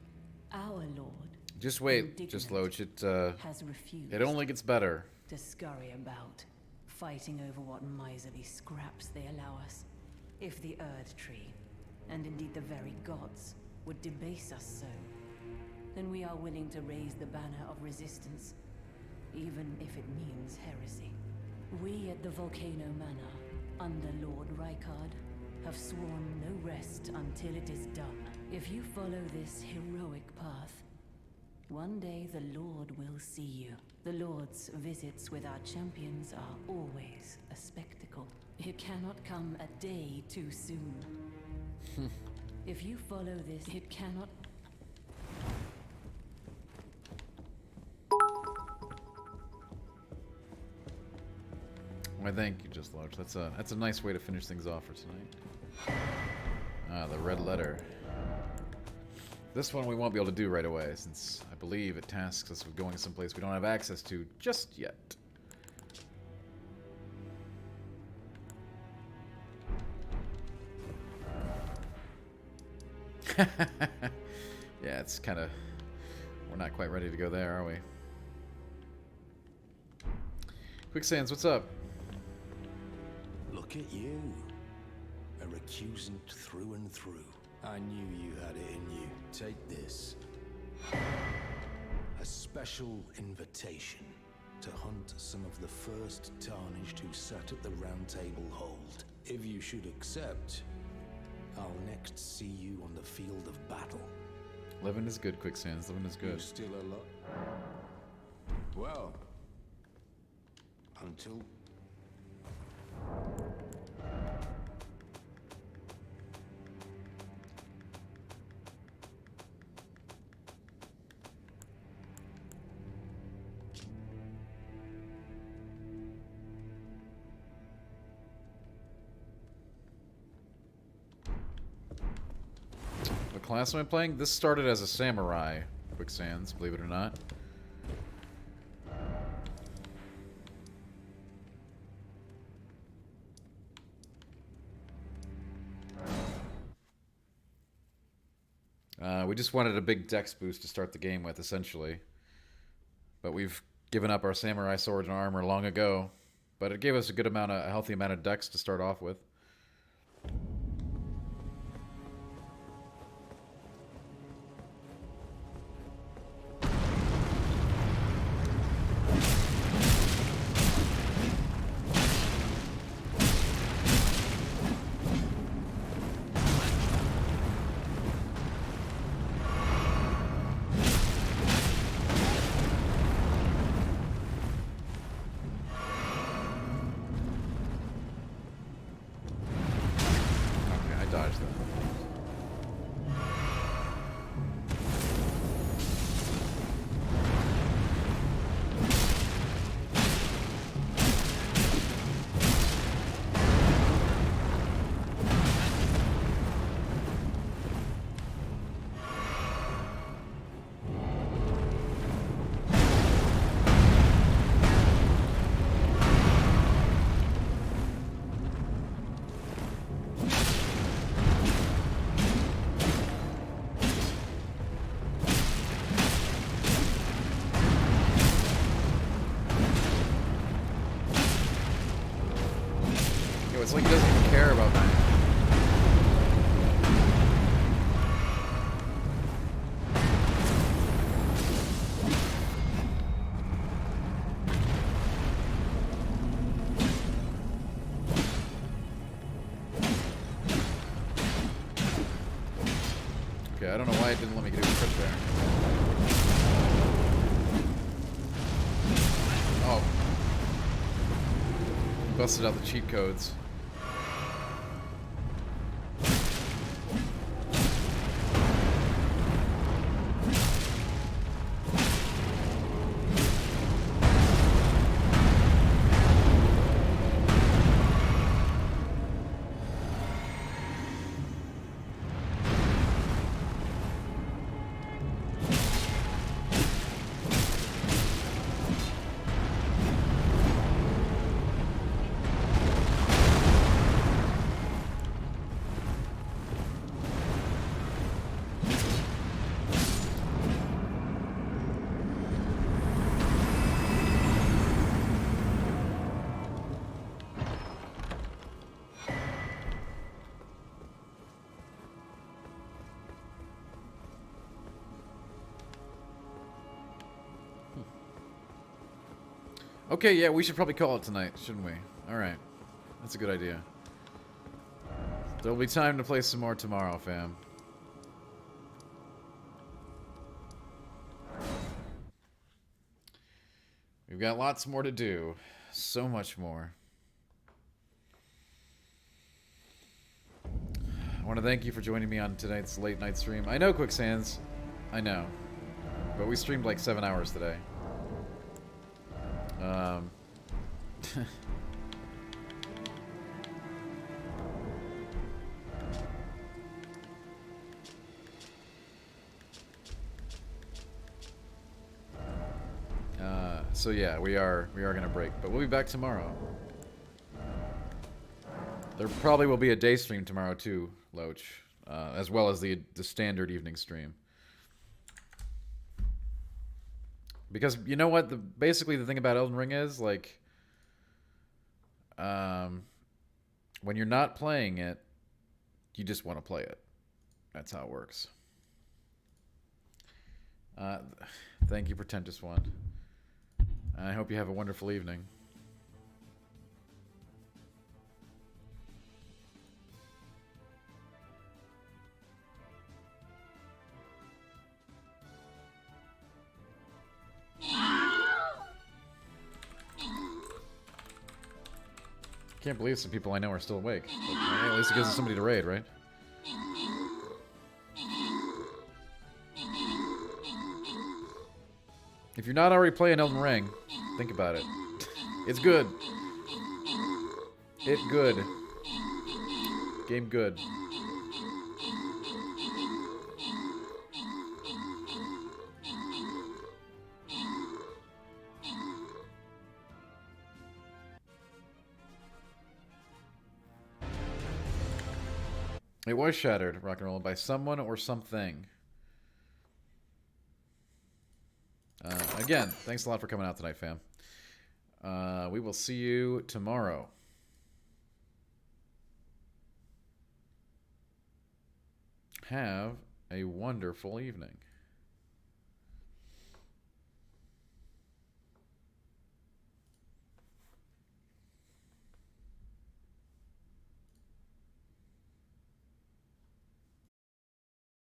Our Lord, Just wait, just Loach. has refused It only gets better. to scurry about, fighting over what miserly scraps they allow us. If the Erd Tree, and indeed the very gods, would debase us so, then we are willing to raise the banner of resistance, even if it means heresy. We at the Volcano Manor, under Lord Rykard, have sworn no rest until it is done. If you follow this heroic path, one day the Lord will see you. The Lord's visits with our champions are always a spectacle. It cannot come a day too soon. If you follow this, it cannot... Why, thank you, Just Loach. That's a nice way to finish things off for tonight. Ah, the red letter. This one we won't be able to do right away, since I believe it tasks us with going someplace we don't have access to just yet. Yeah, it's kind of... We're not quite ready to go there, are we? Quicksands, what's up? Look at you. A recusant through and through. I knew you had it in you. Take this. A special invitation to hunt some of the first Tarnished who sat at the Round Table hold. If you should accept, I'll next see you on the field of battle. Living is good, Quicksands. Living is good. You're still a lot. Well, until... What class am I playing? This started as a samurai, Quicksands, believe it or not. We just wanted a big dex boost to start the game with, essentially. But we've given up our samurai swords and armor long ago, but it gave us a healthy amount of dex to start off with. It's like he doesn't even care about that. Okay, I don't know why it didn't let me do a trip there. Oh. Busted out the cheat codes. Okay, yeah, we should probably call it tonight, shouldn't we? Alright. That's a good idea. There'll be time to play some more tomorrow, fam. We've got lots more to do. So much more. I want to thank you for joining me on tonight's late night stream. I know, Quicksands. I know. But we streamed like 7 hours today. So yeah, we are gonna break, but we'll be back tomorrow. There probably will be a day stream tomorrow too, Loach, as well as the standard evening stream. Because you know what, basically the thing about Elden Ring is like, when you're not playing it, you just want to play it. That's how it works. Thank you, Pretentious One. I hope you have a wonderful evening. Can't believe some people I know are still awake. But, hey, at least it gives us somebody to raid, right? If you're not already playing Elden Ring, think about it. It's good. It good. Game good. It was shattered, rock and roll, by someone or something. Again, thanks a lot for coming out tonight, fam. We will see you tomorrow. Have a wonderful evening.